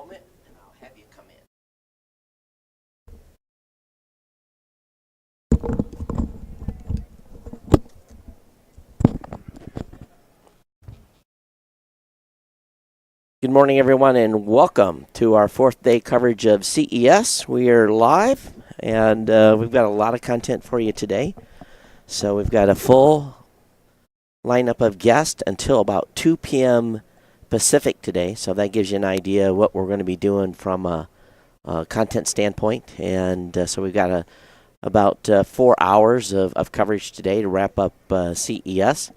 moment, and I'll have you come in. Good morning, everyone, and welcome to our fourth day coverage of CES. We are live, and we've got a lot of content for you today. So we've got a full lineup of guests until about 2 p.m. Pacific today. So that gives you an idea of what we're going to be doing from a content standpoint. And so we've got about 4 hours of coverage today to wrap up CES.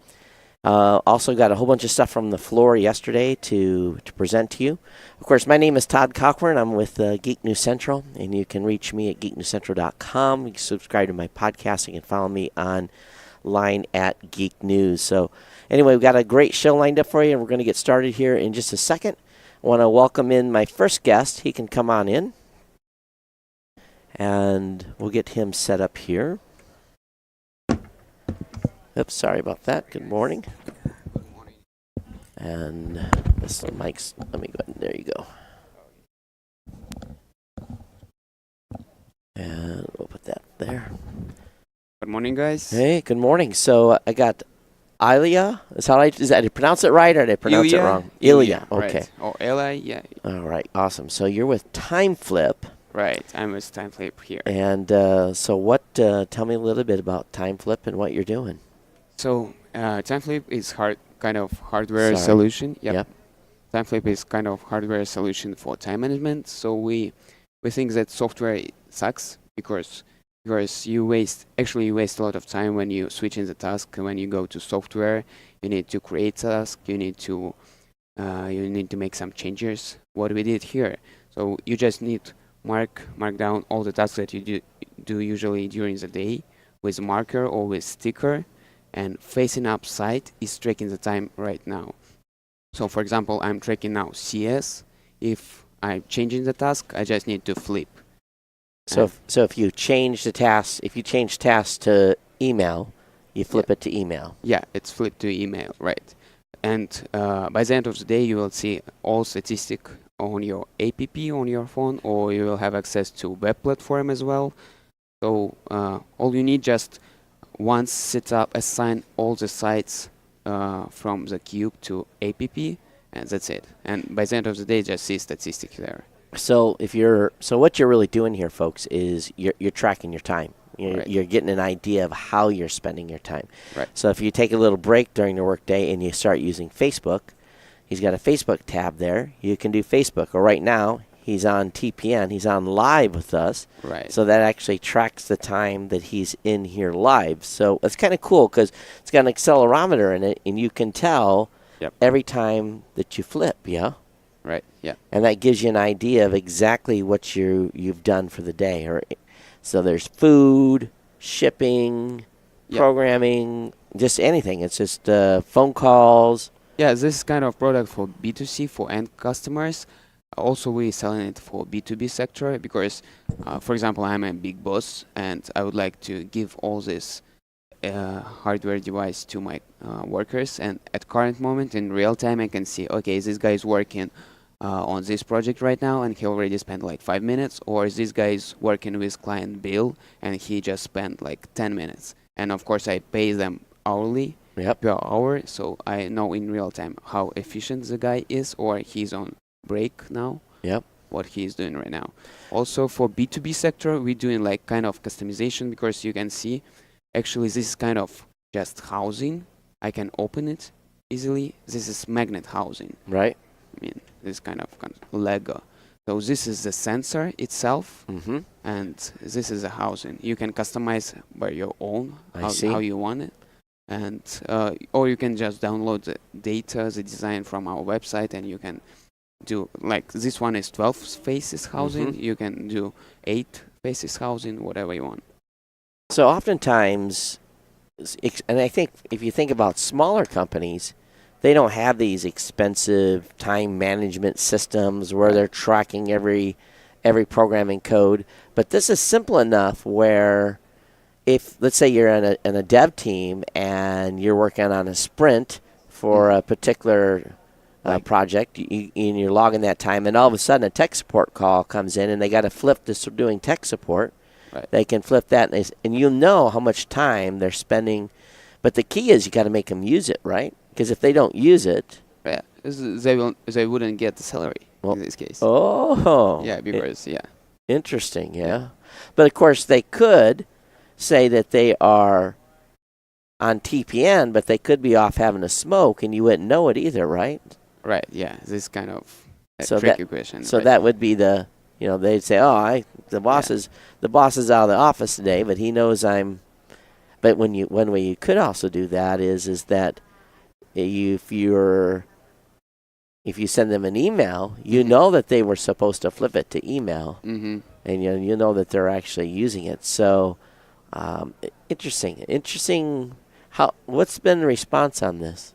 Also got a whole bunch of stuff from the floor yesterday to present to you. Of course, my name is Todd Cochran. I'm with Geek News Central, and you can reach me at geeknewscentral.com. You can subscribe to my podcast. You can follow me online at Geek News. So anyway, we've got a great show lined up for you, and we're going to get started here in just a second. I want to welcome in my first guest. He can come on in, and we'll get him set up here. Oops, sorry about that. Good morning. Good morning. And this mic's, let me go ahead, there you go. And we'll put that there. Good morning, guys. Hey, good morning. So I got Ilya. Is that, did I pronounce it right or did I pronounce it wrong? Ilya, okay. Right. Or Ella, yeah. All right, awesome. So you're with TimeFlip. Right, I'm with TimeFlip here. And so tell me a little bit about TimeFlip and what you're doing. So TimeFlip is kind of hardware solution. Yep. TimeFlip is kind of hardware solution for time management. So we think that software sucks because you waste a lot of time when you switch in the task. When you go to software, you need to create task. You need to make some changes. What we did here, so you just need mark down all the tasks that you do usually during the day with marker or with sticker. And facing up side is tracking the time right now. So for example, I'm tracking now CES. If I'm changing the task, I just need to flip. So if you change the task, to email, you flip it to email. Yeah, it's flipped to email, right. And by the end of the day, you will see all statistic on your app on your phone, or you will have access to web platform as well. So all you need just once set up, assign all the sites from the cube to app, and that's it. And by the end of the day, just see statistics there. So what you're really doing here, folks, is you're tracking your time. You're getting an idea of how you're spending your time. Right. So if you take a little break during the workday and you start using Facebook, he's got a Facebook tab there. You can do Facebook. Or right now, he's on TPN. He's on live with us. Right. So that actually tracks the time that he's in here live. So it's kind of cool because it's got an accelerometer in it, and you can tell every time that you flip, yeah? Right, yeah. And that gives you an idea of exactly what you've done for the day. So there's food, shipping, programming, just anything. It's just phone calls. Yeah, this kind of product for B2C, for end customers. Also, we're selling it for B2B sector because, for example, I'm a big boss and I would like to give all this hardware device to my workers. And at current moment, in real time, I can see, okay, this guy is working on this project right now and he already spent like 5 minutes, or this guy is working with client bill and he just spent like 10 minutes. And of course, I pay them hourly per hour, so I know in real time how efficient the guy is, or he's on break now. What he's doing right now. Also for B2B sector, we're doing like kind of customization because you can see actually this is kind of just housing. I can open it easily. This is magnet housing. Right. I mean, this kind of Lego. So this is the sensor itself, and this is the housing. You can customize by your own how you want it. And or you can just download the data, the design from our website, and you can do like this one is 12 faces housing. You can do 8 faces housing, whatever you want. So oftentimes, and I think if you think about smaller companies, they don't have these expensive time management systems where they're tracking every programming code. But this is simple enough where if, let's say you're in a dev team and you're working on a sprint for a particular Like, project, and you're logging that time, and all of a sudden a tech support call comes in, and they got to flip this doing tech support. right. They can flip that, and you'll know how much time they're spending. But the key is you got to make them use it, right? Because if they don't use it, Yeah, they wouldn't get the salary well, in this case. oh, Yeah, because yeah, interesting, yeah, yeah. But of course, they could say that they are on TPN, but they could be off having a smoke, and you wouldn't know it either, right? right. Yeah, this kind of a So tricky question. So Right? that would be they'd say, oh, the boss Yeah. is out of the office today, but he knows I'm. But one way you could also do that is that if you send them an email, you Mhm. know that they were supposed to flip it to email, Mhm. and you know that they're actually using it. So interesting. What's been the response on this?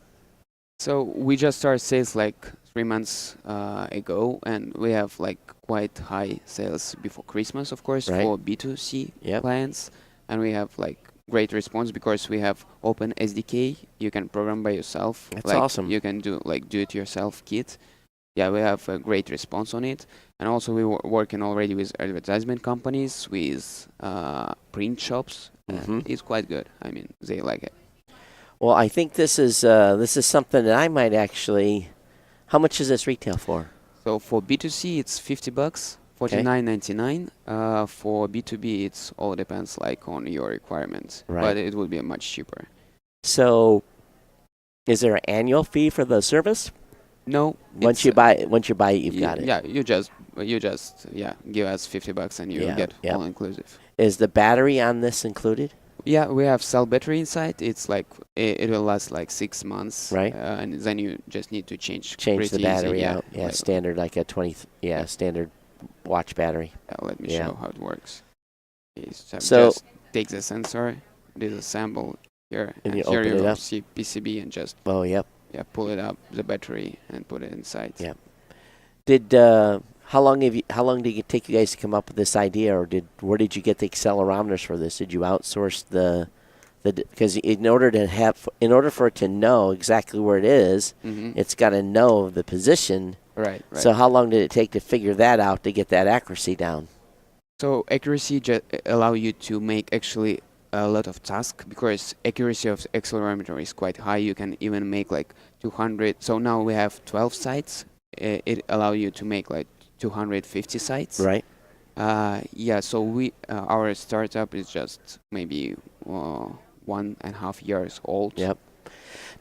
So we just started sales like 3 months ago, and we have like quite high sales before Christmas, of course, Right. for B2C Yep. clients, and we have like great response because we have open SDK. You can program by yourself. That's like, awesome. You can do like do-it-yourself kit. Yeah, we have a great response on it, and also we were working already with advertisement companies, with print shops. Mhm. It's quite good. I mean, they like it. Well, I think this is something that I might actually. How much does this retail for? So for B2C, it's $50, Okay. $49.99. For B2B, it's all depends like on your requirements, Right. but it would be much cheaper. So, is there an annual fee for the service? No, Once you buy it, you've got it. Yeah, you just give us $50 and you Yeah, get yeah. all inclusive. Is the battery on this included? Yeah, we have cell battery inside. It's like it will last like 6 months, Right. And then you just need to change Change the pretty easy, battery out. Yeah, like- standard like a 20. Yeah, standard watch battery. let me Yeah. show how it works. So- just take the sensor, disassemble here, And and you here open you it will up. see PCB and just Oh, yep. pull it up the battery and put it inside. Yeah. Did how long did it take you guys to come up with this idea, or where did you get the accelerometers for this? Did you outsource because in order for it to know exactly where it is, Mm-hmm. it's got to know the position. Right. So how long did it take to figure that out to get that accuracy down? So accuracy allow you to make actually a lot of tasks because accuracy of accelerometer is quite high. You can even make like 200. So now we have 12 sites. It allow you to make like 250 sites. Right. Yeah. So our startup is just maybe 1.5 years old. Yep.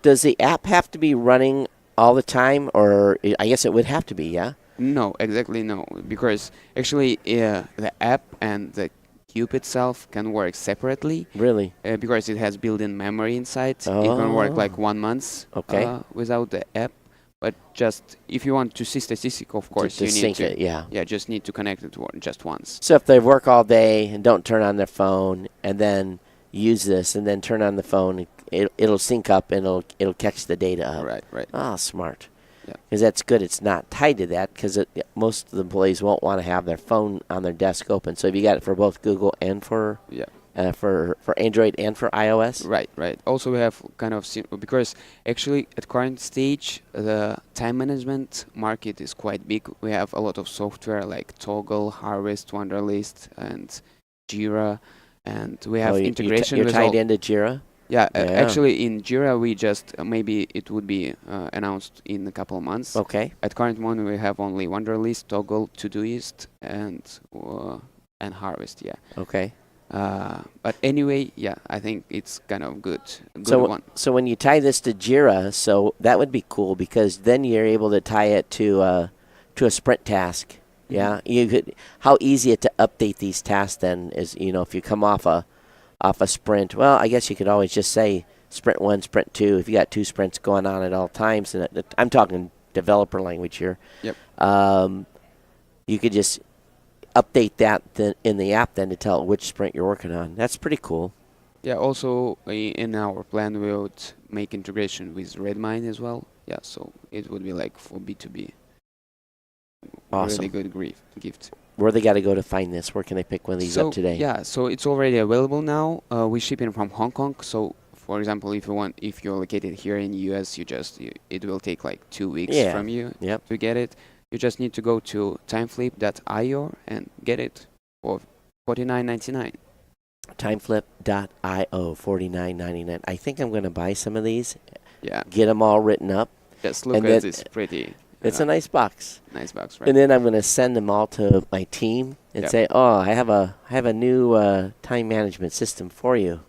Does the app have to be running all the time, or I guess it would have to be, yeah? No, exactly no, because actually the app and the cube itself can work separately Really? because it has built-in memory inside. It can work like Oh. 1 month Okay. Without the app, but just if you want to see statistic, of course, to you need sync to. it, yeah. Yeah, just need to connect it just once. So if they work all day and don't turn on their phone, and then use this, and then turn on the phone, it'll sync up and it'll catch the data up. Right, right. Ah, smart. Yeah. Because that's good. It's not tied to that because most of the employees won't want to have their phone on their desk open. So if you got it for both Google and for Yeah. for Android and for iOS. Right, right. Also, we have kind of because actually at current stage the time management market is quite big. We have a lot of software like Toggle, Harvest, Wunderlist, and Jira, and we have integration. You're with tied all, into Jira. Yeah, Yeah. actually in Jira we just maybe it would be announced in a couple of months. Okay. At current moment we have only Wunderlist, Toggle, Todoist, and Harvest. Yeah. Okay. But anyway, yeah, I think it's kind of good So one. so when you tie this to Jira, so that would be cool because then you're able to tie it to a sprint task. Yeah. You could. How easy it to update these tasks then is if you come off a sprint. Well, I guess you could always just say sprint 1, sprint 2 if you got 2 sprints going on at all times. And I'm talking developer language here. Yep. You could just update that in the app then to tell it which sprint you're working on. That's pretty cool. Yeah, also in our plan we would make integration with Redmine as well. Yeah, so it would be like for B2B. Awesome. Really good gift. Where they got to go to find this? Where can they pick one of these up today? Yeah, so it's already available now. We're shipping from Hong Kong, so for example, if you're located here in US, it will take like 2 weeks Yeah. from you Yep. to get it. You just need to go to timeflip.io and get it for $49.99. Timeflip.io, $49.99. I think I'm going to buy some of these, Yeah, get them all written up. just look And at then- this pretty It's a nice box. nice box, right? And then I'm going to send them all to my team and Yep. say, "Oh, I have a new time management system for you."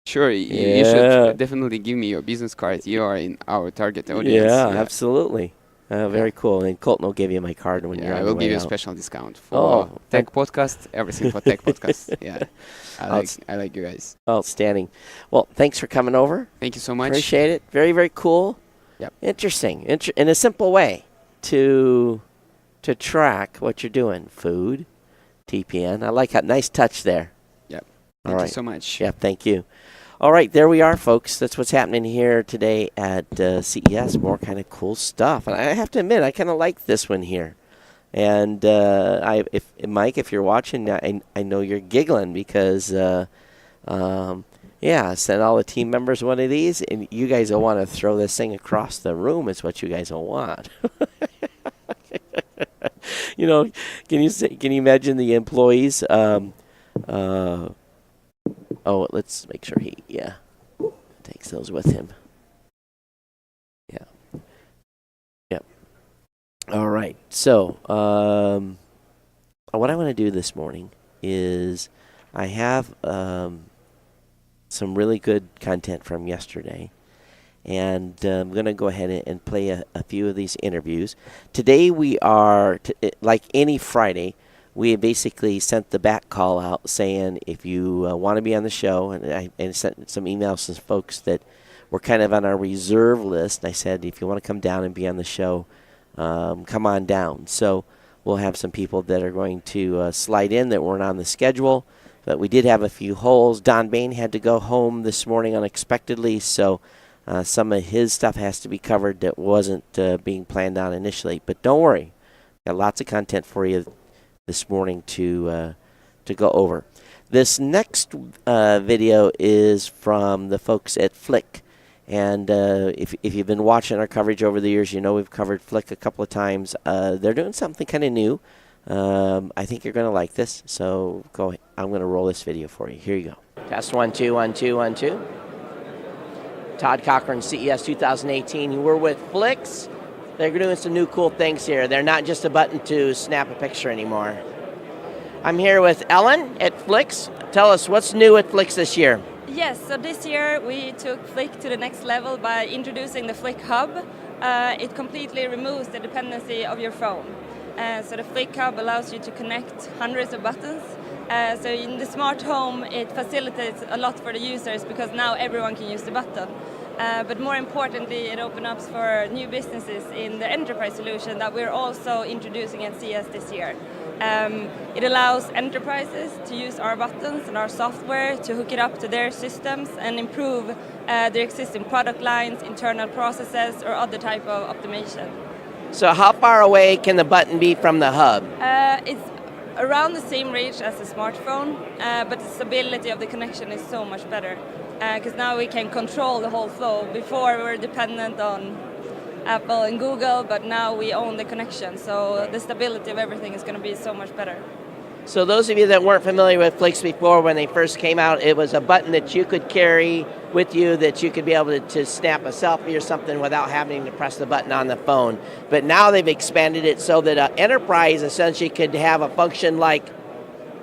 Sure, you Yeah. should definitely give me your business card. You are in our target audience. Yeah, absolutely. Very cool. And Colton will give you my card when you're Yeah, I on will the give way you a out. special discount for Oh, Tech Podcast, everything for Tech Podcast. Yeah, Outs- I like you guys. Outstanding. Well, thanks for coming over. Thank you so much. Appreciate it. Very, very cool. Yep. Interesting. In a simple way to track what you're doing. Food, TPN. I like that. Nice touch there. Yep. All Thank right. you so much. Yeah, thank you. All right, there we are, folks. That's what's happening here today at CES. More kind of cool stuff. And I have to admit, I kind of like this one here. And if Mike, if you're watching, I know you're giggling because, I sent all the team members one of these, and you guys will want to throw this thing across the room. Is what you guys will want. Can you imagine the employees? Let's make sure he takes those with him. Yeah. Yep. All right. So, what I want to do this morning is I have some really good content from yesterday, and I'm going to go ahead and play a few of these interviews. Today we are, like any Friday, we basically sent the back call out saying if you want to be on the show, and I sent some emails to folks that were kind of on our reserve list. I said, if you want to come down and be on the show, come on down. So we'll have some people that are going to slide in that weren't on the schedule, but we did have a few holes. Don Bain had to go home this morning unexpectedly, so some of his stuff has to be covered that wasn't being planned on initially. But don't worry, got lots of content for you this morning to go over. This next video is from the folks at Flick, and if you've been watching our coverage over the years, you know we've covered Flick a couple of times. They're doing something kind of new. I think you're going to like this, so go ahead. I'm going to roll this video for you. Here you go. Test 1 2 1 2 1 2. Todd Cochran, CES 2018. We're with Flicks. They're doing some new cool things here. They're not just a button to snap a picture anymore. I'm here with Ellen at Flicks. Tell us what's new at Flicks this year. Yes, so this year we took Flick to the next level by introducing the Flick Hub. It completely removes the dependency of your phone. So the Flick Hub allows you to connect hundreds of buttons. So in the smart home, it facilitates a lot for the users because now everyone can use the button. But more importantly, it opens up for new businesses in the enterprise solution that we're also introducing at CES this year. It allows enterprises to use our buttons and our software to hook it up to their systems and improve their existing product lines, internal processes, or other type of automation. So how far away can the button be from the hub? It's around the same range as a smartphone, but the stability of the connection is so much better. Because now we can control the whole flow. Before we were dependent on Apple and Google, but now we own the connection. So the stability of everything is going to be so much better. So those of you that weren't familiar with Flicks before, when they first came out, it was a button that you could carry with you that you could be able to snap a selfie or something without having to press the button on the phone. But now they've expanded it so that an enterprise essentially could have a function like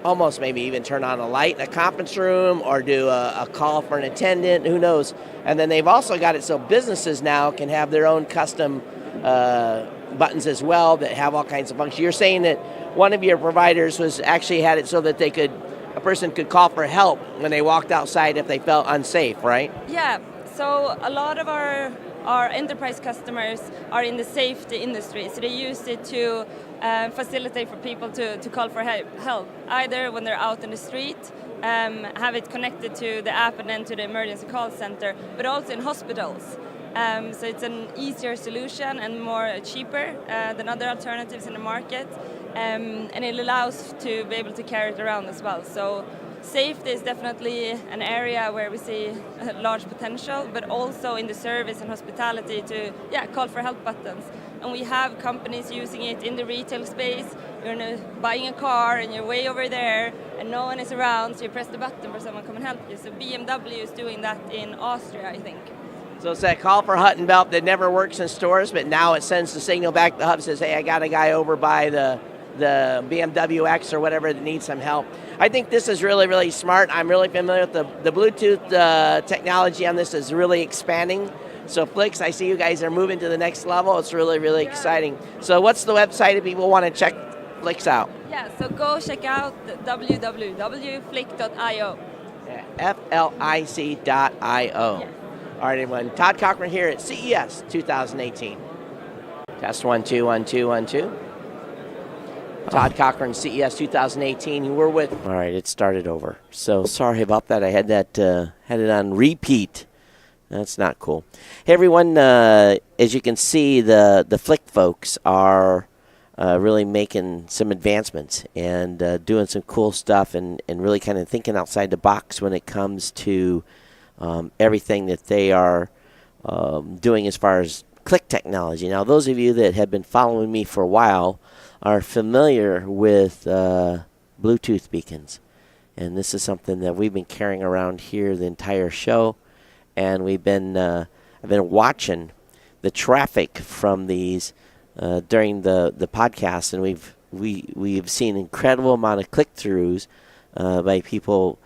almost maybe even turn on a light in a conference room or do a call for an attendant, who knows. And then they've also got it so businesses now can have their own custom buttons as well that have all kinds of functions. You're saying that one of your providers was actually had it so that a person could call for help when they walked outside if they felt unsafe, right? Yeah, so a lot of our enterprise customers are in the safety industry, so they use it to facilitate for people to call for help, either when they're out in the street, have it connected to the app and then to the emergency call center, but also in hospitals. So it's an easier solution and more cheaper than other alternatives in the market, and it allows to be able to carry it around as well. So Safety is definitely an area where we see a large potential, but also in the service and hospitality to call for help buttons. And we have companies using it in the retail space. You're buying a car and you're way over there and no one is around, so you press the button for someone to come and help you. So BMW is doing that in Austria, I think. So it's that call for hut and belt that never works in stores, but now it sends the signal back to the hub, says, hey, I got a guy over by the BMW X or whatever that needs some help. I think this is really, really smart. I'm really familiar with the Bluetooth technology on this is really expanding. So Flix, I see you guys are moving to the next level. It's really, really exciting. So what's the website if people want to check Flix out? Yeah, so go check out www.flick.io. FLIC.io. Yes. All right, everyone. Todd Cochran here at CES 2018. Test 1 2 1 2 1 2. Todd Cochran, CES 2018. We're with. All right, it started over. So sorry about that. I had that had it on repeat. That's not cool. Hey, everyone. As you can see, the Flick folks are really making some advancements and doing some cool stuff and really kind of thinking outside the box when it comes to everything that they are doing as far as click technology. Now, those of you that have been following me for a while are familiar with Bluetooth beacons. And this is something that we've been carrying around here the entire show. And I've been watching the traffic from these during the podcast, and we've seen incredible amount of click-throughs by people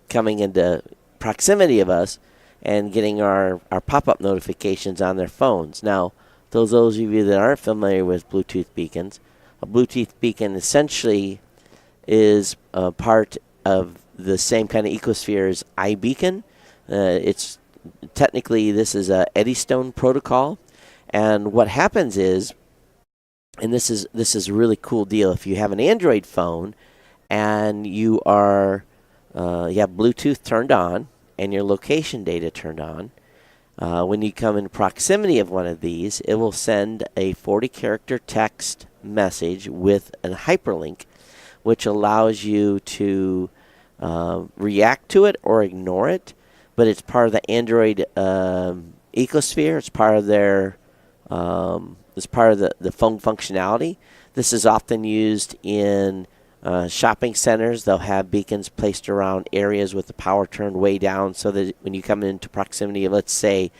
coming into proximity of us and getting our pop-up notifications on their phones. Now, those of you that aren't familiar with Bluetooth beacons, a Bluetooth beacon essentially is a part of the same kind of ecosphere as iBeacon. It's technically, this is a Eddystone protocol, and what happens is, and this is a really cool deal. If you have an Android phone and you have Bluetooth turned on and your location data turned on, when you come in proximity of one of these, it will send a 40-character text message with a hyperlink, which allows you to react to it or ignore it. But it's part of the Android ecosphere. It's part of their the phone functionality. This is often used in shopping centers. They'll have beacons placed around areas with the power turned way down, so that when you come into proximity of, let's say,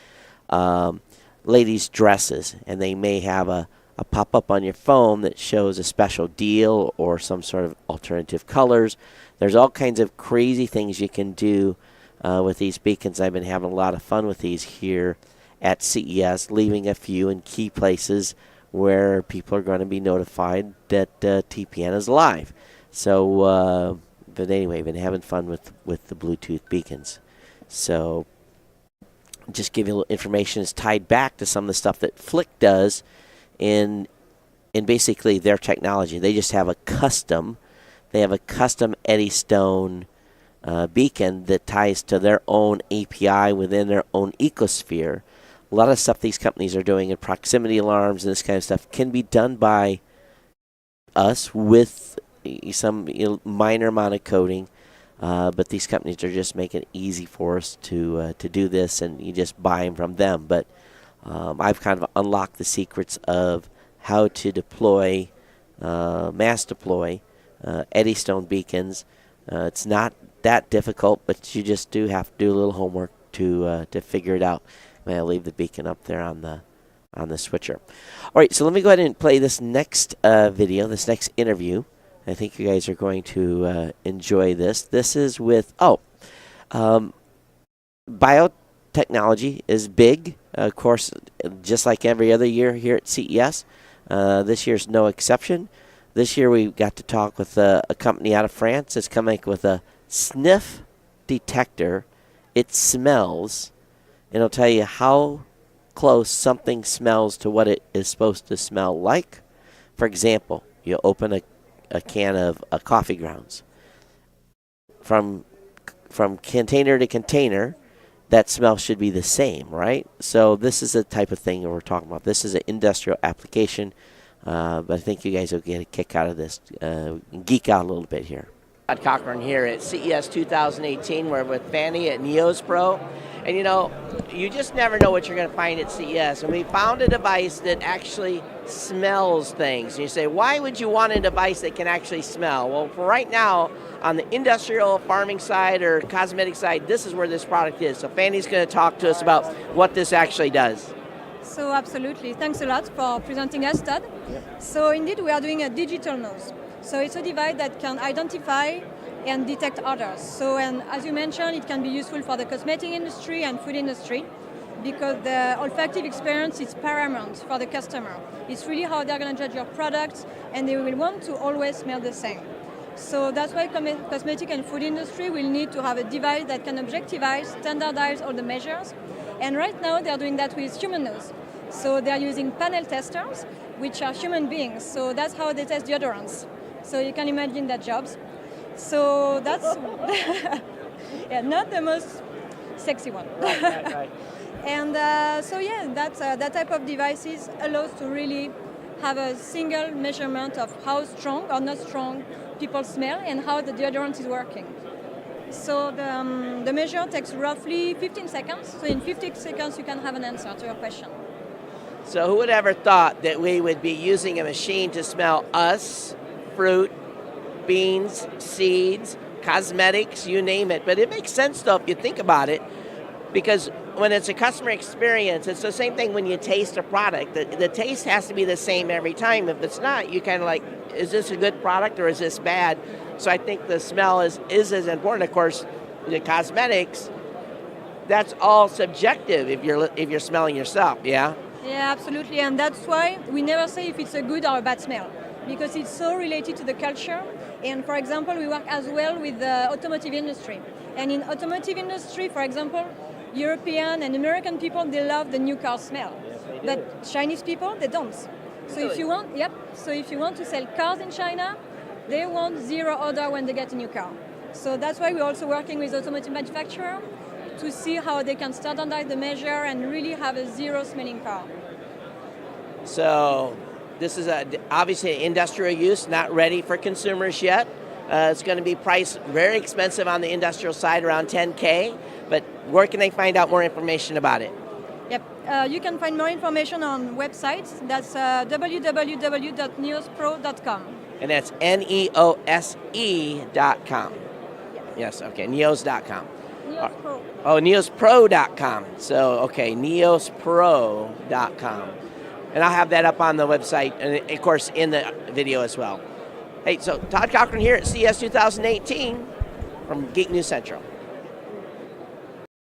ladies' dresses, and they may have a pop-up on your phone that shows a special deal or some sort of alternative colors. There's all kinds of crazy things you can do with these beacons. I've been having a lot of fun with these here at CES, leaving a few in key places where people are going to be notified that TPN is live. So, but anyway, been having fun with the Bluetooth beacons. So, just give you a little information. It's tied back to some of the stuff that Flick does in basically their technology. They just have a custom Eddystone beacon that ties to their own API within their own ecosphere. A lot of stuff these companies are doing in proximity alarms and this kind of stuff can be done by us with some minor amount of coding, but these companies are just making it easy for us to do this, and you just buy them from them. But I've kind of unlocked the secrets of how to deploy, mass deploy Eddystone beacons. It's not that difficult, but you just do have to do a little homework to figure it out. And I'll leave the beacon up there on the switcher. All right, so let me go ahead and play this next video, this next interview. I think you guys are going to enjoy this. This is with biotechnology is big, of course, just like every other year here at CES. This year's no exception. This year we got to talk with a company out of France that's coming with a sniff detector. It smells, and it'll tell you how close something smells to what it is supposed to smell like. For example, you open a can of coffee grounds. From container to container, that smell should be the same, right? So this is the type of thing that we're talking about. This is an industrial application, but I think you guys will get a kick out of this, geek out a little bit here. Todd Cochran here at CES 2018. We're with Fanny at Neos Pro. And you know, you just never know what you're going to find at CES. And we found a device that actually smells things. And you say, why would you want a device that can actually smell? Well, for right now, on the industrial farming side or cosmetic side, this is where this product is. So Fanny's going to talk to us about what this actually does. So absolutely. Thanks a lot for presenting us, Todd. So indeed, we are doing a digital nose. So it's a device that can identify and detect odors. So, and as you mentioned, it can be useful for the cosmetic industry and food industry because the olfactive experience is paramount for the customer. It's really how they're going to judge your products, and they will want to always smell the same. So that's why cosmetic and food industry will need to have a device that can objectivize, standardize all the measures. And right now they're doing that with human nose. So they're using panel testers, which are human beings. So that's how they test deodorants. So you can imagine their jobs. So that's yeah, not the most sexy one. Right. And so yeah, that type of devices allows to really have a single measurement of how strong or not strong people smell and how the deodorant is working. So the measure takes roughly 15 seconds. So in 15 seconds you can have an answer to your question. So who would ever thought that we would be using a machine to smell us, fruit, beans, seeds, cosmetics, you name it. But it makes sense though if you think about it, because when it's a customer experience, it's the same thing when you taste a product. The taste has to be the same every time. If it's not, you kind of like, is this a good product or is this bad? So I think the smell is as important. Of course, the cosmetics, that's all subjective if you're smelling yourself, yeah? Yeah, absolutely. And that's why we never say if it's a good or a bad smell, because it's so related to the culture. And for example, we work as well with the automotive industry. And in automotive industry, for example, European and American people, they love the new car smell. Yes, they do. But Chinese people, they don't. So Really? if you want to sell cars in China, they want zero odor when they get a new car. So that's why we're also working with automotive manufacturer to see how they can standardize the measure and really have a zero smelling car. So this is obviously industrial use, not ready for consumers yet. It's going to be priced very expensive on the industrial side, around $10K. But where can they find out more information about it? Yep, you can find more information on websites. That's www.neospro.com. And that's NEOSE.com. Yes, okay, neos.com. Neos Pro. Oh, neospro.com. So, okay, neospro.com. And I'll have that up on the website and, of course, in the video as well. Hey, so Todd Cochran here at CES 2018 from Geek News Central.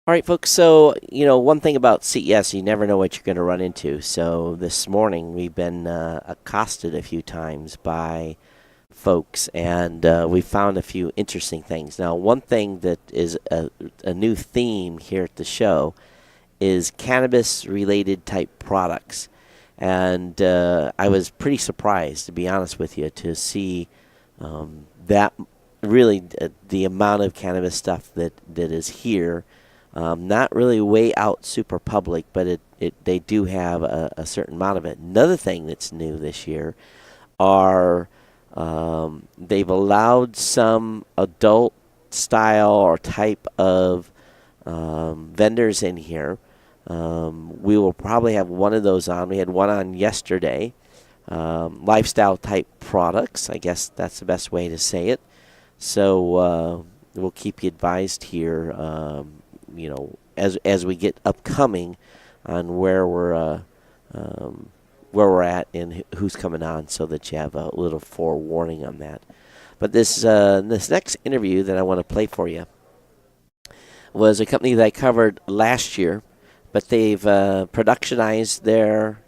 All right, folks, so, you know, one thing about CES, you never know what you're going to run into. So this morning we've been accosted a few times by folks, and we found a few interesting things. Now, one thing that is a new theme here at the show is cannabis-related type products. And I was pretty surprised, to be honest with you, to see that really the amount of cannabis stuff that is here. Not really way out super public, but they do have a certain amount of it. Another thing that's new this year are they've allowed some adult style or type of vendors in here. We will probably have one of those on. We had one on yesterday. Lifestyle type products, I guess that's the best way to say it. So we'll keep you advised here, you know, as we get upcoming on where we're at and who's coming on, so that you have a little forewarning on that. But this next interview that I want to play for you was a company that I covered last year, but they've productionized their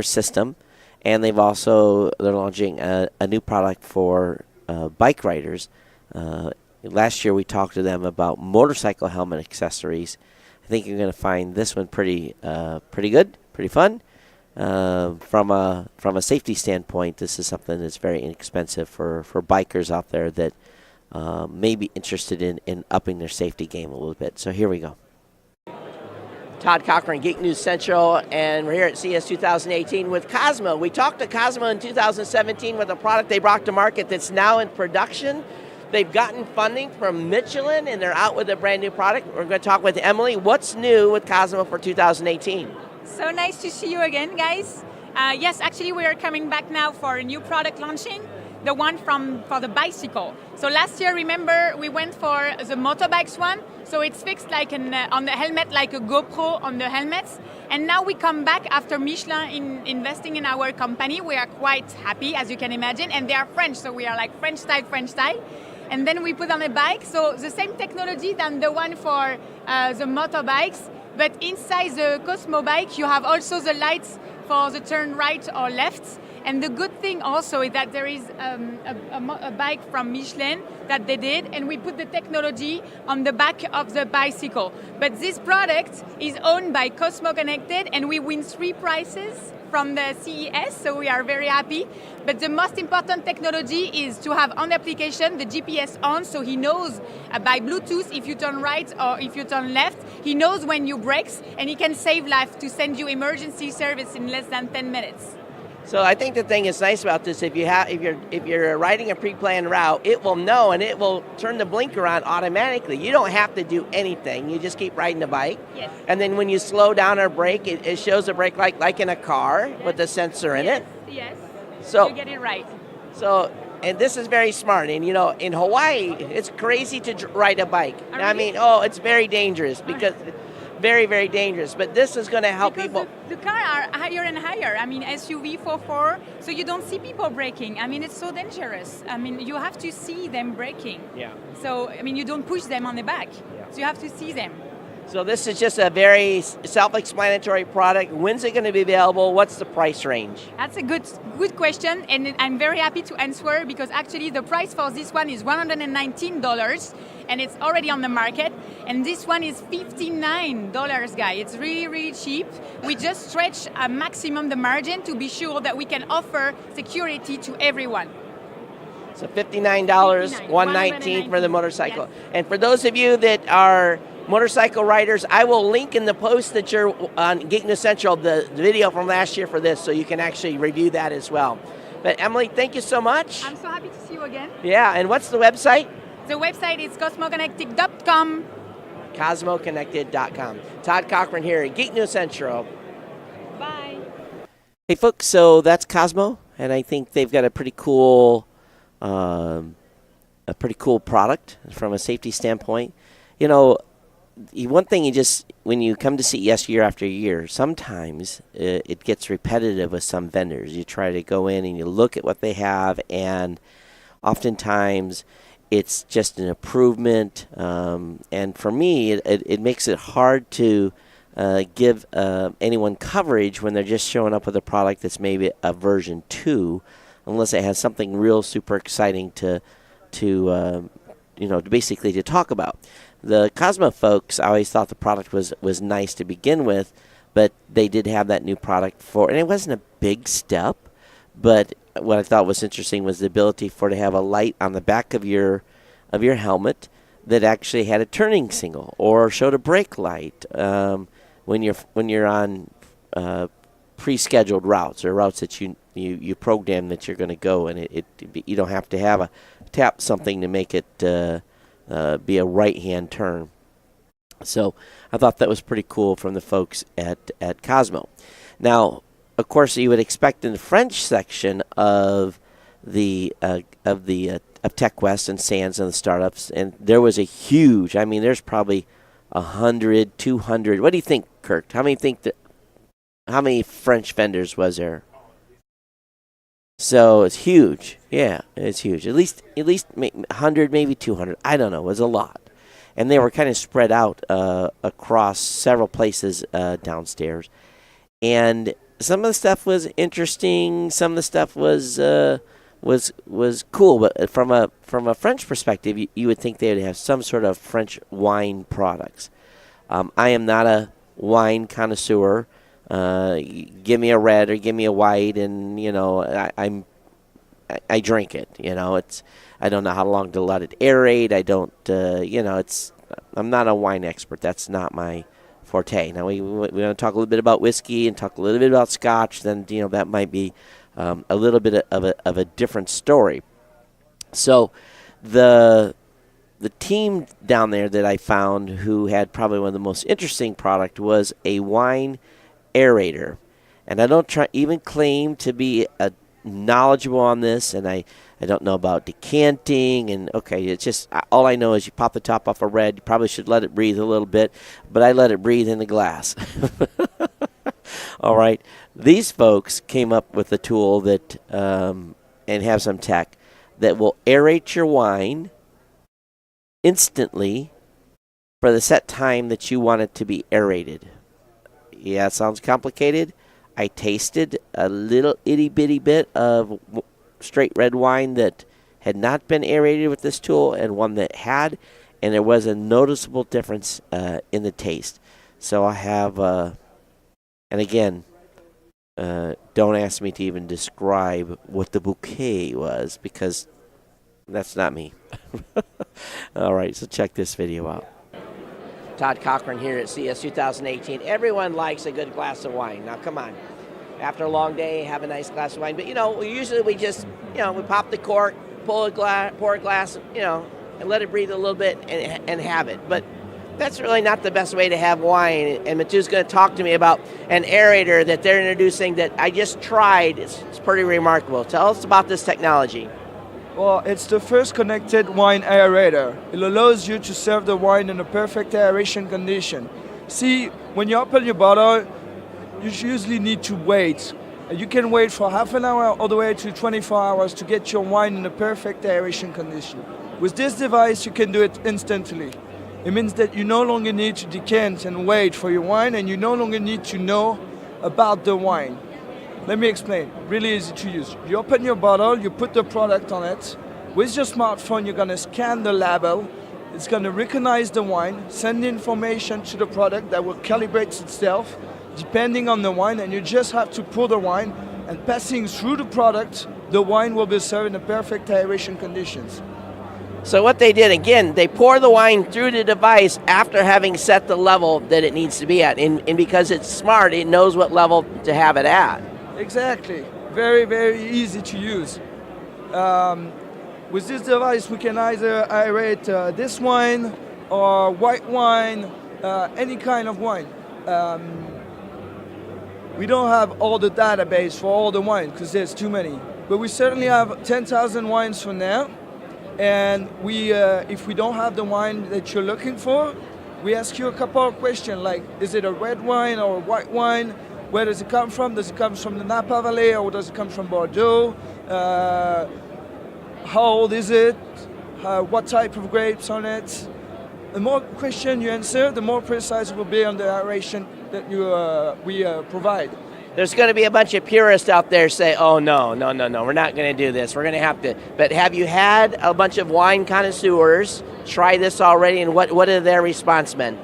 system, and they're launching a new product for bike riders. Last year we talked to them about motorcycle helmet accessories. I think you're going to find this one pretty good, pretty fun. From a safety standpoint, this is something that's very inexpensive for bikers out there that may be interested in upping their safety game a little bit. So here we go. Todd Cochran, Geek News Central, and we're here at CES 2018 with Cosmo. We talked to Cosmo in 2017 with a product they brought to market that's now in production. They've gotten funding from Michelin, and they're out with a brand new product. We're going to talk with Emily. What's new with Cosmo for 2018? So nice to see you again, guys. Yes, actually, we are coming back now for a new product launching, the one for the bicycle. So last year, remember, we went for the motorbikes one. So it's fixed like on the helmet, like a GoPro on the helmets. And now we come back after Michelin investing in our company. We are quite happy, as you can imagine. And they are French, so we are like French style. And then we put on a bike. So the same technology than the one for the motorbikes. But inside the Cosmo bike, you have also the lights for the turn right or left. And the good thing also is that there is a bike from Michelin that they did, and we put the technology on the back of the bicycle. But this product is owned by Cosmo Connected, and we win 3 prizes from the CES, so we are very happy. But the most important technology is to have on the application the GPS on, so he knows by Bluetooth if you turn right or if you turn left. He knows when you brakes, and he can save life to send you emergency service in less than 10 minutes. So I think the thing is nice about this, if you're riding a pre-planned route, it will know and it will turn the blinker on automatically. You don't have to do anything. You just keep riding the bike. Yes. And then when you slow down or brake, it shows a brake light like in a car with a sensor in it. Yes. So you get it right. So, and this is very smart. And in Hawaii, it's crazy to ride a bike. Oh, I mean, it's very dangerous because very, very dangerous. But this is going to help because people. The cars are higher and higher. I mean, SUV 4x4, so you don't see people braking. I mean, it's so dangerous. I mean, you have to see them braking. Yeah. So, I mean, you don't push them on the back. Yeah. So you have to see them. So this is just a very self-explanatory product. When's it going to be available? What's the price range? That's a good question, and I'm very happy to answer because actually the price for this one is $119, and it's already on the market. And this one is $59, guys. It's really, really cheap. We just stretch a maximum the margin to be sure that we can offer security to everyone. So $59, $119 for the motorcycle. Yes. And for those of you that are motorcycle riders, I will link in the post that you're on Geek News Central the video from last year for this, so you can actually review that as well. But Emily, thank you so much. I'm so happy to see you again. Yeah, and what's the website? The website is cosmoconnected.com. CosmoConnected.com. Todd Cochran here at Geek News Central. Bye. Hey folks, so that's Cosmo, and I think they've got a pretty cool product from a safety standpoint. One thing when you come to CES year after year, sometimes it gets repetitive with some vendors. You try to go in and you look at what they have, and oftentimes it's just an improvement. And for me, it makes it hard to give anyone coverage when they're just showing up with a product that's maybe a version 2, unless it has something real super exciting to basically to talk about. The Cosmo folks, I always thought the product was nice to begin with, but they did have that new product and it wasn't a big step, but what I thought was interesting was the ability to have a light on the back of your helmet that actually had a turning signal or showed a brake light when you're on pre-scheduled routes or routes that you program that you're going to go, and you don't have to tap something to make it be a right-hand turn. So I thought that was pretty cool from the folks at Cosmo. Now, of course, you would expect in the French section of Tech West and Sands and the startups, and there was a huge. I mean, there's probably 100, 200. What do you think, Kirk? How many French vendors was there? So it's huge. Yeah, it's huge. At least 100, maybe 200. I don't know. It was a lot. And they were kind of spread out across several places downstairs. And some of the stuff was interesting. Some of the stuff was cool. But from a French perspective, you would think they would have some sort of French wine products. I am not a wine connoisseur. Give me a red or give me a white, and I drink it. I don't know how long to let it aerate. I don't. I'm not a wine expert. That's not my forte. Now we want to talk a little bit about whiskey and talk a little bit about Scotch. Then that might be a little bit of a different story. So the team down there that I found who had probably one of the most interesting product was a wine aerator. And I don't even claim to be knowledgeable on this, and I don't know about decanting, and okay, it's just all I know is you pop the top off a red. You probably should let it breathe a little bit, but I let it breathe in the glass. All right, these folks came up with a tool that and have some tech that will aerate your wine instantly for the set time that you want it to be aerated. Yeah, it sounds complicated. I tasted a little itty-bitty bit of straight red wine that had not been aerated with this tool and one that had, and there was a noticeable difference in the taste. So I have, and again, don't ask me to even describe what the bouquet was because that's not me. All right, so check this video out. Todd Cochran here at CES 2018. Everyone likes a good glass of wine. Now, come on. After a long day, have a nice glass of wine. But, usually we just, we pop the cork, pour a glass, and let it breathe a little bit and have it. But that's really not the best way to have wine. And Matu's going to talk to me about an aerator that they're introducing that I just tried. It's pretty remarkable. Tell us about this technology. Well, it's the first connected wine aerator. It allows you to serve the wine in a perfect aeration condition. See, when you open your bottle, you usually need to wait. You can wait for half an hour all the way to 24 hours to get your wine in a perfect aeration condition. With this device, you can do it instantly. It means that you no longer need to decant and wait for your wine, and you no longer need to know about the wine. Let me explain. Really easy to use. You open your bottle, you put the product on it. With your smartphone, you're going to scan the label. It's going to recognize the wine, send information to the product that will calibrate itself depending on the wine, and you just have to pour the wine, and passing through the product, the wine will be served in perfect aeration conditions. So what they did, again, they pour the wine through the device after having set the level that it needs to be at. And because it's smart, it knows what level to have it at. Exactly. Very, very easy to use. With this device, we can either aerate this wine or white wine, any kind of wine. We don't have all the database for all the wine because there's too many. But we certainly have 10,000 wines for now. And if we don't have the wine that you're looking for, we ask you a couple of questions like, is it a red wine or a white wine? Where does it come from? Does it come from the Napa Valley or does it come from Bordeaux? How old is it? What type of grapes on it? The more question you answer, the more precise it will be on the aeration that we provide. There's going to be a bunch of purists out there say, oh, no, we're not going to do this. We're going to have to. But have you had a bunch of wine connoisseurs try this already, and what have their response been?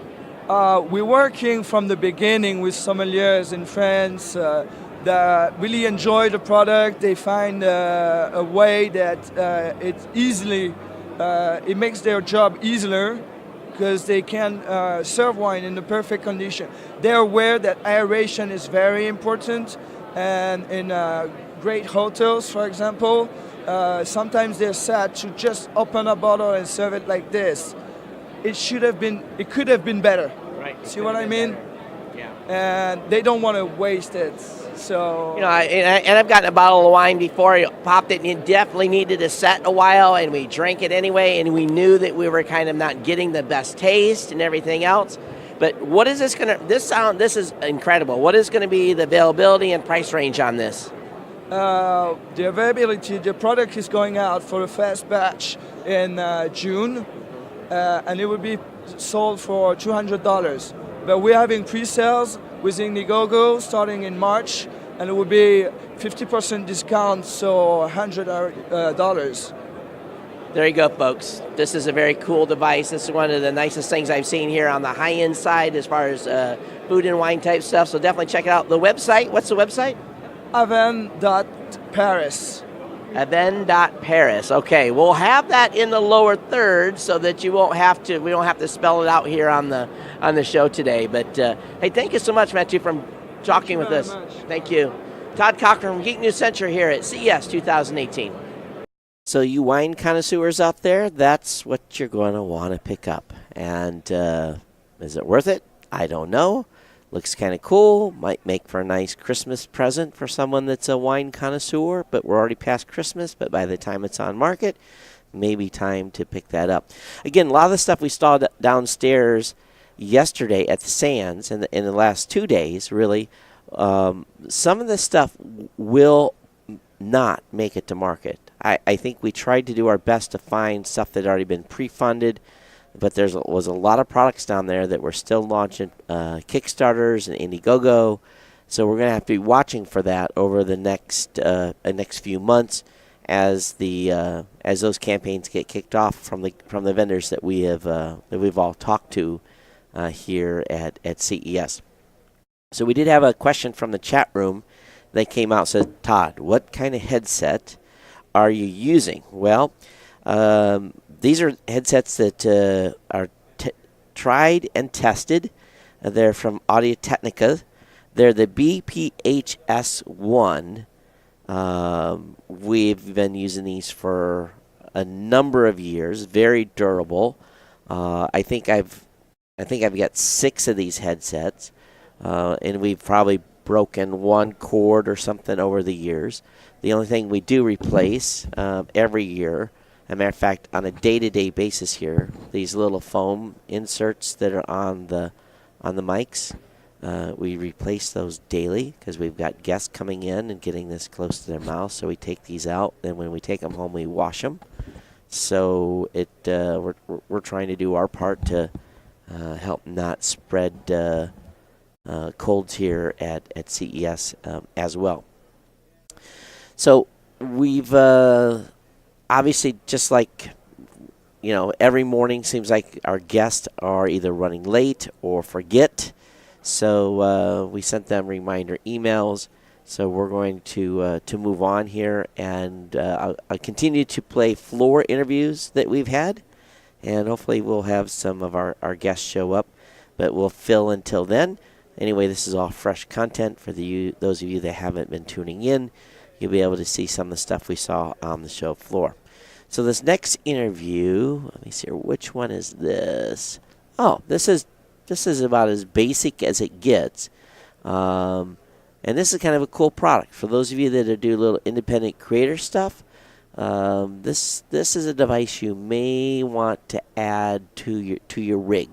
We're working from the beginning with sommeliers in France that really enjoy the product. They find a way that it makes their job easier because they can serve wine in the perfect condition. They're aware that aeration is very important, and in great hotels, for example, sometimes they're sad to just open a bottle and serve it like this. It could have been better. Right. See what I mean? Yeah. And they don't want to waste it. So I've gotten a bottle of wine before. You popped it, and it definitely needed to set a while, and we drank it anyway, and we knew that we were kind of not getting the best taste and everything else. But what is this going to? This is incredible. What is going to be the availability and price range on this? The availability, the product is going out for a fast batch in June, and it will be sold for $200. But we're having pre-sales with Indiegogo starting in March, and it will be 50% discount, so $100. There you go, folks. This is a very cool device. This is one of the nicest things I've seen here on the high-end side as far as food and wine type stuff, so definitely check it out. The website, what's the website? Aven.Paris. Aven.Paris. Okay, we'll have that in the lower third so that we don't have to spell it out here on the show today. But hey, thank you so much, Matthew, for talking with us. Thank you. Todd Cochran from Geek News Central here at CES 2018. So you wine connoisseurs out there, that's what you're going to want to pick up. And is it worth it? I don't know. Looks kind of cool. Might make for a nice Christmas present for someone that's a wine connoisseur, but we're already past Christmas. But by the time it's on market, maybe time to pick that up. Again, a lot of the stuff we saw downstairs yesterday at the Sands and in the last 2 days, really, some of this stuff will not make it to market. I think we tried to do our best to find stuff that had already been pre-funded, but there was a lot of products down there that were still launching Kickstarters and Indiegogo, so we're going to have to be watching for that over the next few months as those campaigns get kicked off from the vendors that we've all talked to here at CES. So we did have a question from the chat room. They came out and said, Todd, what kind of headset are you using? Well, these are headsets that are tried and tested. They're from Audio-Technica. They're the BPHS1. We've been using these for a number of years. Very durable. I think I've got 6 of these headsets, and we've probably broken one cord or something over the years. The only thing we do replace every year, as a matter of fact, on a day-to-day basis here, these little foam inserts that are on the mics, we replace those daily because we've got guests coming in and getting this close to their mouth. So we take these out, and when we take them home, we wash them. So we're trying to do our part to help not spread colds here at CES as well. So we've obviously, just like every morning seems like our guests are either running late or forget. So we sent them reminder emails. So we're going to move on here, and I'll continue to play floor interviews that we've had, and hopefully we'll have some of our guests show up, but we'll fill until then. Anyway, this is all fresh content for those of you that haven't been tuning in. You'll be able to see some of the stuff we saw on the show floor. So this next interview, let me see here, which one is this? Oh, this is about as basic as it gets. And this is kind of a cool product. For those of you that do little independent creator stuff, this is a device you may want to add to your rig.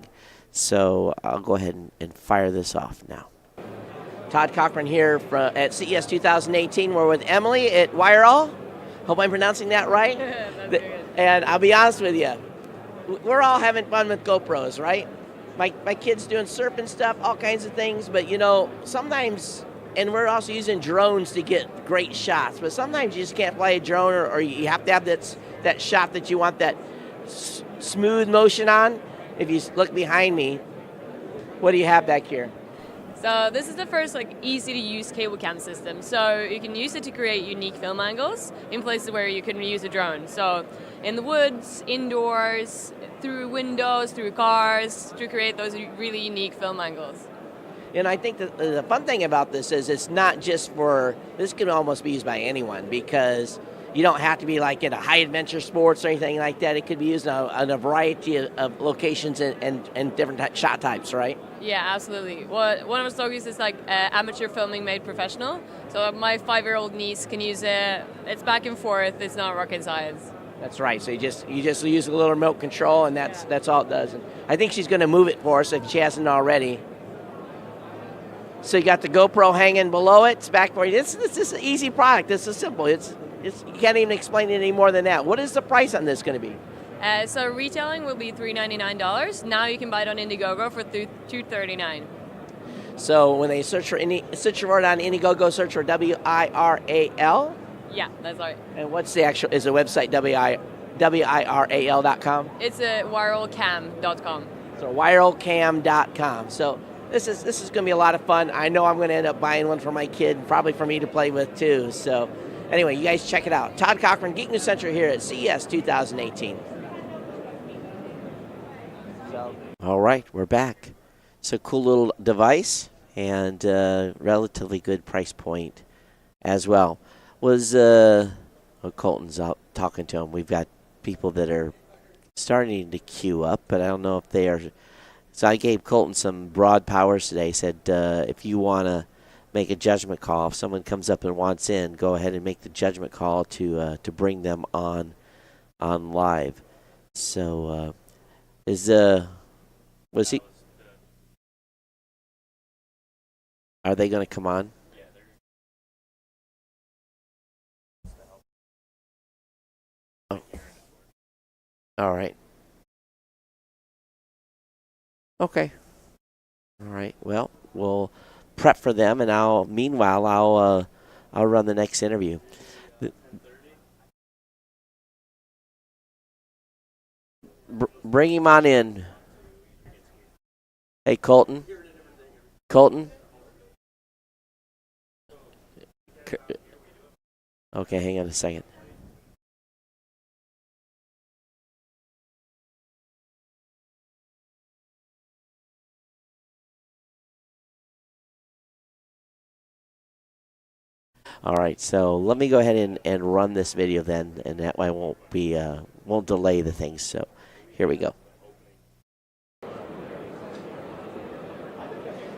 So I'll go ahead and fire this off now. Todd Cochran here at CES 2018. We're with Emily at WireAll. Hope I'm pronouncing that right. That's very good. And I'll be honest with you, we're all having fun with GoPros, right? My kid's doing surfing stuff, all kinds of things, but sometimes, and we're also using drones to get great shots, but sometimes you just can't fly a drone, or you have to have that shot that you want that smooth motion on. If you look behind me, what do you have back here? So this is the first easy to use cable cam system. So you can use it to create unique film angles in places where you couldn't use a drone. So in the woods, indoors, through windows, through cars, to create those really unique film angles. And I think that the fun thing about this is it's not just this can almost be used by anyone, because you don't have to be into high adventure sports or anything like that. It could be used in a variety of locations and different shot types, right? Yeah, absolutely. One of our slogans is amateur filming made professional. So my 5-year-old niece can use it. It's back and forth. It's not rocket science. That's right. So you just use a little remote control, and that's all it does. And I think she's going to move it for us if she hasn't already. So you got the GoPro hanging below it. It's back for you. This is an easy product. This is simple. You can't even explain it any more than that. What is the price on this going to be? So retailing will be $399. Now you can buy it on Indiegogo for $239. So when they search for it on Indiegogo, search for WIRAL. Yeah, that's right. And what's is the website WIRAL.com? It's wiralcam.com. So wiralcam.com. So this is going to be a lot of fun. I know I'm going to end up buying one for my kid, and probably for me to play with too. So anyway, you guys check it out. Todd Cochran, Geek News Central here at CES 2018. All right, we're back. It's a cool little device and relatively good price point as well. Colton's up. talking to them. We've got people that are starting to queue up, but I don't know if they are. So I gave Colton some broad powers today. Said if you want to make a judgment call, if someone comes up and wants in, go ahead and make the judgment call to bring them on live. So was he? Are they going to come on? Oh. All right. Okay. All right. Well, we'll prep for them, and meanwhile I'll run the next interview. Bring him on in. Hey, Colton. Colton. Okay, hang on a second. All right, so let me go ahead and run this video then, and that way won't delay the things. So here we go.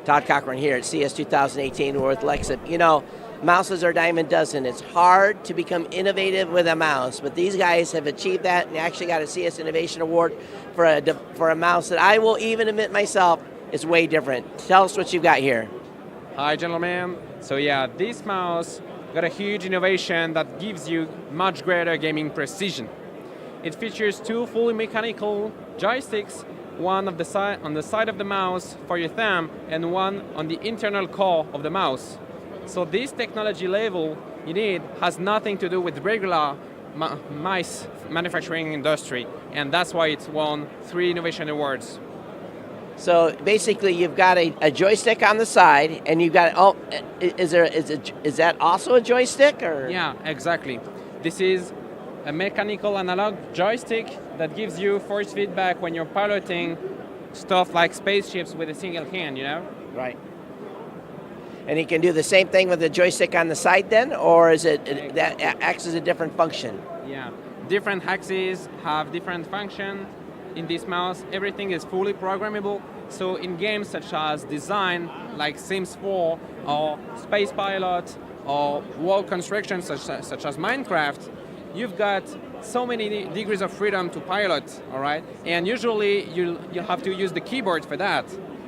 Todd Cochran here at CES 2018 with Lexa. You know, mouses are a dime a dozen. It's hard to become innovative with a mouse, but these guys have achieved that and actually got a CES Innovation Award for a mouse that I will even admit myself is way different. Tell us what you've got here. Hi, gentlemen. So yeah, this mouse got a huge innovation that gives you much greater gaming precision. It features two fully mechanical joysticks, one on the side of the mouse for your thumb and one on the internal core of the mouse. So this technology level you need has nothing to do with regular mice manufacturing industry, and that's why it's won 3 innovation awards. So basically, you've got a joystick on the side, and you've got is that also a joystick or? Yeah, exactly. This is a mechanical analog joystick that gives you force feedback when you're piloting stuff like spaceships with a single hand. You know. Right. And you can do the same thing with the joystick on the side, then, or is it that acts as a different function? Yeah, different axes have different function. In this mouse, everything is fully programmable. So in games such as design, like Sims 4, or Space Pilot, or world construction such as Minecraft, you've got so many degrees of freedom to pilot, all right? And usually you'll have to use the keyboard for that.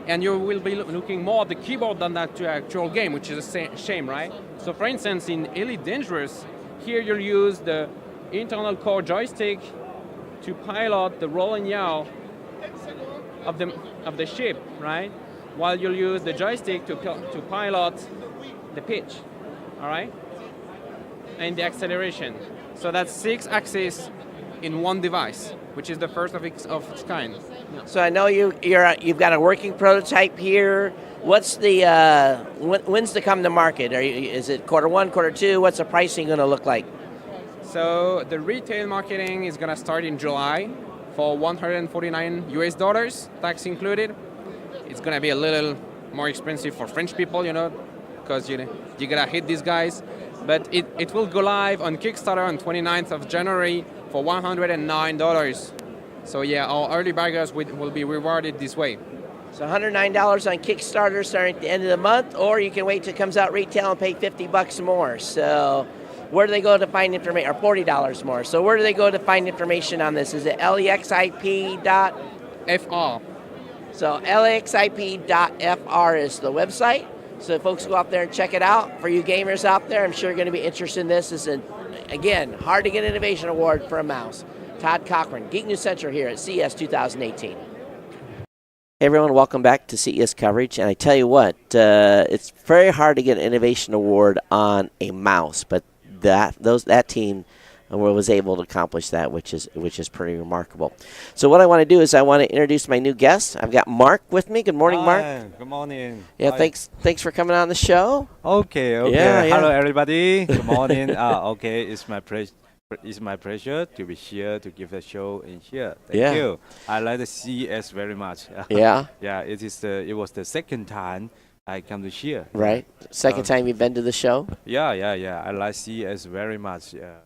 And you will be looking more at the keyboard than that to actual game, which is a shame, right? So for instance, in Elite Dangerous, here you'll use the internal core joystick to pilot the roll and yaw of the ship, right? While you'll use the joystick to pilot the pitch, all right? And the acceleration. So that's 6 axes in one device, which is the first of its kind. So I know you've got a working prototype here. What's the when's to come to market? Is it Q1, Q2? What's the pricing going to look like? So the retail marketing is going to start in July for $149, tax included. It's going to be a little more expensive for French people, you know, because you got to hit these guys. But it will go live on Kickstarter on 29th of January for $109. So yeah, our early baggers will be rewarded this way. So $109 on Kickstarter starting at the end of the month, or you can wait till it comes out retail and pay $50 more. So where do they go to find information, or $40 more? So where do they go to find information on this? Is it lexip.fr? So lexip.fr is the website. So folks go out there and check it out. For you gamers out there, I'm sure you're going to be interested in this. This is, again, hard to get innovation award for a mouse. Todd Cochran, Geek News Central here at CES 2018. Hey everyone, welcome back to CES coverage. And I tell you what, it's very hard to get an innovation award on a mouse, but that team was able to accomplish that, which is pretty remarkable. So what I want to do is I want to introduce my new guest. I've got Mark with me. Good morning, Mark. Good morning. Yeah, Hi. thanks for coming on the show. Okay. Yeah. Hello, everybody. Good morning. Okay, it's my pleasure. It's my pleasure to be here to give the show in here. Thank you. I like the CES very much. Yeah. Yeah. It was the second time I come to here. Right. Second time you've been to the show. Yeah. I like CES very much. Yeah.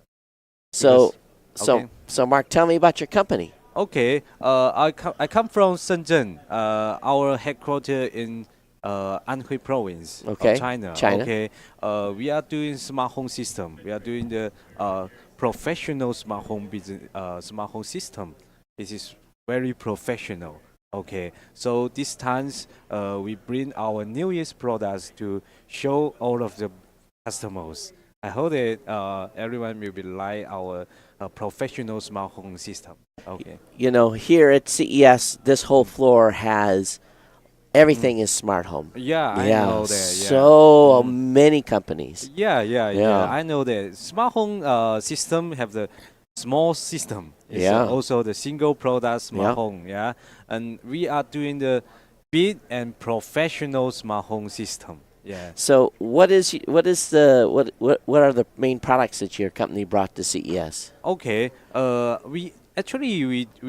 So Okay. So Mark, tell me about your company. Okay. I come from Shenzhen. Our headquarters in Anhui Province Okay, of China. China. Okay. We are doing smart home system. We are doing the professional smart home business, smart home system. This is very professional. Okay. So this times we bring our newest products to show all of the customers. I hope that everyone will be like our professional smart home system. Okay. You know, here at CES, this whole floor has everything is smart home. Yeah, I Yeah, know that. Yeah. so many companies. Yeah. Yeah. I know that smart home system have the small system. It's Yeah. also the single product smart Yeah. home. Yeah, and we are doing the big and professional smart home system. Yeah. So what are the main products that your company brought to CES? Okay. We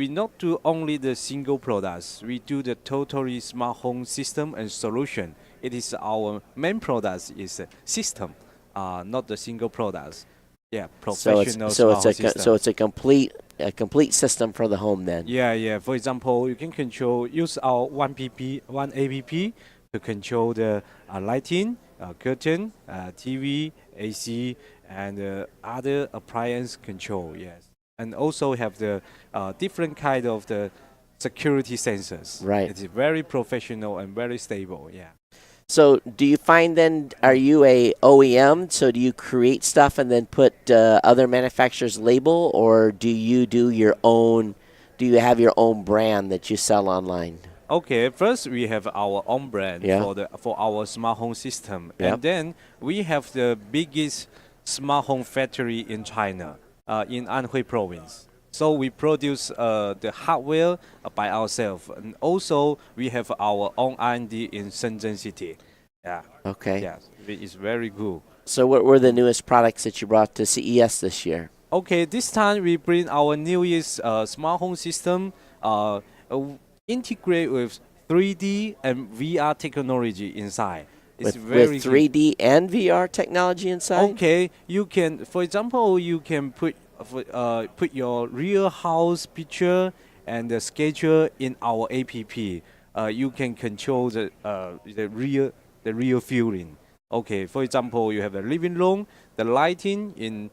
not do only the single products. We do the totally smart home system and solution. It is our main products is a system, not the single products. Yeah, professional smart home system. So it's a complete system for the home then. Yeah. For example, you can use our one app to control the lighting, curtain, TV, AC, and other appliance control. Yes, and also have the different kind of the security sensors. Right. It's very professional and very stable. Yeah. So do you find then, are you a OEM? So do you create stuff and then put other manufacturers' label, or do you do your own? Do you have your own brand that you sell online? Okay, first we have our own brand Yeah. for our smart home system, Yep. and then we have the biggest smart home factory in China, in Anhui Province. So we produce the hardware by ourselves, and also we have our own R&D in Shenzhen City. Yeah. Okay. Yes, it's very good. So what were the newest products that you brought to CES this year? Okay, this time we bring our newest smart home system, integrate with 3D and VR technology inside. It's very With 3D and VR technology inside? Okay, you can, for example, you can put your real house picture and the schedule in our app. You can control the real feeling. Okay, for example, you have a living room, the lighting in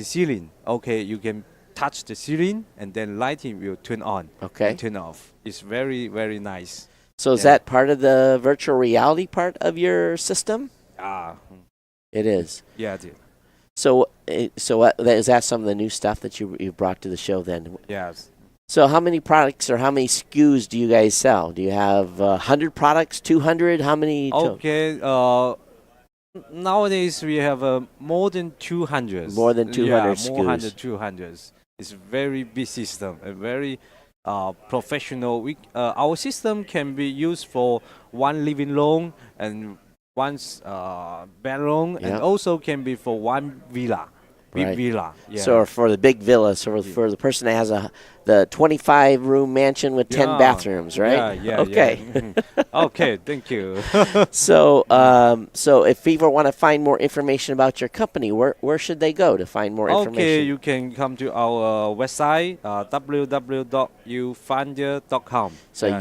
ceiling. Okay, you can touch the ceiling and then lighting will turn on. Okay. And turn off. It's very, very nice. So is Yeah. that part of the virtual reality part of your system? Ah, It is. yeah, dude. So is that some of the new stuff that you brought to the show then? Yes. So how many products or how many SKUs do you guys sell? Do you have 100 products, 200? How many? Okay. Nowadays we have more than 200. More than 200 Yeah, more than SKUs. 200. It's very big system, a very professional. Our system can be used for one living room and one bedroom, Yeah. and also can be for one villa, big Right. villa. Yeah. So for the big villas, for the person that has the 25-room mansion with 10 Yeah. bathrooms, right? Yeah. Okay. Yeah. Mhm. Okay. Thank you. So if people want to find more information about your company, where should they go to find more information? Okay, you can come to our website, www.ufinder.com. So Yeah.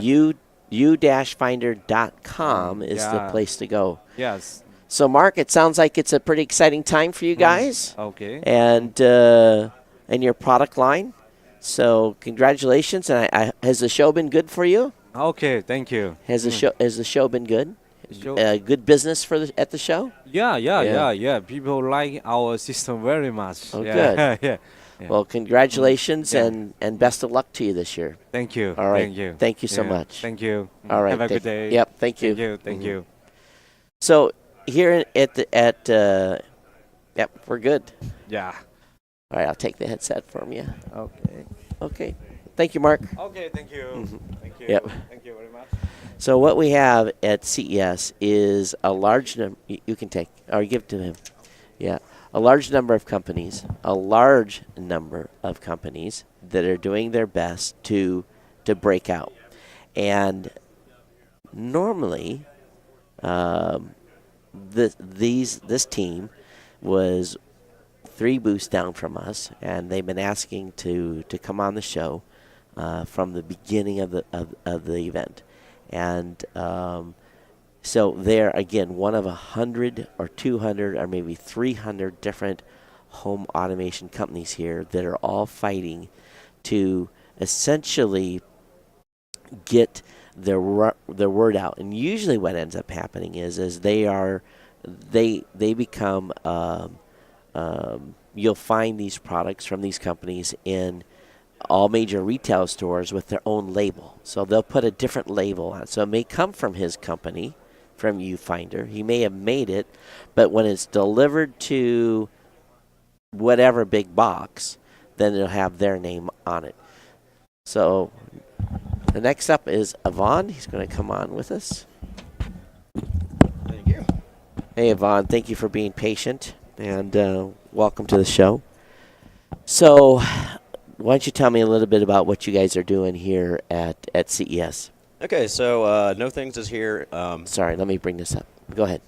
u-finder.com is the Yeah. place to go. Yes. So Mark, it sounds like it's a pretty exciting time for you guys Okay. and your product line. So congratulations! And has the show been good for you? Okay. Thank you. Has the show been good? Show- Good business at the show? Yeah. People like our system very much. Oh, yeah. good. Yeah. Yeah. Well, congratulations Yeah. and best of luck to you this year. Thank you. All right. Thank you. Thank you so Yeah. much. Thank you. All right. Have a good day. Yep. Thank you. Thank you. Thank Mhm. you. So here yep, we're good. Yeah. All right, I'll take the headset from you. Okay. Okay. Thank you, Mark. Okay. Thank you. Mhm. Thank you. Yep. Thank you very much. So what we have at CES is a large number. You can take, or give it to him. Yeah, a large number of companies. That are doing their best to break out, and normally, this team was 3 booths down from us, and they've been asking to come on the show from the beginning of the event. And so they're, again, one of 100 or 200 or maybe 300 different home automation companies here that are all fighting to essentially get their word out. And usually what ends up happening is they become you'll find these products from these companies in all major retail stores with their own label. So they'll put a different label on it. So it may come from his company, from Viewfinder. He may have made it, but when it's delivered to whatever big box, then it'll have their name on it. So the next up is Yvonne. He's going to come on with us. Thank you. Hey, Yvonne. Thank you for being patient, and welcome to the show. So why don't you tell me a little bit about what you guys are doing here at CES? Okay, so No Things is here. Sorry, let me bring this up. Go ahead.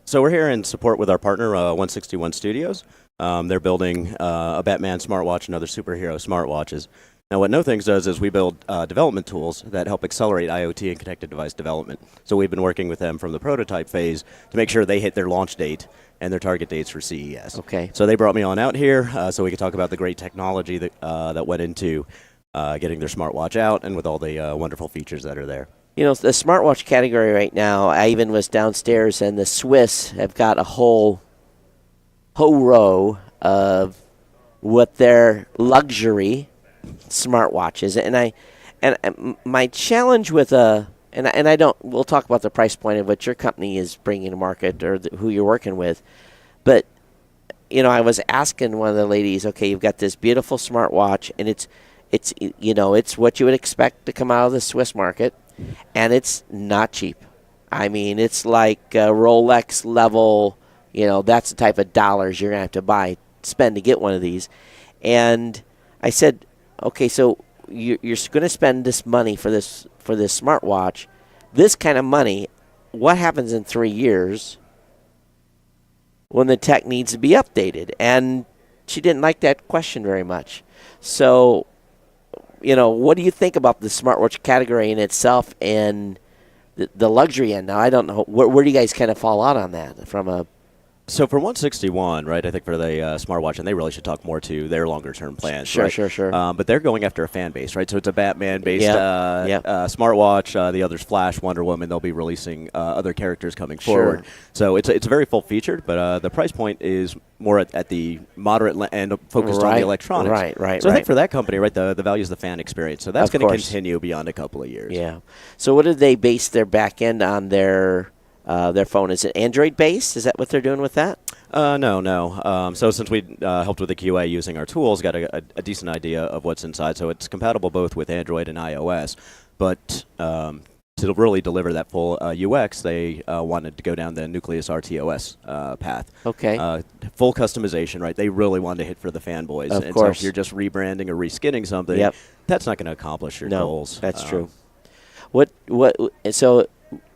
So we're here in support with our partner, 161 Studios. They're building a Batman smartwatch and other superhero smartwatches. Now, what No Things does is we build development tools that help accelerate IoT and connected device development. So we've been working with them from the prototype phase to make sure they hit their launch date and their target dates for CES. Okay. So they brought me on out here so we could talk about the great technology that went into getting their smartwatch out and with all the wonderful features that are there. You know, the smartwatch category right now, I even was downstairs, and the Swiss have got a whole row of what their luxury smartwatches. And my challenge with we'll talk about the price point of what your company is bringing to market or who you're working with, but you know, I was asking one of the ladies, okay, you've got this beautiful smartwatch, and it's what you would expect to come out of the Swiss market, and it's not cheap. I mean, it's like Rolex level. You know, that's the type of dollars you're gonna have to spend to get one of these. And I said, okay, so you're going to spend this money for this smartwatch, this kind of money. What happens in 3 years when the tech needs to be updated? And she didn't like that question very much. So, you know, what do you think about the smartwatch category in itself and the luxury end? Now, I don't know. Where do you guys kind of fall out on that from a... So for 161, right, I think for the smartwatch, and they really should talk more to their longer-term plans. Sure, right? sure. But they're going after a fan base, right? So it's a Batman-based smartwatch. The others, Flash, Wonder Woman. They'll be releasing other characters coming forward. So it's very full-featured, but the price point is more at the moderate end, focused on the electronics. Right. So I think for that company, right, the value is the fan experience. So that's going to continue beyond a couple of years. Yeah. So what did they base their back end on their phone? Is it Android based? Is that what they're doing with that? No. So since we helped with the QA using our tools, got a decent idea of what's inside. So it's compatible both with Android and iOS. But to really deliver that full UX, they wanted to go down the Nucleus RTOS path. Okay. Full customization, right? They really wanted to hit for the fanboys. Of and course. So if you're just rebranding or reskinning something, that's not going to accomplish your goals. That's true.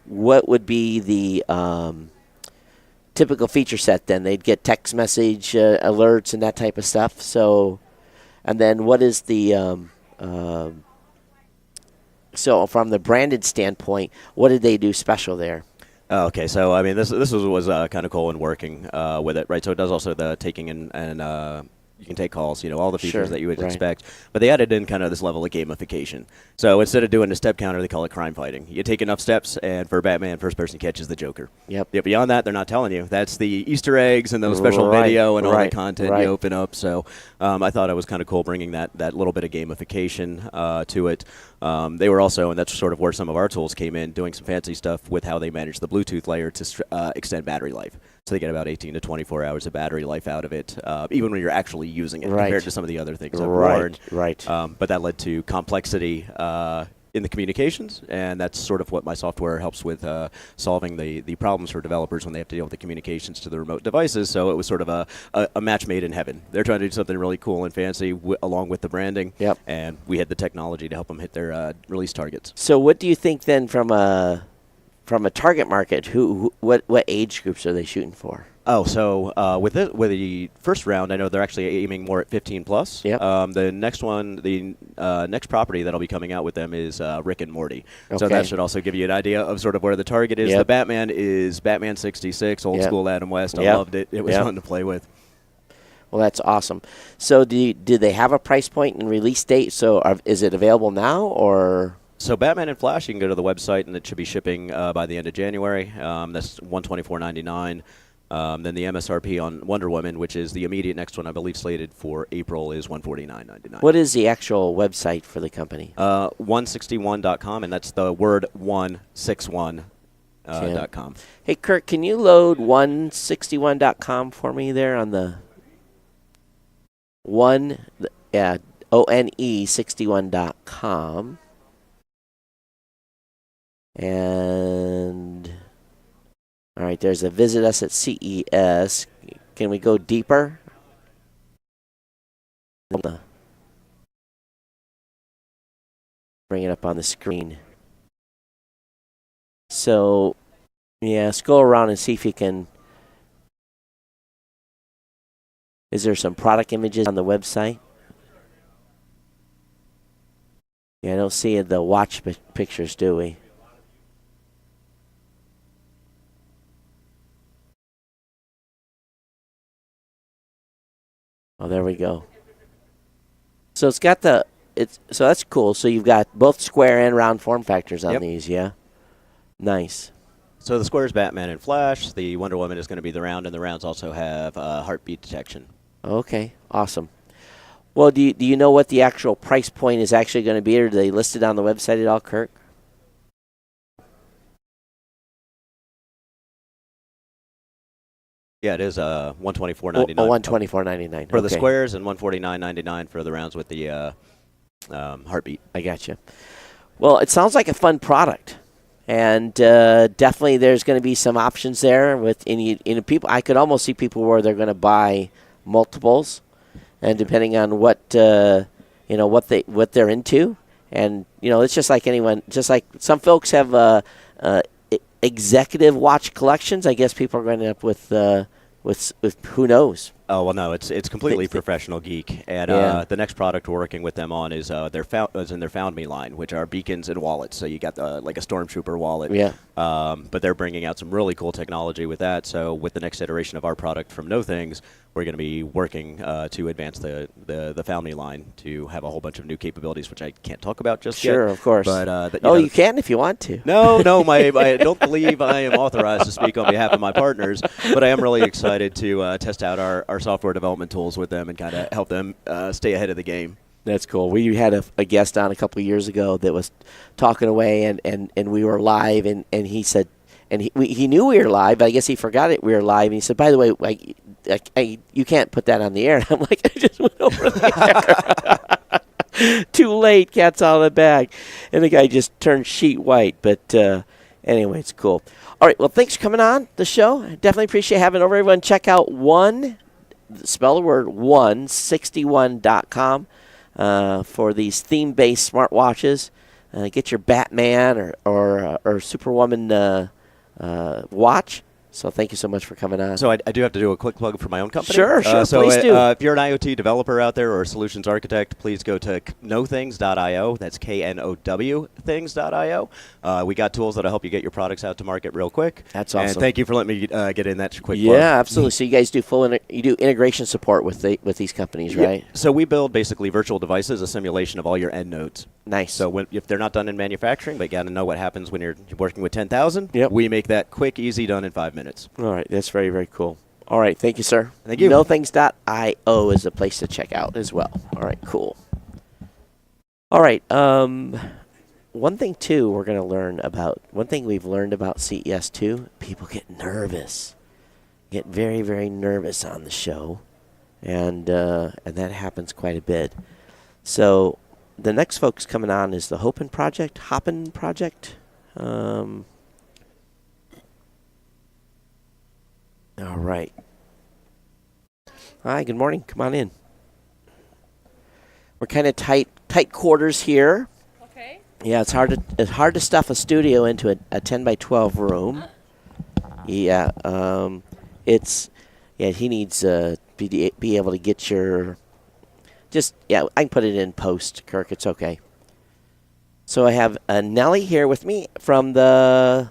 What would be the typical feature set then? They'd get text message alerts and that type of stuff. So, and then what is the so from the branded standpoint, what did they do special there? Okay, so I mean, this was kind of cool in working with it, right? So it does also the taking and you can take calls, you know, all the features that you would expect. But they added in kind of this level of gamification. So instead of doing a step counter, they call it crime fighting. You take enough steps, and for Batman, first person catches the Joker. Yep. Yeah, beyond that, they're not telling you. That's the Easter eggs and those special video and all the content you open up. So I thought it was kind of cool bringing that little bit of gamification to it. They were also, and that's sort of where some of our tools came in, doing some fancy stuff with how they manage the Bluetooth layer to extend battery life. So they get about 18 to 24 hours of battery life out of it, even when you're actually using it compared to some of the other things I've learned. But that led to complexity in the communications, and that's sort of what my software helps with solving the problems for developers when they have to deal with the communications to the remote devices. So it was sort of a match made in heaven. They're trying to do something really cool and fancy along with the branding, and we had the technology to help them hit their release targets. So what do you think then from a target market, what age groups are they shooting for? Oh, so with the first round, I know they're actually aiming more at 15 plus. Yep. The next one, the next property that'll be coming out with them is Rick and Morty. So Okay. that should also give you an idea of sort of where the target is. Yep. The Batman is Batman 66, old Yep. school Adam West. I Yep. loved it. It was Yep. fun to play with. Well, that's awesome. So did they have a price point and release date? So is it available now or? So Batman and Flash, you can go to the website, and it should be shipping by the end of January. That's $124.99. Then the MSRP on Wonder Woman, which is the immediate next one, I believe slated for April, is $149.99. What is the actual website for the company? 161.com, and that's the word 161. .com. Hey, Kurt, can you load 161.com for me there on the ONE61.com? And all right, there's a visit us at CES. Can we go deeper? Bring it up on the screen. So, yeah, scroll around and see if you can. Is there some product images on the website? Yeah, I don't see the watch pictures, do we? Oh, there we go. So it's got so that's cool. So you've got both square and round form factors on Yep. these, yeah? Nice. So the squares, Batman and Flash. The Wonder Woman is going to be the round, and the rounds also have heartbeat detection. Okay, awesome. Well, do you know what the actual price point is actually going to be, or do they list it on the website at all, Kirk? Yeah, it is $124.99. Oh, $124.99 for the squares and $149.99 for the rounds with the heartbeat. I gotcha. Well, it sounds like a fun product, and definitely there's going to be some options there with people. I could almost see people where they're going to buy multiples, and depending on what what they're into, and it's just like anyone. Just like some folks have executive watch collections. I guess people are going to end up with who knows. Oh well, no, it's completely professional geek, and Yeah. the next product we're working with them on is in their Found Me line, which are beacons and wallets. So you got like a Stormtrooper wallet. Yeah. But they're bringing out some really cool technology with that. So with the next iteration of our product from No Things, we're going to be working to advance the Found Me line to have a whole bunch of new capabilities, which I can't talk about just yet. Sure, of course. But you can if you want to. No, I don't believe I am authorized to speak on behalf of my partners, but I am really excited to test out our software development tools with them and kind of help them stay ahead of the game. That's cool. We had a guest on a couple of years ago that was talking away, and we were live, and he said, and he knew we were live, but I guess he forgot it. We were live, and he said, by the way, you can't put that on the air. And I'm like, I just went over the air. Too late, cat's out of the bag. And the guy just turned sheet white. But anyway, it's cool. All right, well, thanks for coming on the show. I definitely appreciate having it over. Everyone, check out spell the word 161.com for these theme-based smartwatches. Get your Batman or Superwoman watch. So thank you so much for coming on. So I do have to do a quick plug for my own company. Sure, please do. If you're an IoT developer out there or a solutions architect, please go to knowthings.io. That's KNOW things.io. We got tools that'll help you get your products out to market real quick. That's awesome. And thank you for letting me get in that quick Yeah, plug. absolutely. So you guys do you do integration support with these companies, right? Yeah. So we build basically virtual devices, a simulation of all your end nodes. Nice. So if they're not done in manufacturing, but you got to know what happens when you're working with 10,000, Yep. we make that quick, easy, done in 5 minutes. All right, that's very, very cool. All right, thank you, sir. Thank you. Knowthings.io is a place to check out as well. All right, cool. All right, one thing, too, we're going to learn about, one thing we've learned about CES, too, people get nervous. Get very, very nervous on the show, and that happens quite a bit. So the next folks coming on is the Hoppin Project. All right. Hi, good morning. Come on in. We're kind of tight quarters here. Okay. Yeah, it's hard to stuff a studio into a 10 by 12 room. Yeah, it's Yeah, he needs be able to get your. Just yeah, I can put it in post, Kirk. It's okay. So I have Nellie here with me from the.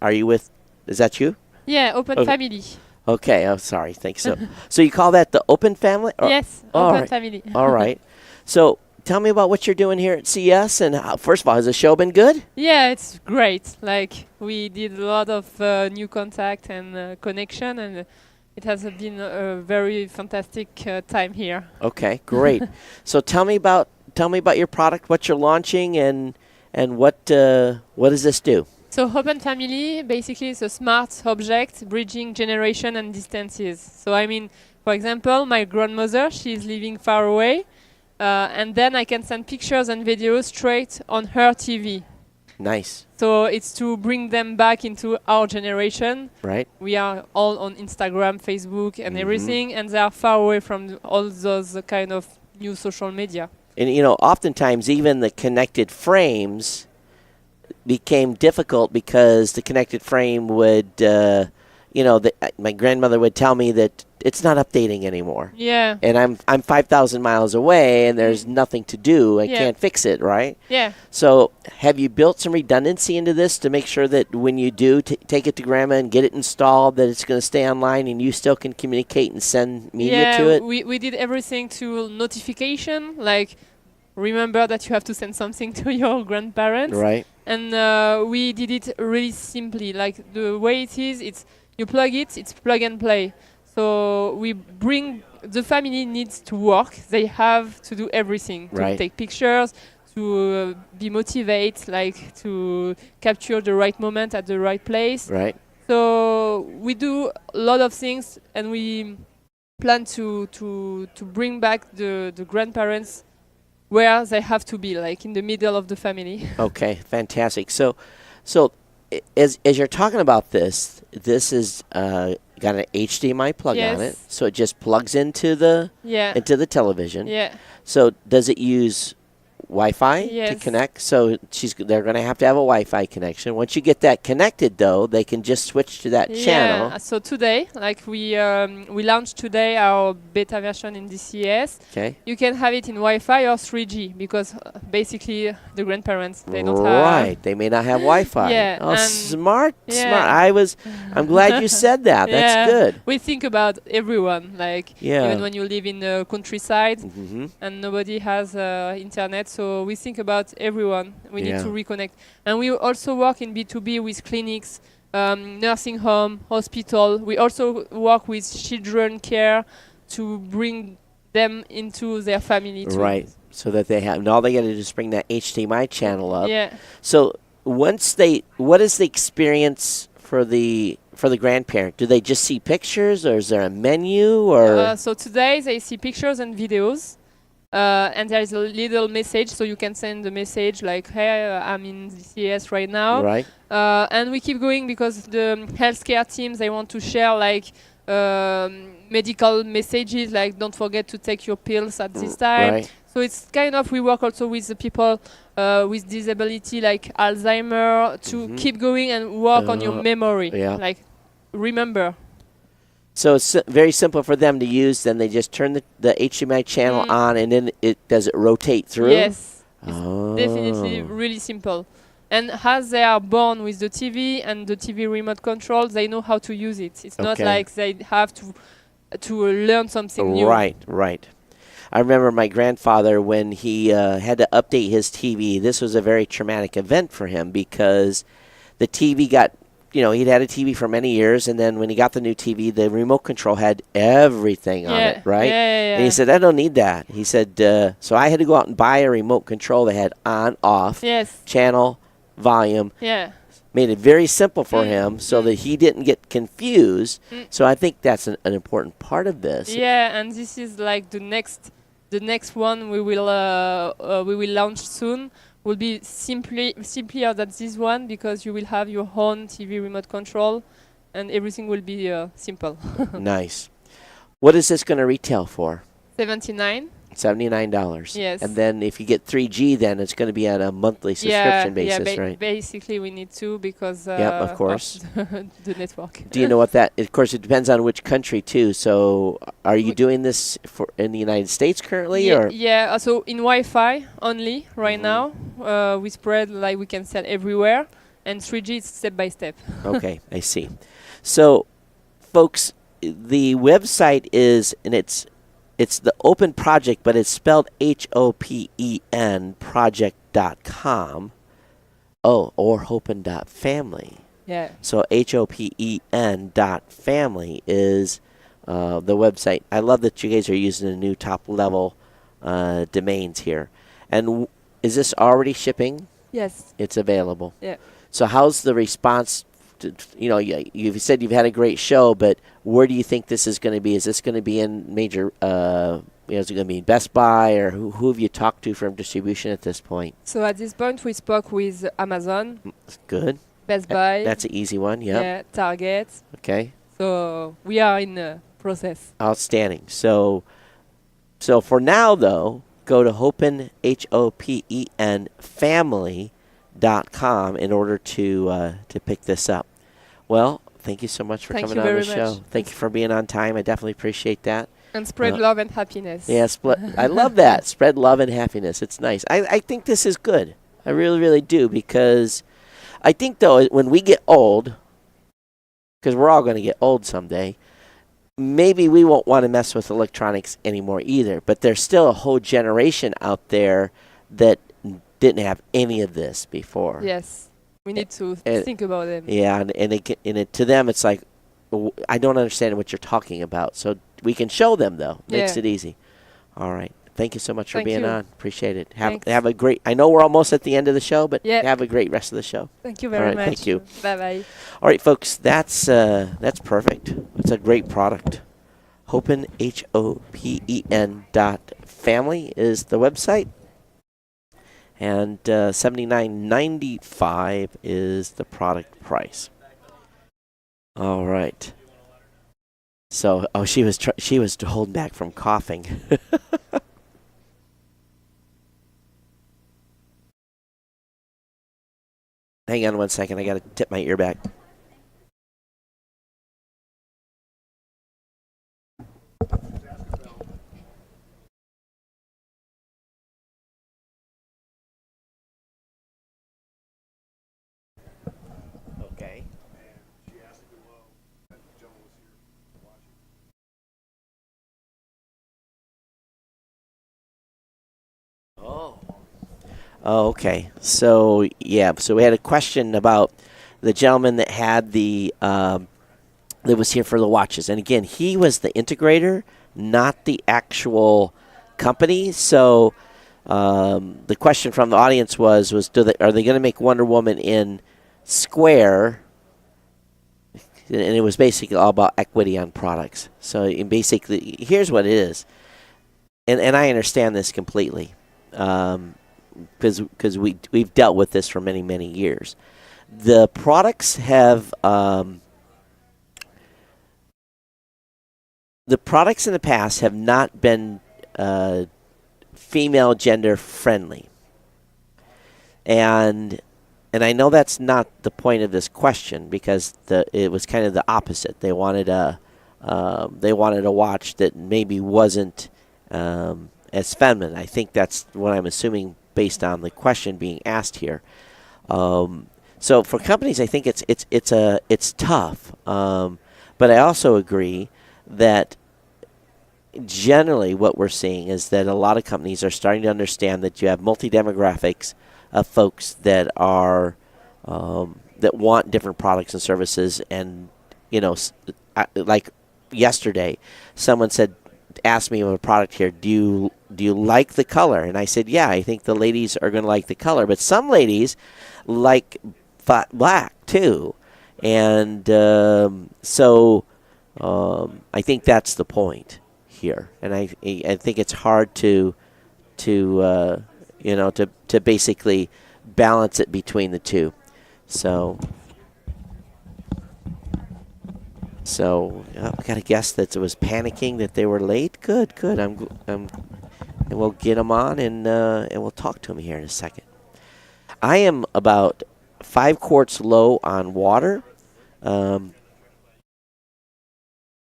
Are you with? Is that you? Yeah, Open Okay. Family. Okay. Oh, sorry. Thanks. So you call that the Open Family? Or, Yes, all Open right. Family. All right. So tell me about what you're doing here at CES, and first of all, has the show been good? Yeah, it's great. Like we did a lot of new contact and connection, and it has been a very fantastic time here. Okay, great. So tell me about your product, what you're launching, and what does this do? So Open Family basically is a smart object bridging generation and distances. So I mean, for example, my grandmother, she's living far away, and then I can send pictures and videos straight on her TV. Nice. So it's to bring them back into our generation. Right. We are all on Instagram, Facebook, and Mhm. everything, and they are far away from all those kind of new social media. And oftentimes even the connected frames became difficult because the connected frame would, my grandmother would tell me that it's not updating anymore. Yeah. And I'm 5,000 miles away, and there's nothing to do. I Yeah. can't fix it, right? Yeah. So have you built some redundancy into this to make sure that when you do take it to grandma and get it installed, that it's going to stay online and you still can communicate and send media to it? we did everything to notification, like remember that you have to send something to your grandparents. Right. And we did it really simply. Like the way it is, it's you plug it, it's plug and play. So we bring the family needs to work. They have to do everything to Right. take pictures, to be motivated, like to capture the right moment at the right place. Right. So we do a lot of things, and we plan to bring back the grandparents where they have to be, like in the middle of the family. Okay, fantastic. So as you're talking about this is got an HDMI plug on it, Yes. so it just plugs into the Yeah. television. Yeah. So does it use Wi-Fi to Yes. connect? So they're going to have a Wi-Fi connection. Once you get that connected, though, they can just switch to that channel. Yeah. So today, like we launched today our beta version in the CES. Okay. You can have it in Wi-Fi or 3G because basically the grandparents they don't have. Right. They may not have Wi-Fi. Yeah, Oh, and smart. yeah. Smart. I'm glad you said that. That's Yeah. good. We think about everyone, like Yeah. even when you live in the countryside Mm-hmm. and nobody has internet, so we think about everyone. We Yeah. need to reconnect, and we also work in B2B with clinics, nursing home, hospital. We also work with children care to bring them into their family too. Right. So that they have, and all they got to do is bring that HDMI channel up. Yeah. So what is the experience for the grandparent? Do they just see pictures, or is there a menu, or So today they see pictures and videos, and there is a little message, so you can send a message like, "Hey, I'm in the CES right now." right? And we keep going because the healthcare teams they want to share like medical messages, like don't forget to take your pills at this time. Right. So it's kind of we work also with the people with disability like Alzheimer to Mhm. keep going and work on your memory. yeah. Like remember. So it's very simple for them to use. Then they just turn the HDMI channel on, and then does it rotate through? Yes. Oh. Definitely really simple. And as they are born with the TV and the TV remote control, they know how to use it. It's not Okay. like they have to learn something new. Right, right. I remember my grandfather when he had to update his TV. This was a very traumatic event for him because the TV got, he'd had a TV for many years, and then when he got the new TV, the remote control had everything on it, right? Yeah. And he said, I don't need that. He said, so I had to go out and buy a remote control that had on, off, Yes. channel, volume. Yeah. Made it very simple for him so that he didn't get confused. So I think that's an important part of this. Yeah, and this is like the next one we will launch soon. Will be simpler than this one because you will have your own TV remote control, and everything will be simple. Nice. What is this going to retail for? 79. $79. Yes. And then if you get 3G, then it's going to be on a monthly subscription basis, right? Basically, we need to because Yep, of course. The network. Do you know what that? Of course, it depends on which country too. So, are you doing this in the United States currently, or? Yeah. So in Wi-Fi only right now, we spread like we can sell everywhere, and 3G is step by step. Okay, I see. So, folks, the website is, and it's the Open Project, but it's spelled HOPEN project.com. Oh, or Hopen.family. Yeah. So HOPEN.family is the website. I love that you guys are using the new top level domains here. And is this already shipping? Yes. It's available. Yeah. So how's the response? You've said you've had a great show, but where do you think this is going to be? Is this going to be in major? Is it going to be in Best Buy, or who have you talked to from distribution at this point? So at this point, we spoke with Amazon. Good. Best Buy. That's an easy one. Yep. Yeah. Target. Okay. So we are in the process. Outstanding. So for now, though, go to Hopen, HOPEN family.com in order to pick this up. Well, thank you so much for coming on the show. Thank you for being on time. I definitely appreciate that. And spread love and happiness. Yeah, I love that. Spread love and happiness. It's nice. I think this is good. I really, really do, because I think, though, when we get old, because we're all going to get old someday, maybe we won't want to mess with electronics anymore either. But there's still a whole generation out there that didn't have any of this before. Yes. We need to think about them. Yeah, to them, it's like, I don't understand what you're talking about. So we can show them, though. Makes it easy. All right. Thank you so much for being on. Appreciate it. Have a great. I know we're almost at the end of the show, but have a great rest of the show. Thank you very much. Thank you. Bye-bye. All right, folks. That's perfect. It's a great product. Hopen, HOPEN.family is the website. And $79.95 is the product price. All right. So, she was holding back from coughing. Hang on one second. I got to tip my ear back. Okay. Oh, okay. So so we had a question about the gentleman that had that was here for the watches, and again, he was the integrator, not the actual company. So the question from the audience was are they going to make Wonder Woman in square? And it was basically all about equity on products. So basically, here's what it is, and I understand this completely. Because we've dealt with this for many, many years. The products have the products in the past have not been female gender friendly, and I know that's not the point of this question, because it was kind of the opposite. They wanted a watch that maybe wasn't as feminine. I think that's what I'm assuming based on the question being asked here. So for companies, I think it's tough. But I also agree that generally what we're seeing is that a lot of companies are starting to understand that you have multi-demographics of folks that are that want different products and services. And like yesterday, someone asked me of a product here, do you like the color? And I said, yeah, I think the ladies are going to like the color, but some ladies like black too. And so I think that's the point here. And I think it's hard to basically balance it between the two. So I got a guess that it was panicking that they were late. Good. I'm and we'll get him on, and we'll talk to him here in a second. I am about 5 quarts low on water.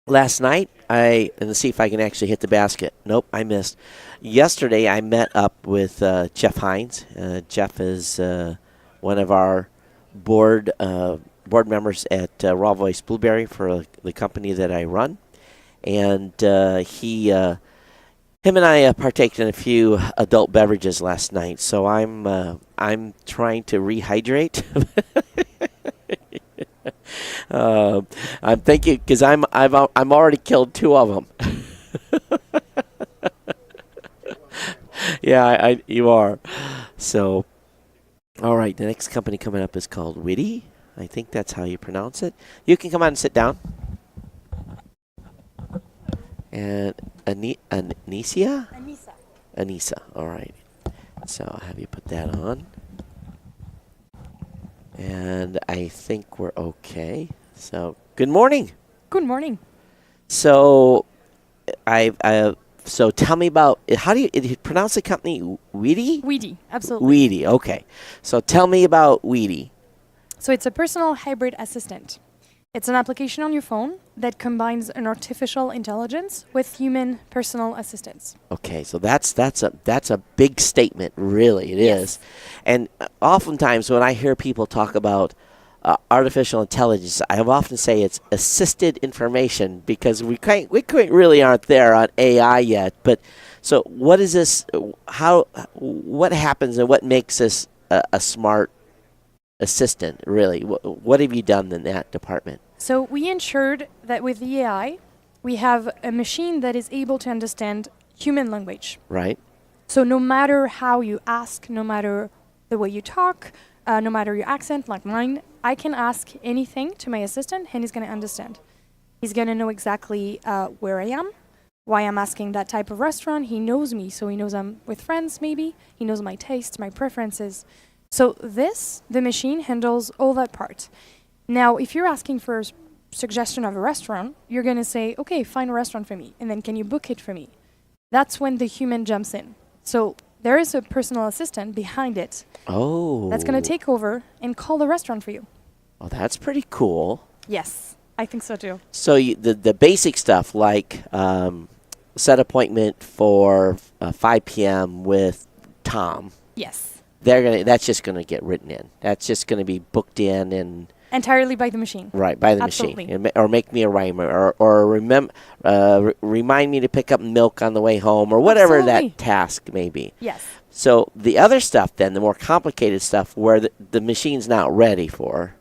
Last night, let's see if I can actually hit the basket. Nope, I missed. Yesterday, I met up with Jeff Hines. Jeff is one of our board members at Raw Voice Blueberry for the company that I run, and him and I partaked in a few adult beverages last night. So I'm trying to rehydrate. I'm thinking because I'm already killed 2 of them. Yeah, you are. So, all right. The next company coming up is called Witty. I think that's how you pronounce it. You can come on and sit down. And Anissa. Anissa. All right. So I'll have you put that on. And I think we're okay. So, good morning. Good morning. So, so tell me about how do you pronounce the company? Witty? Witty, absolutely. Witty. Okay. So tell me about Witty. So it's a personal hybrid assistant. It's an application on your phone that combines an artificial intelligence with human personal assistants. Okay, so that's a big statement, really. It is. And oftentimes when I hear people talk about artificial intelligence, I often say it's assisted information because we really aren't there on AI yet. But so what is this? What happens and what makes this a smart assistant? Really, what have you done in that department? So we ensured that with the AI, we have a machine that is able to understand human language. Right. So no matter how you ask, no matter the way you talk, no matter your accent, like mine, I can ask anything to my assistant and he's going to understand. He's going to know exactly where I am, why I'm asking that type of restaurant. He knows me, so he knows I'm with friends maybe. He knows my tastes, my preferences. So the machine handles all that part. Now, if you're asking for a suggestion of a restaurant, you're going to say, okay, find a restaurant for me, and then can you book it for me? That's when the human jumps in. So there is a personal assistant behind it. Oh. That's going to take over and call the restaurant for you. Oh, that's pretty cool. Yes, I think so too. So the basic stuff like set appointment for 5 p.m. with Tom. Yes. That's just going to get written in. That's just going to be booked in and entirely by the machine. Right, by the Absolutely. machine. Or make me a rhymer or remind me to pick up milk on the way home or whatever Absolutely. that task may be. Yes. So the other stuff then, the more complicated stuff where the machine's not ready for,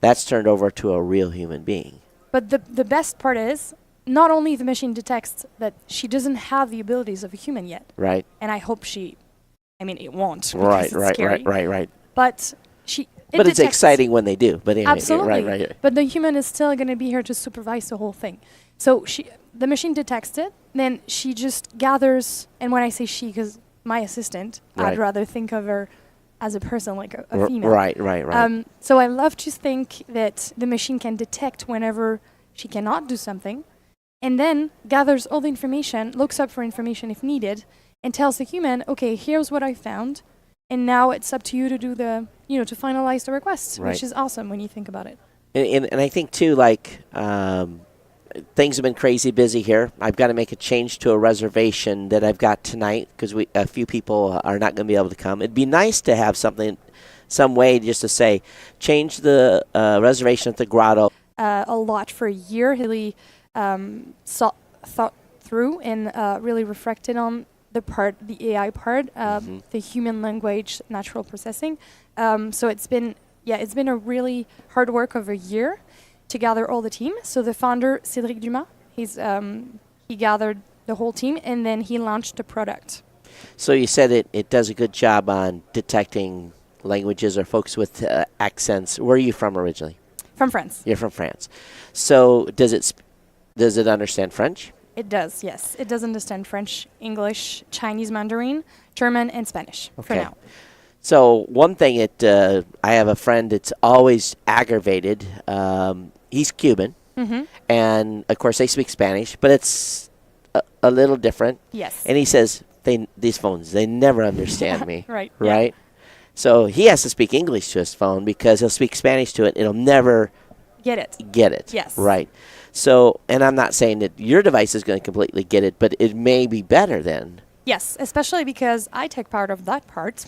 that's turned over to a real human being. But the best part is not only the machine detects that she doesn't have the abilities of a human yet. Right. And I hope it won't. Right. But But it's exciting when they do. But anyway, absolutely. Right. But the human is still going to be here to supervise the whole thing. So the machine detects it, then she just gathers, and when I say she, because my assistant, Right. I'd rather think of her as a person, like a female. Right. So I love to think that the machine can detect whenever she cannot do something, and then gathers all the information, looks up for information if needed, and tells the human, okay, here's what I found, and now it's up to you to do to finalize the request, Right. which is awesome when you think about it. And I think too, like things have been crazy busy here. I've got to make a change to a reservation that I've got tonight because a few people are not going to be able to come. It'd be nice to have some way just to say, change the reservation at the Grotto. A lot for a year, really thought through and really reflected on the AI part, the human language, natural processing. So it's been a really hard work of a year to gather all the team. So the founder, Cédric Dumas, he gathered the whole team and then he launched the product. So you said it does a good job on detecting languages or folks with accents. Where are you from originally? From France. You're from France. So does it understand French? It does, yes. It does understand French, English, Chinese Mandarin, German, and Spanish for now. So one thing I have a friend that's always aggravated. He's Cuban, and of course they speak Spanish, but it's a little different. Yes. And he says, these phones, they never understand me. Right. Right? So he has to speak English to his phone because he'll speak Spanish to it. It'll never Get it. get it. Yes. Right. So, and I'm not saying that your device is going to completely get it, but it may be better then. Yes, especially because I take part of that part.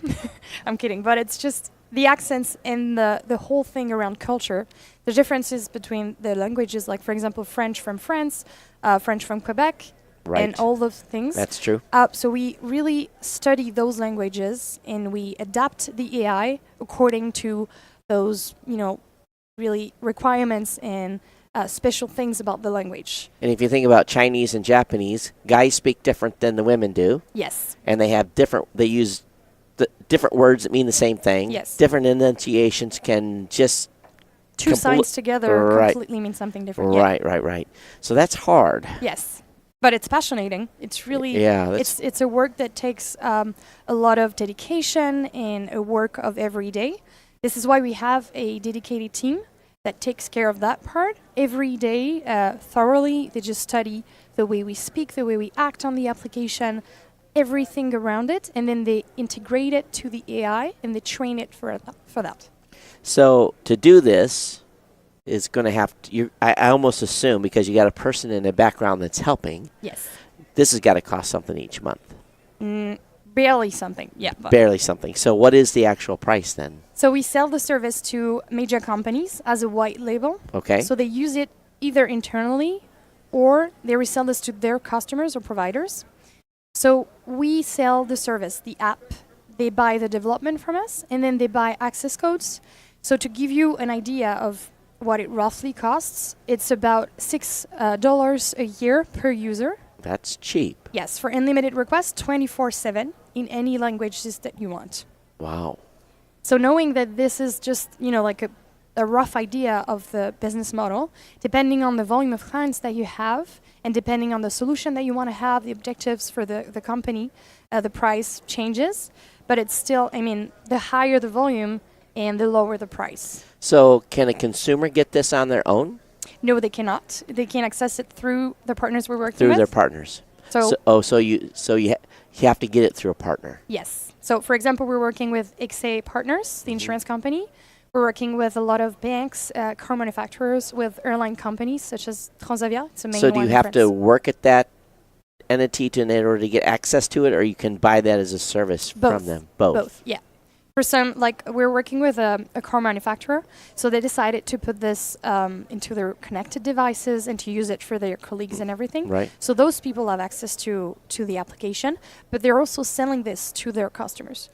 I'm kidding, but it's just the accents and the whole thing around culture, the differences between the languages, like, for example, French from France, French from Quebec, Right. and all those things. That's true. So we really study those languages and we adapt the AI according to those, really requirements and special things about the language. And if you think about Chinese and Japanese, guys speak different than the women do. Yes. And they use different words that mean the same thing. Yes. Different enunciations can just Two sides together Right. completely mean something different. Yeah. Right. So that's hard. Yes. But it's fascinating. It's really, Yeah, it's a work that takes a lot of dedication and a work of every day. This is why we have a dedicated team that takes care of that part every day thoroughly. They just study the way we speak, the way we act on the application, everything around it, and then they integrate it to the AI and they train it for that. So to do this is going to have to, I almost assume, because you got a person in the background that's helping, Yes. this has got to cost something each month. Barely something. Yeah. But Barely something. So what is the actual price then? So we sell the service to major companies as a white label. Okay. So they use it either internally or they resell this to their customers or providers. So we sell the service, the app. They buy the development from us and then they buy access codes. So to give you an idea of what it roughly costs, it's about $6 a year per user. That's cheap. Yes, for unlimited requests, 24/7 in any languages that you want. Wow. So knowing that this is just, like a rough idea of the business model, depending on the volume of clients that you have and depending on the solution that you want to have, the objectives for the company, the price changes. But it's still, the higher the volume and the lower the price. So can a consumer get this on their own? No, they cannot. They can access it through the partners we're working Through with. their partners. So you have to get it through a partner. Yes. So, for example, we're working with XA Partners, the insurance company. We're working with a lot of banks, car manufacturers, with airline companies such as Transavia. It's a main So do one you in have to France. work at that entity in order to get access to it, or you can buy that as a service from them? Both, yeah. For some, we're working with a car manufacturer, so they decided to put this into their connected devices and to use it for their colleagues and everything. Right. So those people have access to the application, but they're also selling this to their customers.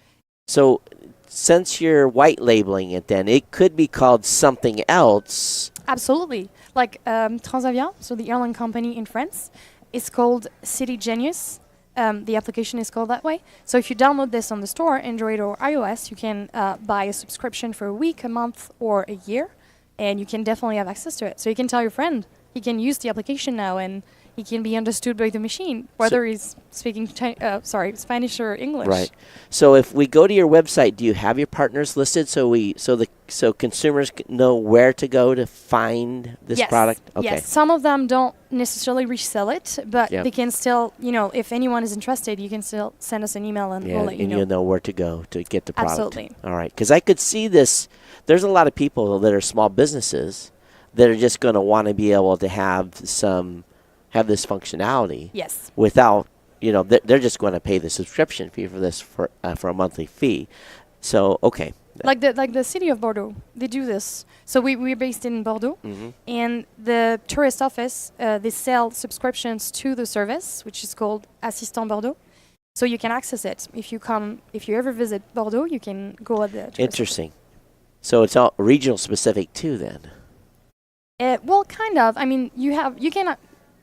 So since you're white labeling it, then it could be called something else. Absolutely. Like Transavia, so the airline company in France, is called City Genius. The application is called that way. So if you download this on the store, Android or iOS, you can buy a subscription for a week, a month, or a year, and you can definitely have access to it. So you can tell your friend he can use the application now, and he can be understood by the machine, whether he's speaking Spanish or English. Right. So if we go to your website, do you have your partners listed so consumers know where to go to find this product? Okay. Yes. Some of them don't necessarily resell it, but Yep. they can still, if anyone is interested, you can still send us an email and we'll let you and know. you'll know where to go to get the product. Absolutely. All right. Because I could see this. There's a lot of people that are small businesses that are just going to want to be able to have this functionality. Yes. Without, they're just going to pay the subscription fee for this for a monthly fee. So, okay. Like the city of Bordeaux, they do this. So we're based in Bordeaux, and the tourist office, they sell subscriptions to the service, which is called Assistant Bordeaux. So you can access it. If you ever visit Bordeaux, you can go at the tourist Interesting. So it's all regional specific too then. Well, kind of. You can,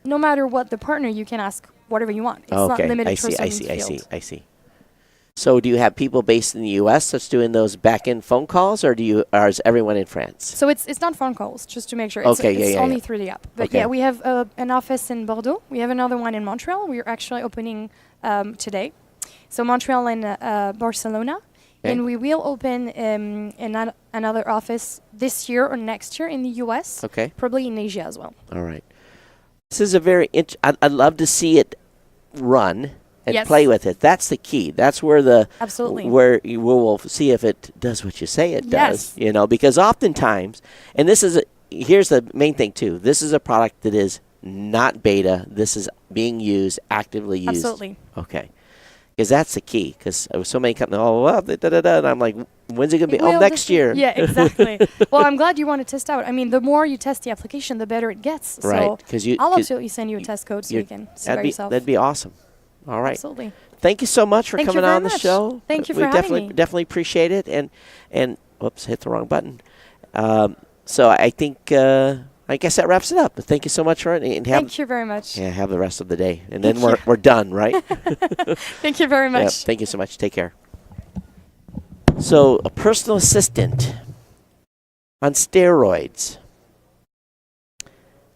no matter what the partner, you can ask whatever you want. It's not limited to a certain field. I see. So do you have people based in the U.S. that's doing those back-end phone calls, or is everyone in France? So it's not phone calls, just to make sure. Okay, it's only through the app. But okay. yeah, we have an office in Bordeaux. We have another one in Montreal. We're actually opening today. So Montreal and Barcelona. Okay. And we will open another office this year or next year in the U.S. Okay. Probably in Asia as well. All right. This is a very I'd love to see it run, and Yes. play with it. That's the key. That's where Absolutely. where you will see if it does what you say it does. Yes. Because oftentimes, and here's the main thing too. This is a product that is not beta. This is being used, actively used. Absolutely. Okay. Because that's the key. Because so many companies, and I'm like, when's it going to be? Well, Next year. Yeah, exactly. Well, I'm glad you want to test out. I mean, the more you test the application, the better it gets. Right. So I'll absolutely send you a test code so you can see by yourself. That'd be awesome. All right. Absolutely. Thank you so much for Thank you coming very on the much. show. Thank you We for having me. definitely appreciate it. And whoops, hit the wrong button. So I think I guess that wraps it up. But thank you so much for it. And Thank you very much. Yeah, have the rest of the day, and Thank then you. we're done, right? Thank you very much. Yeah, thank you so much. Take care. So a personal assistant on steroids.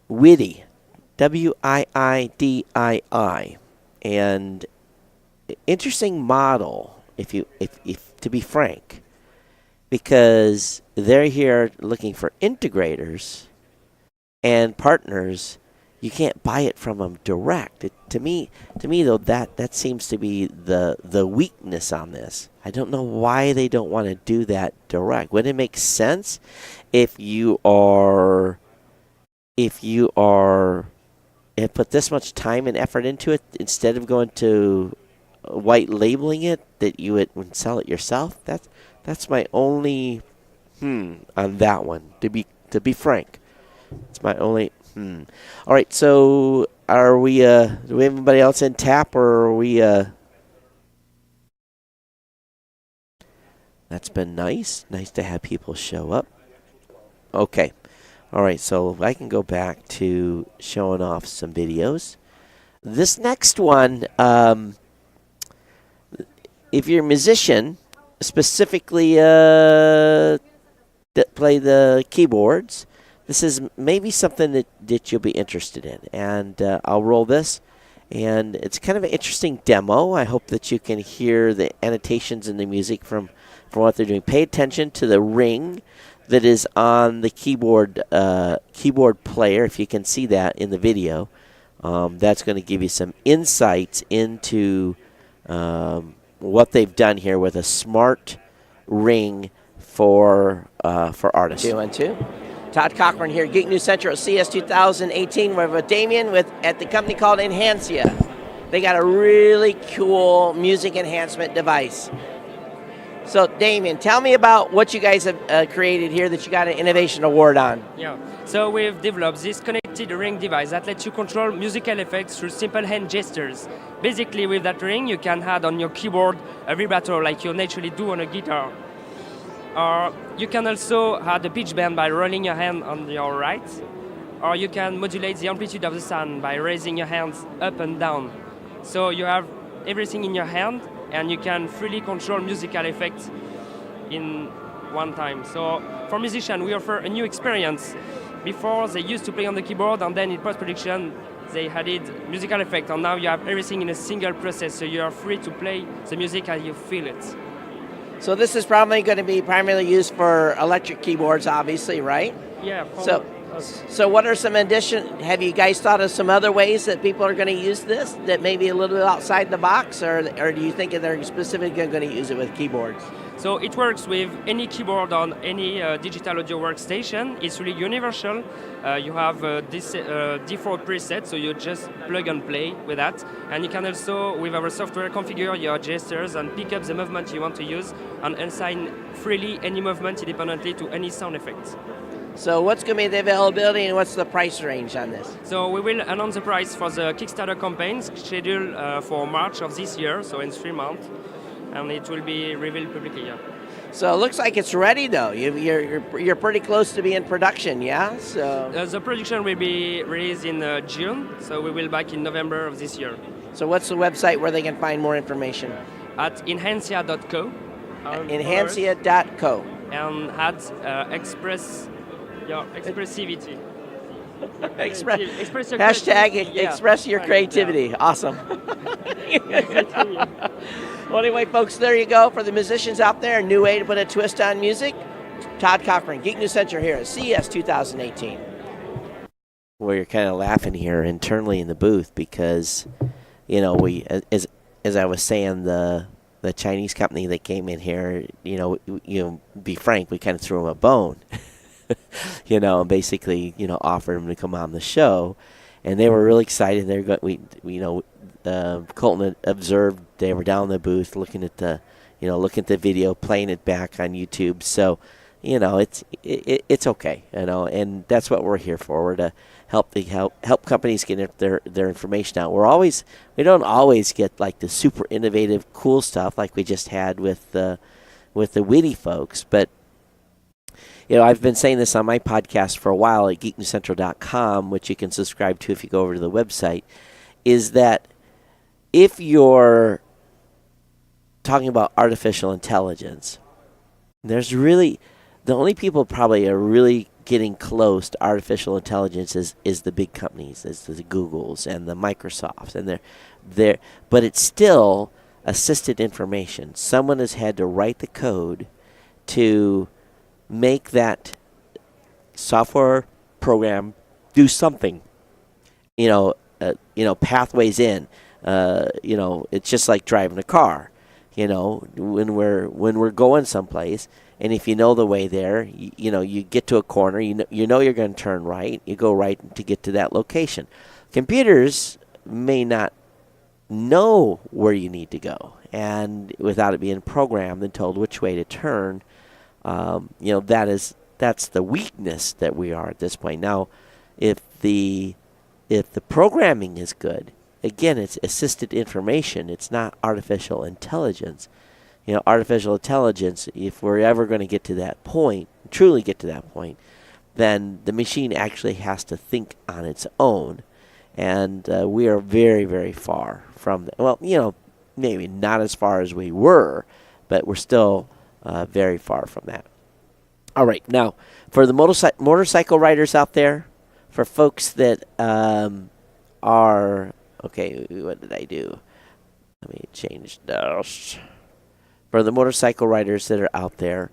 Witty, WIIDII, and interesting model. If to be frank, because they're here looking for integrators and partners. You can't buy it from them direct. To me though, that seems to be the weakness on this. I don't know why they don't want to do that direct. Would it make sense if you have put this much time and effort into it, instead of going to white labeling it, that you would sell it yourself? That's my only on that one. To be frank, it's my only. All right, so are we? Do we have anybody else in tap, or are we? That's been nice. Nice to have people show up. Okay, all right. So I can go back to showing off some videos. This next one, if you're a musician, specifically that play the keyboards. This is maybe something that you'll be interested in. And I'll roll this. And it's kind of an interesting demo. I hope that you can hear the annotations and the music from what they're doing. Pay attention to the ring that is on the keyboard player, if you can see that in the video. That's going to give you some insights into what they've done here with a smart ring for artists. 2 and 2. Todd Cochran here, Geek News Central at CES 2018. We're with Damien at the company called Enhancia. They got a really cool music enhancement device. So, Damien, tell me about what you guys have created here that you got an innovation award on. Yeah, so we've developed this connected ring device that lets you control musical effects through simple hand gestures. Basically, with that ring, you can add on your keyboard a vibrato like you naturally do on a guitar. Or you can also add a pitch bend by rolling your hand on your right. Or you can modulate the amplitude of the sound by raising your hands up and down. So you have everything in your hand, and you can freely control musical effects in one time. So for musicians, we offer a new experience. Before, they used to play on the keyboard, and then in post-production, they added musical effect, and now you have everything in a single process, so you are free to play the music as you feel it. So this is probably going to be primarily used for electric keyboards, obviously, right? Yeah. So what are some have you guys thought of some other ways that people are going to use this that may be a little bit outside the box, or do you think they're specifically going to use it with keyboards? So it works with any keyboard on any digital audio workstation. It's really universal. You have this default preset, so you just plug and play with that. And you can also, with our software, configure your gestures and pick up the movement you want to use and assign freely any movement independently to any sound effect. So what's going to be the availability and what's the price range on this? So we will announce the price for the Kickstarter campaign scheduled for March of this year, so in 3 months. And it will be revealed publicly, yeah. So it looks like it's ready, though. You're pretty close to be in production, yeah? So the production will be released in June, so we will back in November of this year. So what's the website where they can find more information? At enhancia.co. Enhancia.co. And at expressivity. Express your express your creativity. Yeah. Awesome. Well, anyway, folks, there you go. For the musicians out there, a new way to put a twist on music. Todd Cochran, Geek News Center here at CES 2018. Well, you're kind of laughing here internally in the booth because, we, as I was saying, the Chinese company that came in here, be frank, we kind of threw them a bone, and basically, offered them to come on the show, and they were really excited. They're going, Colton observed they were down in the booth looking at the video, playing it back on YouTube. So, it's okay, and that's what we're here for. We're to help companies get their information out. We don't always get like the super innovative, cool stuff like we just had with the witty folks, but I've been saying this on my podcast for a while at geeknewscentral.com, which you can subscribe to if you go over to the website, is that if you're talking about artificial intelligence, there's really the only people probably are really getting close to artificial intelligence is the big companies, is the Googles and the Microsofts, and but it's still assisted information. Someone has had to write the code to make that software program do something. Pathways in. It's just like driving a car. When we're going someplace, and if you know the way there, you get to a corner, you're going to turn right, you go right to get to that location. Computers may not know where you need to go, and without it being programmed and told which way to turn, that's the weakness that we are at this point. Now, if the programming is good, again, it's assisted information. It's not artificial intelligence. Artificial intelligence, if we're ever going to get to that point, truly get to that point, then the machine actually has to think on its own. And we are very, very far from that. Well, maybe not as far as we were, but we're still very far from that. All right. Now, for the motorcycle riders out there, for folks that are... Okay, what did I do? Let me change this. For the motorcycle riders that are out there,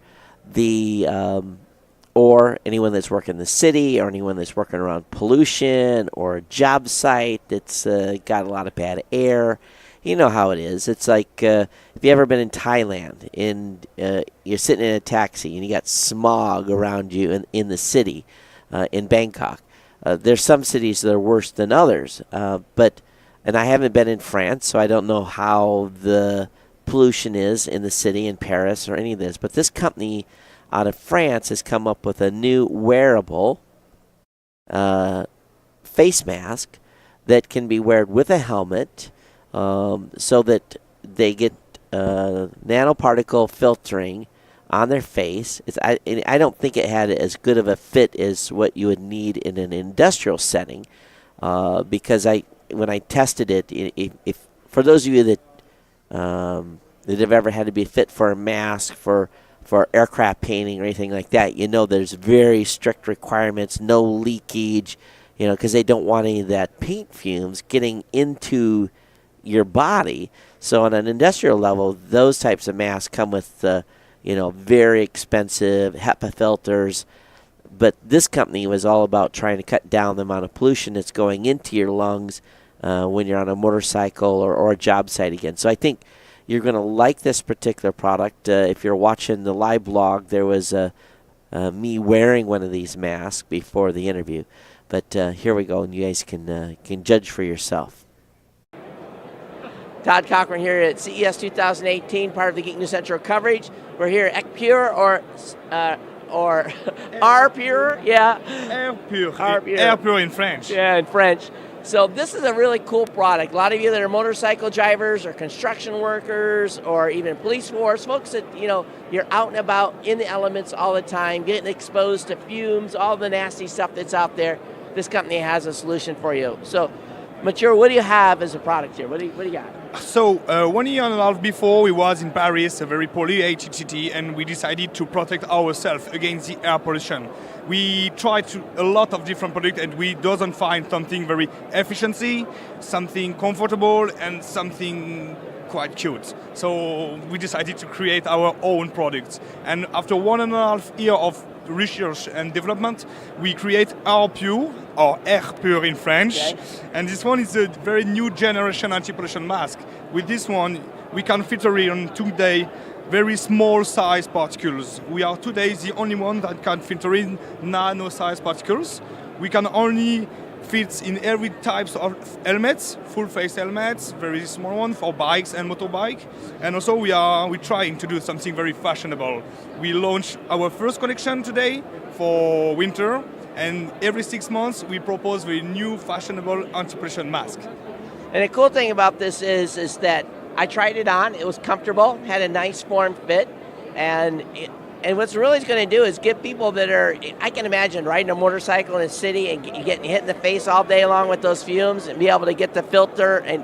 or anyone that's working in the city, or anyone that's working around pollution, or a job site that's got a lot of bad air, you know how it is. It's like if you ever been in Thailand, and you're sitting in a taxi, and you got smog around you in the city, in Bangkok. There's some cities that are worse than others, and I haven't been in France, so I don't know how the pollution is in the city, in Paris, or any of this. But this company out of France has come up with a new wearable face mask that can be worn with a helmet, so that they get nanoparticle filtering on their face. I don't think it had as good of a fit as what you would need in an industrial setting, because when I tested it, if for those of you that have ever had to be fit for a mask for aircraft painting or anything like that, there's very strict requirements, no leakage, because they don't want any of that paint fumes getting into your body. So on an industrial level, those types of masks come with very expensive HEPA filters. But this company was all about trying to cut down the amount of pollution that's going into your lungs when you're on a motorcycle or a job site again. So I think you're going to like this particular product. If you're watching the live blog, there was me wearing one of these masks before the interview. But here we go, and you guys can judge for yourself. Todd Cochran here at CES 2018, part of the Geek News Central coverage. We're here at Pure or R Pure, yeah. Air Pure. Air Pure in French. Yeah, in French. So this is a really cool product. A lot of you that are motorcycle drivers or construction workers or even police force, folks that, you're out and about in the elements all the time, getting exposed to fumes, all the nasty stuff that's out there. This company has a solution for you. So, Mathieu, what do you have as a product here? What do you got? So 1 year and a half before, we was in Paris, a very polluted city, and we decided to protect ourselves against the air pollution. We tried a lot of different products, and we doesn't find something very efficiency, something comfortable, and something quite cute. So we decided to create our own products. And after 1.5 years of research and development, we create Air Pure, or Air Pure in French. Okay. And this one is a very new generation anti-pollution mask. With this one, we can filter in today very small size particles. We are today the only one that can filter in nano size particles. We can only fit in every types of helmets, full face helmets, very small one for bikes and motorbike. And also we're trying to do something very fashionable. We launched our first collection today for winter, and every 6 months we propose a new fashionable anti-pollution mask. And the cool thing about this is that I tried it on. It was comfortable, had a nice form fit, and what's really going to do is give people that are, I can imagine riding a motorcycle in a city and getting hit in the face all day long with those fumes, and be able to get the filter and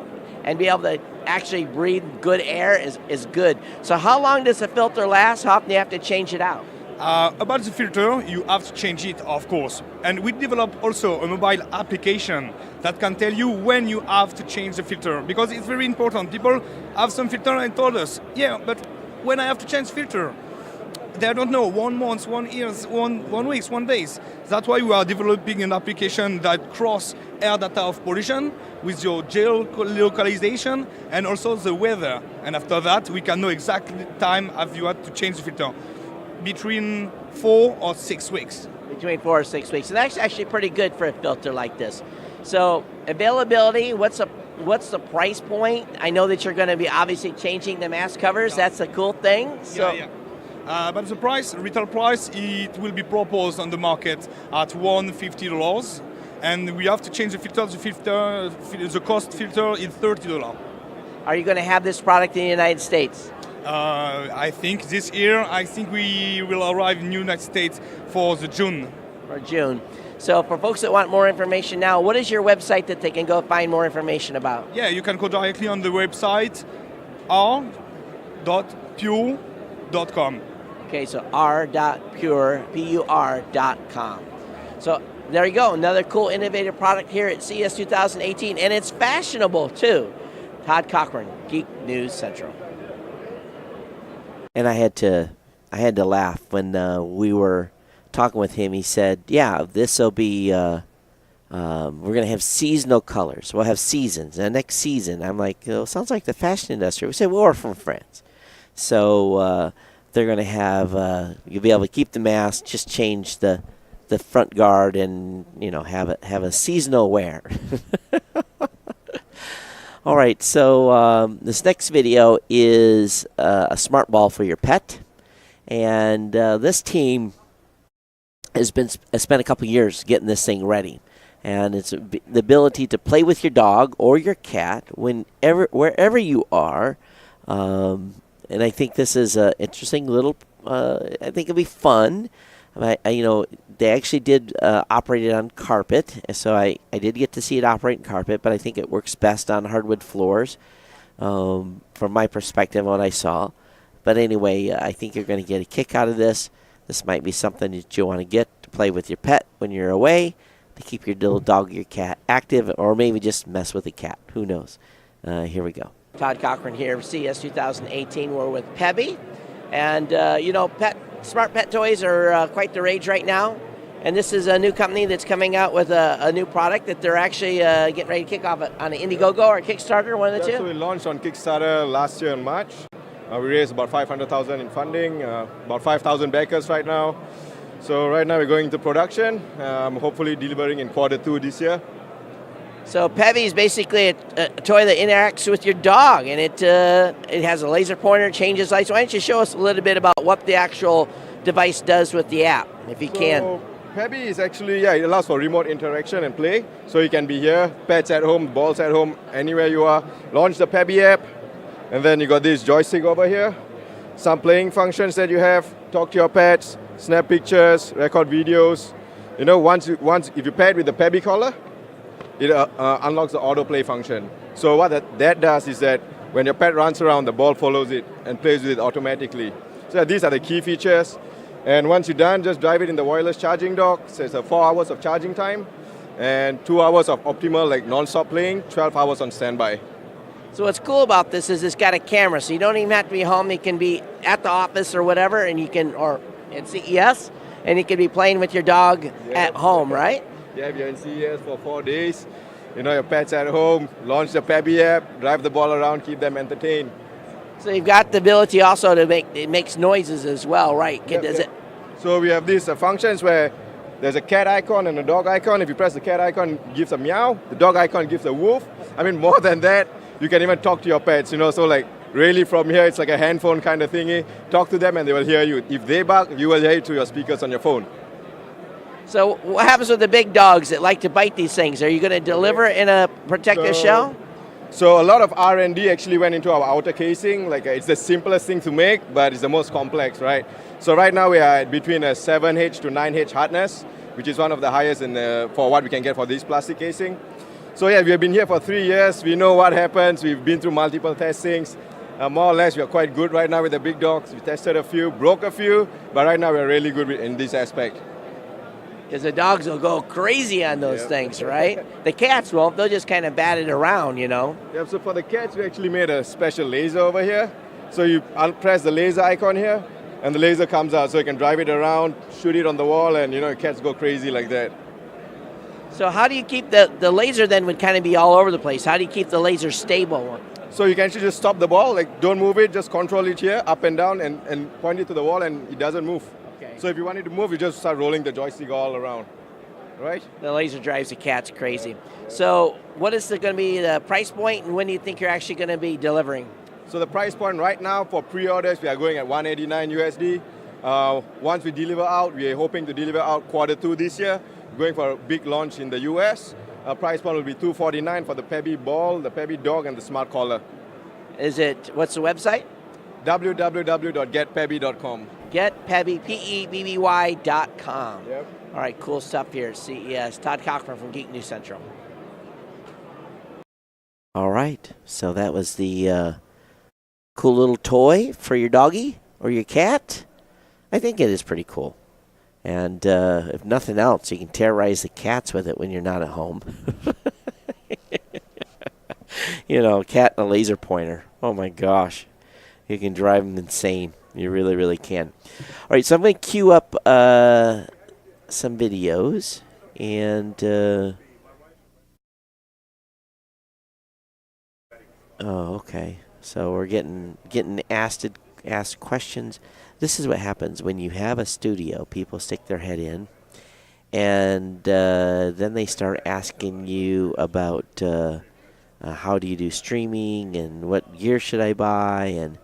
be able to actually breathe good air is good. So how long does the filter last? How often do you have to change it out? About the filter, you have to change it, of course. And we developed also a mobile application that can tell you when you have to change the filter, because it's very important. People have some filter and told us, yeah, but when I have to change filter, they don't know, 1 month, 1 year, 1 week, 1 days. That's why we are developing an application that cross air data of pollution with your geolocalization and also the weather. And after that, we can know exactly the time have you had to change the filter. Between 4 or 6 weeks. Between 4 or 6 weeks. And that's actually pretty good for a filter like this. So availability, what's the price point? I know that you're going to be obviously changing the mask covers. That's a cool thing. So. Yeah. But the price, retail price, it will be proposed on the market at $150, and we have to change the filter. The cost filter is $30. Are you going to have this product in the United States? I think this year, we will arrive in the United States for the June. For June. So for folks that want more information now, what is your website that they can go find more information about? Yeah, you can go directly on the website r.pure.com. Okay, so r.pure.com. So there you go, another cool innovative product here at CES 2018, and it's fashionable too. Todd Cochran, Geek News Central. And I had to laugh when we were talking with him. He said, "Yeah, this will be. We're going to have seasonal colors. We'll have seasons. And next season." I'm like, "Oh, sounds like the fashion industry." We said, "Well, we're from France, so they're going to have. You'll be able to keep the mask, just change the front guard, and have a seasonal wear." All right, so this next video is a smart ball for your pet, and this team has spent a couple years getting this thing ready, and it's the ability to play with your dog or your cat wherever you are, and I think this is an interesting little. I think it'll be fun. They actually did operate it on carpet, so I did get to see it operate in carpet, but I think it works best on hardwood floors from my perspective, what I saw. But anyway, I think you're going to get a kick out of this. This might be something that you want to get to play with your pet when you're away, to keep your little dog or your cat active, or maybe just mess with the cat. Who knows? Here we go. Todd Cochran here, CES 2018. We're with Pebby. And, smart pet toys are quite the rage right now. And this is a new company that's coming out with a new product that they're actually getting ready to kick off on an Indiegogo or Kickstarter, one of the two? So we launched on Kickstarter last year in March. We raised about $500,000 in funding, about 5,000 backers right now. So right now we're going into production, hopefully delivering in Q2 this year. So Pebby is basically a toy that interacts with your dog, and it has a laser pointer, changes lights. Why don't you show us a little bit about what the actual device does with the app, if you can? Pebby is actually, it allows for remote interaction and play. So you can be here, pets at home, balls at home, anywhere you are. Launch the Pebby app, and then you got this joystick over here. Some playing functions that you have, talk to your pets, snap pictures, record videos. Once if you pair it with the Pebby collar, it unlocks the autoplay function. So what that does is that when your pet runs around, the ball follows it and plays with it automatically. So these are the key features. And once you're done, just drive it in the wireless charging dock. So it's 4 hours of charging time and 2 hours of optimal, non-stop playing, 12 hours on standby. So what's cool about this is it's got a camera, so you don't even have to be home. You can be at the office or whatever, and you can, or at CES, and you could be playing with your dog at home, right? Yeah, you're in CES for 4 days. Your pet's at home, launch the Pebby app, drive the ball around, keep them entertained. So you've got the ability also to it makes noises as well, right? Does it? So we have these functions where there's a cat icon and a dog icon. If you press the cat icon, it gives a meow. The dog icon gives a woof. I mean, more than that, you can even talk to your pets, So like really from here, it's like a handphone kind of thingy. Talk to them and they will hear you. If they bark, you will hear it through your speakers on your phone. So what happens with the big dogs that like to bite these things? Are you going to deliver in a protective shell? So a lot of R&D actually went into our outer casing. Like it's the simplest thing to make, but it's the most complex, right? So right now we are between a 7H to 9H hardness, which is one of the highest for what we can get for this plastic casing. So yeah, we have been here for 3 years. We know what happens. We've been through multiple testings. More or less, we are quite good right now with the big dogs. We tested a few, broke a few, but right now we're really good in this aspect. Because the dogs will go crazy on those things, right? The cats won't. They'll just kind of bat it around, Yeah, so for the cats, we actually made a special laser over here. So I'll press the laser icon here, and the laser comes out. So you can drive it around, shoot it on the wall, and, cats go crazy like that. So how do you keep the laser then would kind of be all over the place? How do you keep the laser stable? So you can actually just stop the ball, like don't move it, just control it here, up and down, and point it to the wall, and it doesn't move. So if you want it to move, you just start rolling the joystick all around, right? The laser drives the cats crazy. So what is going to be the price point, and when do you think you're actually going to be delivering? So the price point right now for pre-orders, we are going at $189 USD. Once we deliver out, we are hoping to deliver out Q2 this year. We're going for a big launch in the US. Price point will be $249 for the Pebby ball, the Pebby dog, and the smart collar. What's the website? www.getpebby.com. GetPebby.com. Yep. All right, cool stuff here at CES. Todd Cochran from Geek News Central. All right, so that was the cool little toy for your doggy or your cat. I think it is pretty cool. And if nothing else, you can terrorize the cats with it when you're not at home. A cat and a laser pointer. Oh, my gosh. You can drive them insane. You really, really can. All right, so I'm going to queue up some videos. And, okay. So we're getting asked questions. This is what happens when you have a studio. People stick their head in, and then they start asking you about how do you do streaming and what gear should I buy, and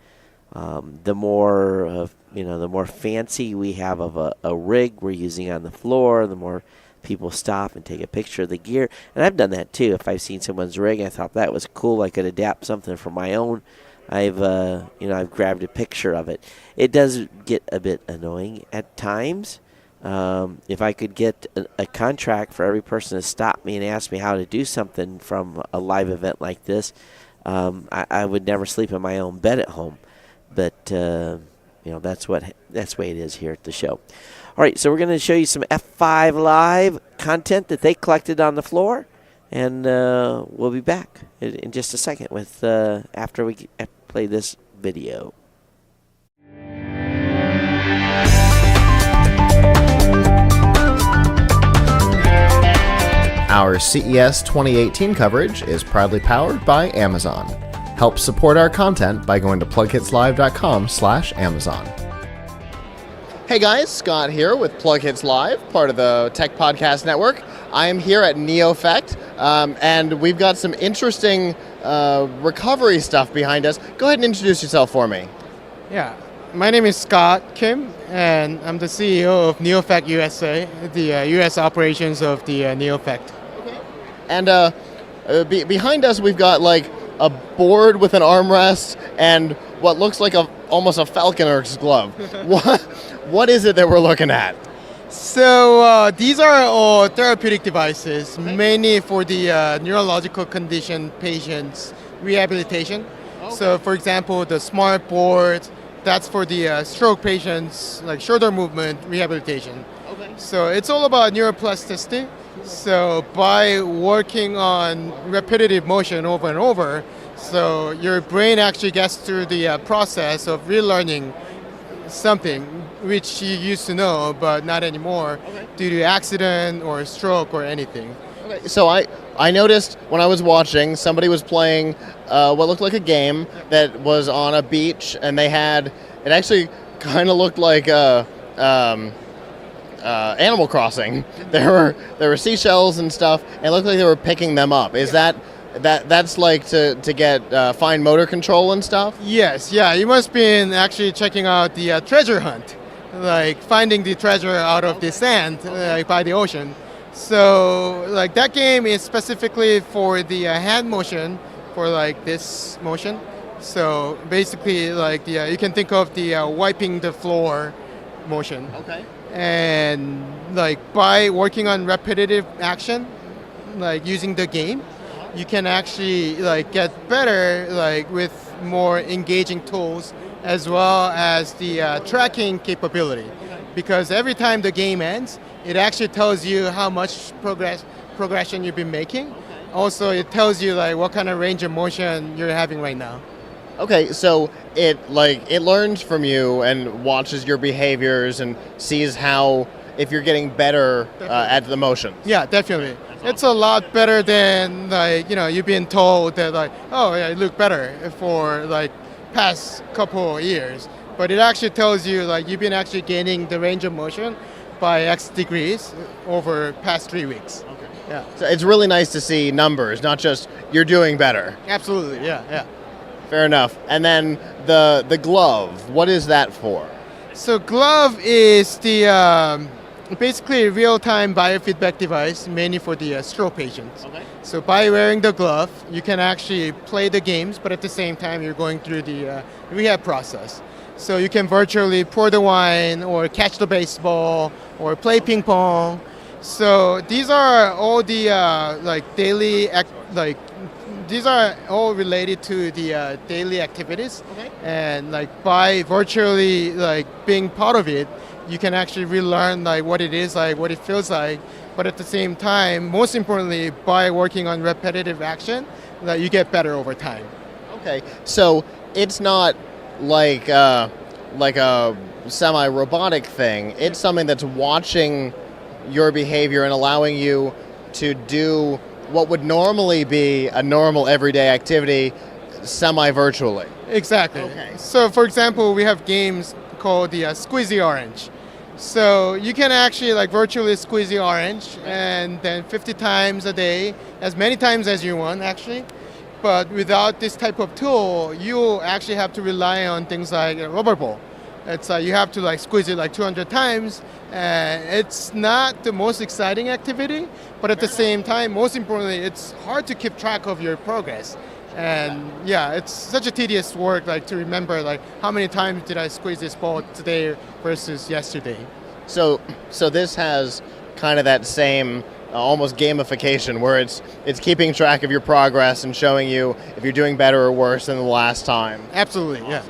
the more fancy we have of a rig we're using on the floor, the more people stop and take a picture of the gear. And I've done that too. If I've seen someone's rig and I thought that was cool, I could adapt something for my own. I've grabbed a picture of it. It does get a bit annoying at times. If I could get a contract for every person to stop me and ask me how to do something from a live event like this, I would never sleep in my own bed at home. But that's the way it is here at the show. All right, so we're going to show you some F5 Live content that they collected on the floor, and we'll be back in just a second with after we play this video. Our CES 2018 coverage is proudly powered by Amazon. Help support our content by going to plughitslive.com/Amazon. Hey guys, Scott here with Plug Hits Live, part of the Tech Podcast Network. I am here at NeoFect, and we've got some interesting recovery stuff behind us. Go ahead and introduce yourself for me. Yeah, my name is Scott Kim, and I'm the CEO of NeoFect USA, the US operations of the NeoFect. Okay. And behind us, we've got like a board with an armrest and what looks like almost a falconer's glove. What is it that we're looking at? So these are all therapeutic devices, mainly for the neurological condition patients' rehabilitation. Okay. So for example, the smart board, that's for the stroke patients, like shoulder movement rehabilitation. Okay. So it's all about neuroplasticity. So by working on repetitive motion over and over, so your brain actually gets through the process of relearning something which you used to know but not anymore due to accident or stroke or anything. Okay, so I noticed when I was watching, somebody was playing what looked like a game that was on a beach, and they had, it actually kind of looked like Animal Crossing. There were seashells and stuff, and it looked like they were picking them up. Is that's like to get fine motor control and stuff? Yes, yeah, you must been actually checking out the treasure hunt, like finding the treasure out of the sand by the ocean. So like that game is specifically for the hand motion, for like this motion. So basically like you can think of the wiping the floor motion. Okay. And like by working on repetitive action, like using the game, you can actually like get better like with more engaging tools as well as the tracking capability. Because every time the game ends, it actually tells you how much progression you've been making. Also, it tells you like what kind of range of motion you're having right now. Okay, so it learns from you and watches your behaviors and sees how if you're getting better at the motion. Yeah, definitely. It's a lot better than like you've been told that like, oh yeah, you look better for like past couple of years, but it actually tells you like you've been actually gaining the range of motion by X degrees over past 3 weeks. Okay. Yeah. So it's really nice to see numbers, not just you're doing better. Absolutely. Yeah. Fair enough. And then the glove, what is that for? So glove is the basically a real-time biofeedback device, mainly for the stroke patients. Okay. So by wearing the glove, you can actually play the games, but at the same time you're going through the rehab process. So you can virtually pour the wine, or catch the baseball, or play ping pong. So these are all the these are all related to the daily activities. Okay. And like by virtually like being part of it, you can actually relearn like what it is like, what it feels like. But at the same time, most importantly, by working on repetitive action, that you get better over time. Okay, so it's not like a semi-robotic thing. It's something that's watching your behavior and allowing you to do what would normally be a normal everyday activity semi-virtually. Exactly. Okay. So for example, we have games called the Squeezy Orange. So you can actually like virtually squeeze the orange and then 50 times a day, as many times as you want actually. But without this type of tool, you actually have to rely on things like a rubber ball. It's you have to like squeeze it like 200 times. It's not the most exciting activity, but at the same time, most importantly, it's hard to keep track of your progress. And yeah, it's such a tedious work like to remember like how many times did I squeeze this ball today versus yesterday. So this has kind of that same almost gamification where it's keeping track of your progress and showing you if you're doing better or worse than the last time. Absolutely, yeah.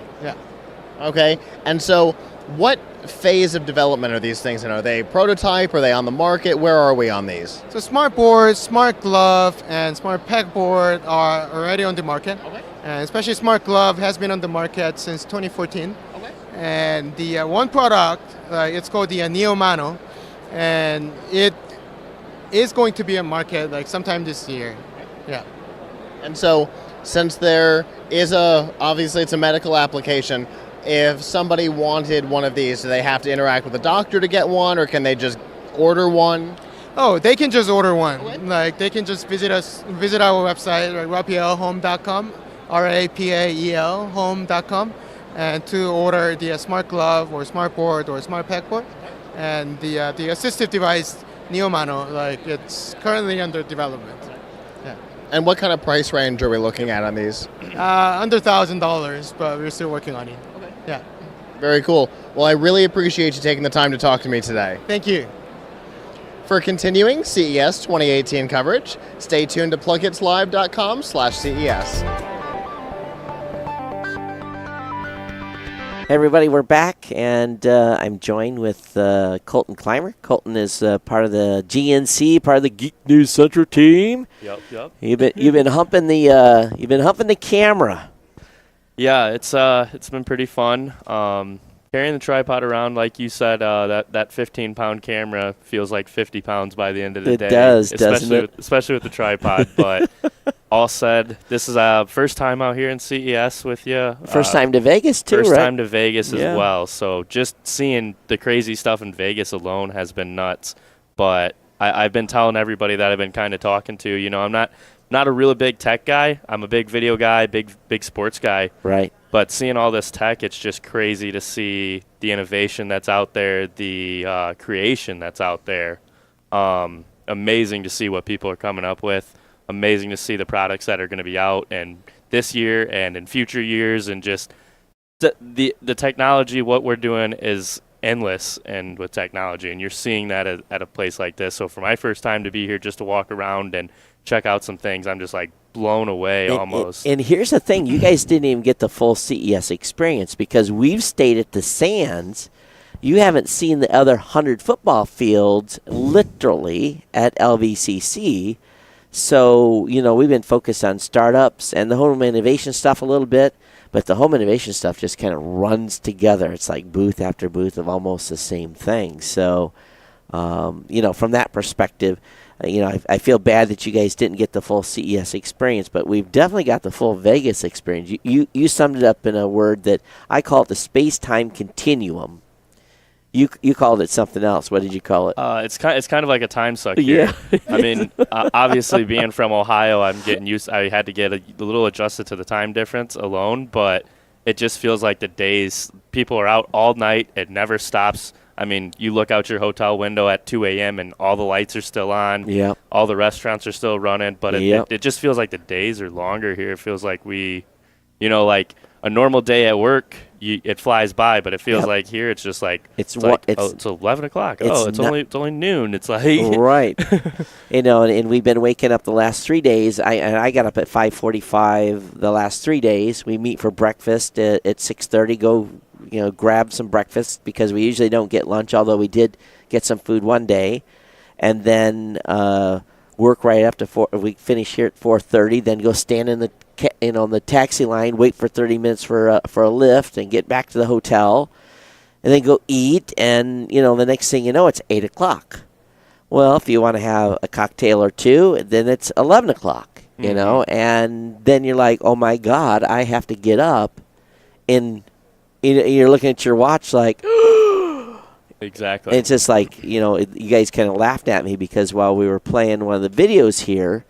Okay, and so what phase of development are these things in? Are they prototype? Are they on the market? Where are we on these? So smart board, smart glove, and smart pegboard are already on the market. Okay. And especially smart glove has been on the market since 2014. Okay. And the one product, it's called the Neo Mano, and it is going to be on market like sometime this year. Yeah. And so since there is obviously it's a medical application, if somebody wanted one of these, do they have to interact with a doctor to get one, or can they just order one? Oh, they can just order one. Okay. Like they can just visit our website, like rapaelhome.com, RAPAEL home.com, and to order the smart glove or smart board or smart pegboard, and the assistive device Neomano, like it's currently under development. Yeah. And what kind of price range are we looking at on these? Under $1,000, but we're still working on it. Okay. Yeah. Very cool. Well, I really appreciate you taking the time to talk to me today. Thank you. For continuing CES 2018 coverage, stay tuned to plughitslive.com/CES. Hey everybody, we're back, and I'm joined with Colton Clymer. Colton is part of the GNC, part of the Geek News Central team. Yep. You've been humping the camera. Yeah, it's been pretty fun. Carrying the tripod around, like you said, that 15-pound camera feels like 50 pounds by the end of the day. It does, doesn't it? Especially with the tripod. But all said, this is first time out here in CES with you. First time to Vegas, too, First right? time to Vegas Yeah. as well. So just seeing the crazy stuff in Vegas alone has been nuts. But I've been telling everybody that I've been kind of talking to, you know, I'm not a really big tech guy. I'm a big video guy, big sports guy. Right. But seeing all this tech, it's just crazy to see the innovation that's out there, the creation that's out there. Amazing to see what people are coming up with. Amazing to see the products that are going to be out and this year and in future years, and just the technology. What we're doing is endless, and with technology, and you're seeing that at a place like this. So for my first time to be here, just to walk around and check out some things, I'm just like blown away almost. And here's the thing, you guys didn't even get the full CES experience because we've stayed at the Sands. You haven't seen the other 100 football fields literally at LVCC. So, you know, we've been focused on startups and the home innovation stuff a little bit, but the home innovation stuff just kind of runs together. It's like booth after booth of almost the same thing. So, you know, from that perspective, you know, I feel bad that you guys didn't get the full CES experience, but we've definitely got the full Vegas experience. You summed it up in a word that I call it the space-time continuum. You called it something else. What did you call it? It's kind of like a time suck here. Yeah. I mean, obviously being from Ohio, I'm getting used. I had to get a little adjusted to the time difference alone, but it just feels like the days. People are out all night. It never stops. I mean, you look out your hotel window at 2 a.m. and all the lights are still on. Yep. All the restaurants are still running, but Yep. it just feels like the days are longer here. It feels like we, you know, like a normal day at work, it flies by, but it feels Yep. like here it's just like It's it's 11 o'clock. It's only noon. It's like right. You know, and we've been waking up the last 3 days. I got up at 5:45 the last 3 days. We meet for breakfast at 6:30. Go, you know, grab some breakfast because we usually don't get lunch, although we did get some food one day, and then work right up to 4. We finish here at 4:30. Then go stand in the on the taxi line, wait for 30 minutes for a lift, and get back to the hotel, and then go eat. And you know, the next thing you know, it's 8 o'clock. Well, if you want to have a cocktail or two, then it's 11 o'clock. You know, and then you're like, oh my God, I have to get up, and you're looking at your watch like. Exactly. It's just like, you know, you guys kind of laughed at me because while we were playing one of the videos here,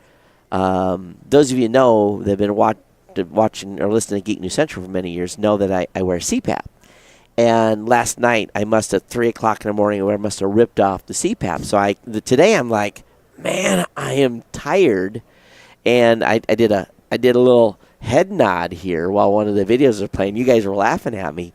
those of you know that have been watching or listening to Geek News Central for many years know that I wear CPAP. And last night, I must have 3 o'clock in the morning, I must have ripped off the CPAP. So today I'm like, man, I am tired. And I did a little head nod here while one of the videos was playing. You guys were laughing at me.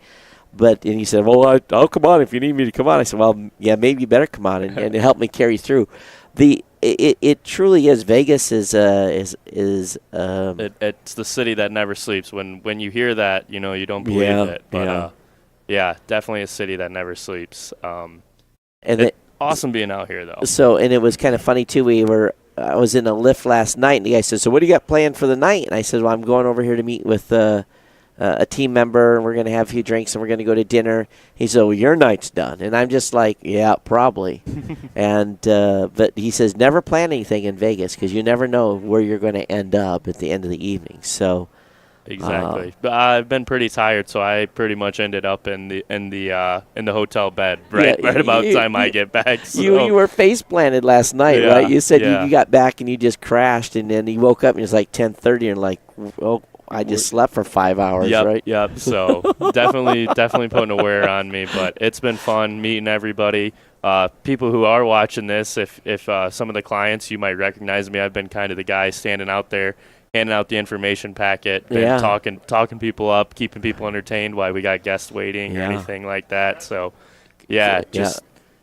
And he said, well, I'll come on if you need me to come on. I said, well, yeah, maybe you better come on and help me carry through. It truly is. Vegas is it's the city that never sleeps. When you hear that, you know, you don't believe it. But yeah, definitely a city that never sleeps. Awesome being out here though. So, and it was kind of funny too. I was in a lift last night, and the guy said, so what do you got planned for the night? And I said, well, I'm going over here to meet with a team member, and we're going to have a few drinks, and we're going to go to dinner. He said, well, your night's done. And I'm just like, yeah, probably. But he says, never plan anything in Vegas because you never know where you're going to end up at the end of the evening. So Exactly. But I've been pretty tired, so I pretty much ended up in the hotel bed right about the time I get back. So. You were face planted last night, Yeah, right? You said yeah. you got back and you just crashed, and then you woke up and it was like 10:30, and like, oh, I just slept for 5 hours, right? Yep. So definitely putting a wear on me, but it's been fun meeting everybody. People who are watching this, if some of the clients, you might recognize me. I've been kind of the guy standing out there, handing out the information packet, and talking people up, keeping people entertained while we got guests waiting or anything like that. So,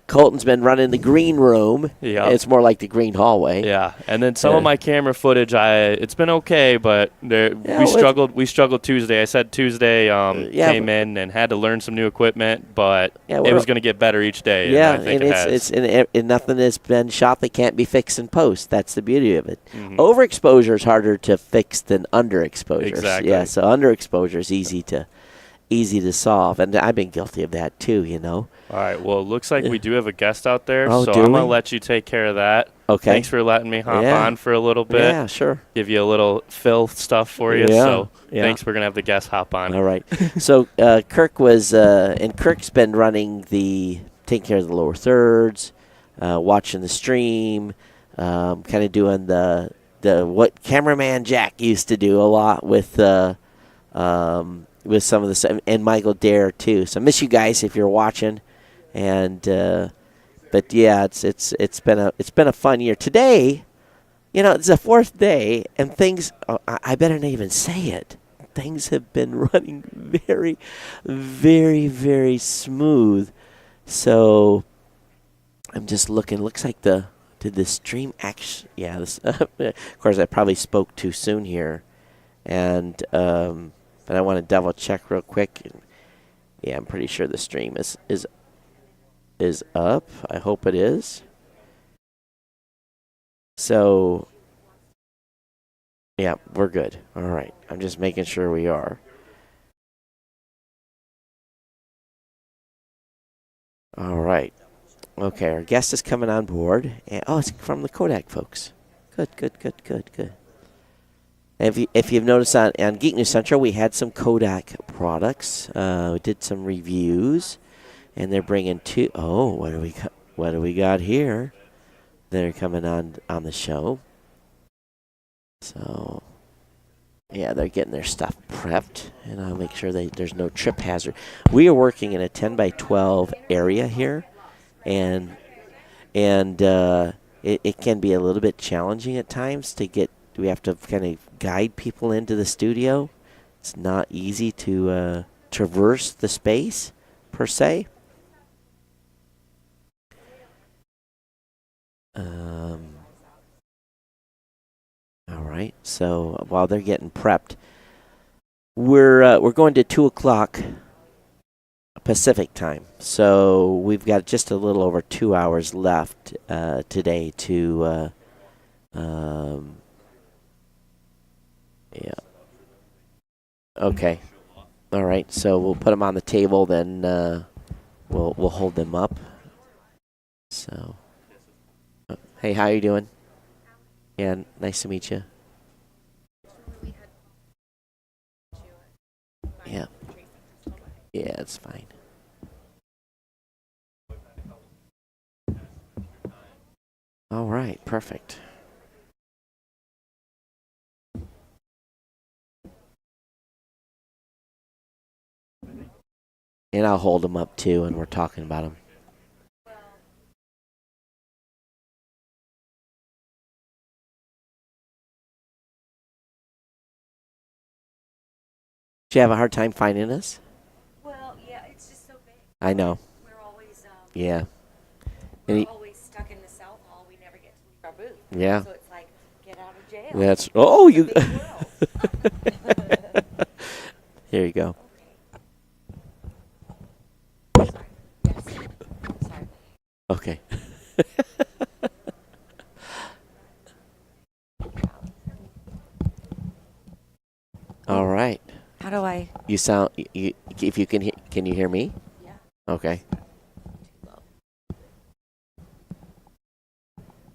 Colton's been running the green room. Yeah. It's more like the green hallway. Yeah, and then some of my camera footage, it's been okay, but we struggled Tuesday. I said Tuesday came in and had to learn some new equipment, but it was going to get better each day. Yeah, and I think it has. And nothing has been shot that can't be fixed in post. That's the beauty of it. Mhm. Overexposure is harder to fix than underexposure. Exactly. Yeah, so underexposure is easy to easy to solve, and I've been guilty of that too. All right. Well, it looks like we do have a guest out there, Oh, so do I'm gonna we? let you take care of that. Okay. Thanks for letting me hop Yeah. on for a little bit. Yeah, sure. Give you a little fill stuff for you. Yeah, So yeah. thanks. We're gonna have the guest hop on. All right. So Kirk was, and Kirk's been running taking care of the lower thirds, watching the stream, kind of doing the what cameraman Jack used to do a lot with some of the, and Michael Dare too. So I miss you guys if you're watching, and but yeah, it's been a fun year. Today, it's the 4th day, and things. I better not even say it. Things have been running very, very, very smooth. So I'm just looking. Looks like did the stream actually? Yeah. Of course, I probably spoke too soon here, and but I want to double check real quick. Yeah, I'm pretty sure the stream is up. I hope it is. So yeah, we're good. All right. I'm just making sure we are. All right. Okay, our guest is coming on board. And, it's from the Kodak folks. Good. If you've noticed on Geek News Central, we had some Kodak products. We did some reviews, and they're bringing two. Oh, what do we got here? They're coming on the show. So, yeah, they're getting their stuff prepped, and I'll make sure there's no trip hazard. We are working in a 10 by 12 area here, and it can be a little bit challenging at times to get. We have to kind of guide people into the studio. It's not easy to traverse the space, per se. All right. So while they're getting prepped, we're going to 2:00 Pacific time. So we've got just a little over 2 hours left today to. Yeah. Okay. All right. So we'll put them on the table. Then we'll hold them up. So. Hey, how you doing? Yeah, nice to meet you. Yeah. Yeah, it's fine. All right, perfect. And I'll hold them up too, and we're talking about them. Did you have a hard time finding us? Well, yeah, it's just so big. I know. We're always Yeah. we're always stuck in the South Hall. We never get to leave our booth. Yeah. So it's like, get out of jail. That's you. Here you go. Okay. All right. How do I? You sound. If you can you hear me? Yeah. Okay.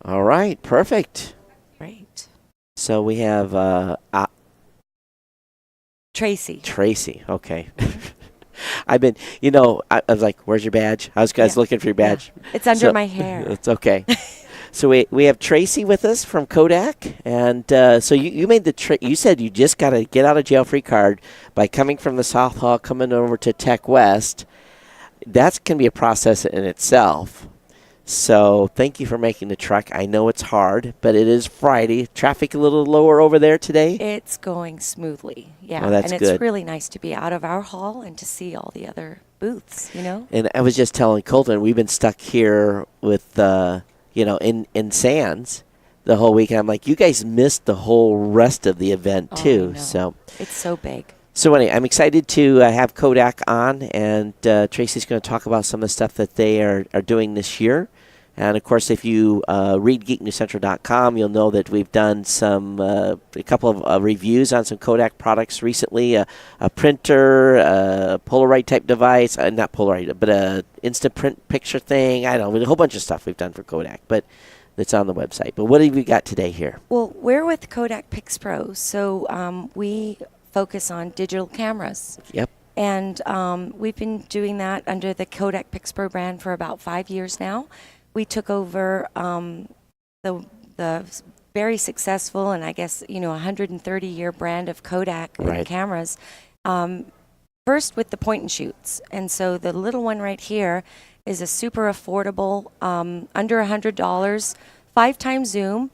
All right. Perfect. Great. So we have Tracy. Tracy. Okay. I've been, I was like, "Where's your badge?" I was looking for your badge. Yeah. It's under my hair. It's okay. So we have Tracy with us from Kodak, and so you made you said you just got a get out of jail free card by coming from the South Hall, coming over to Tech West. That's can be a process in itself. So thank you for making the trek. I know it's hard, but it is Friday. Traffic a little lower over there today? It's going smoothly, yeah. Oh, that's and good. It's really nice to be out of our hall and to see all the other booths, And I was just telling Colton, we've been stuck here with, in Sands the whole weekend. I'm like, you guys missed the whole rest of the event, too. I know. So it's so big. So anyway, I'm excited to have Kodak on, and Tracy's going to talk about some of the stuff that they are doing this year. And of course, if you read geeknewscentral.com, you'll know that we've done a couple of reviews on some Kodak products recently. A printer, a Polaroid type device, not Polaroid, but a instant print picture thing. I don't know, a whole bunch of stuff we've done for Kodak, but it's on the website. But what have you got today here? Well, we're with Kodak PixPro, so we focus on digital cameras. Yep. And we've been doing that under the Kodak PixPro brand for about 5 years now. We took over the very successful and I guess 130-year brand of Kodak cameras. First with the point and shoots, and so the little one right here is a super affordable, under $100, 5x zoom,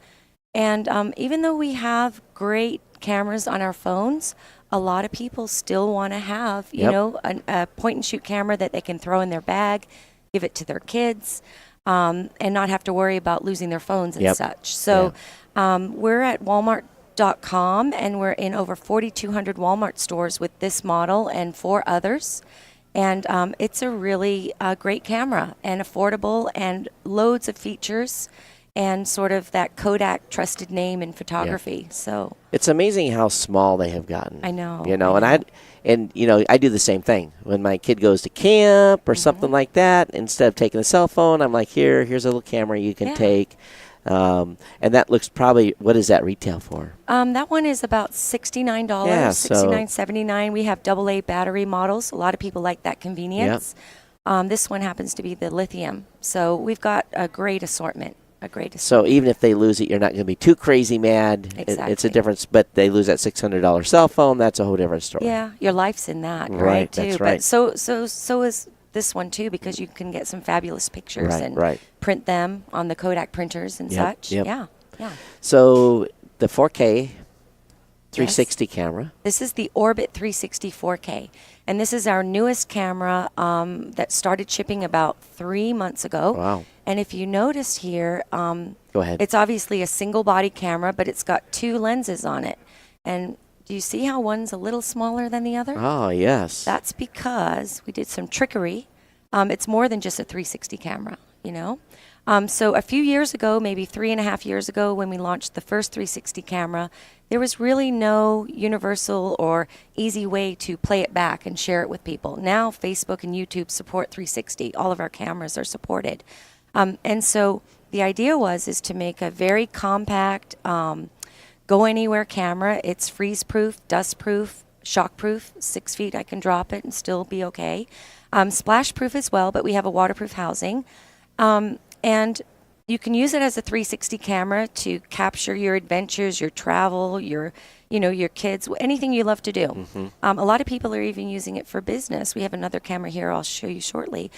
and even though we have great cameras on our phones, a lot of people still want to have a point and shoot camera that they can throw in their bag, give it to their kids. And not have to worry about losing their phones and such. So we're at Walmart.com, and we're in over 4,200 Walmart stores with this model and 4 others. And it's a really great camera and affordable and loads of features and sort of that Kodak trusted name in photography. So it's amazing how small they have gotten. I know. I do the same thing when my kid goes to camp or something like that. Instead of taking a cell phone, I'm like, here's a little camera you can take. And that looks probably, what does that retail for? That one is about $69, $69.79. We have AA battery models. A lot of people like that convenience. This one happens to be the lithium. So we've got a great assortment. So even if they lose it, you're not going to be too crazy mad. Exactly. It's a difference, but they lose that $600 cell phone. That's a whole different story. Yeah, your life's in that, right? Too. That's right. But so is this one too, because you can get some fabulous pictures and print them on the Kodak printers and such. Yep. Yeah. So the 4K 360 camera. This is the Orbit 360 4K, and this is our newest camera that started shipping about 3 months ago. Wow. And if you notice here, Go ahead. It's obviously a single body camera, but it's got 2 lenses on it. And do you see how one's a little smaller than the other? Oh, yes. That's because we did some trickery. It's more than just a 360 camera, So a few years ago, maybe 3.5 years ago, when we launched the first 360 camera, there was really no universal or easy way to play it back and share it with people. Now Facebook and YouTube support 360. All of our cameras are supported. And so the idea is to make a very compact, go anywhere camera. It's freeze proof, dust proof, shock proof. 6 feet, I can drop it and still be okay. Splash proof as well, but we have a waterproof housing. And you can use it as a 360 camera to capture your adventures, your travel, your kids, anything you love to do. Mm-hmm. A lot of people are even using it for business. We have another camera here I'll show you shortly.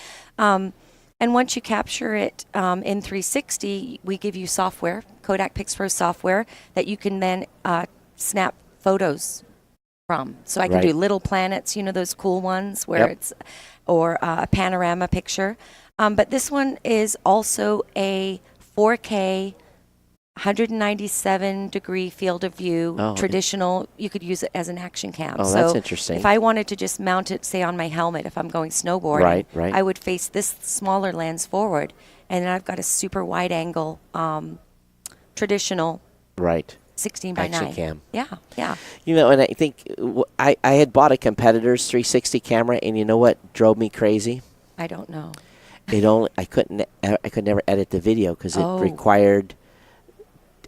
And once you capture it in 360, we give you software, Kodak PixPro software, that you can then snap photos from. So I can do little planets, those cool ones where it's, or a panorama picture. But this one is also a 4K 197-degree field of view, traditional. You could use it as an action cam. Oh, so that's interesting. If I wanted to just mount it, say, on my helmet, if I'm going snowboarding, right. I would face this smaller lens forward, and then I've got a super wide angle, traditional 16 by 9. Action cam. Yeah. And I think I had bought a competitor's 360 camera, and you know what drove me crazy? I don't know. I could never edit the video because it required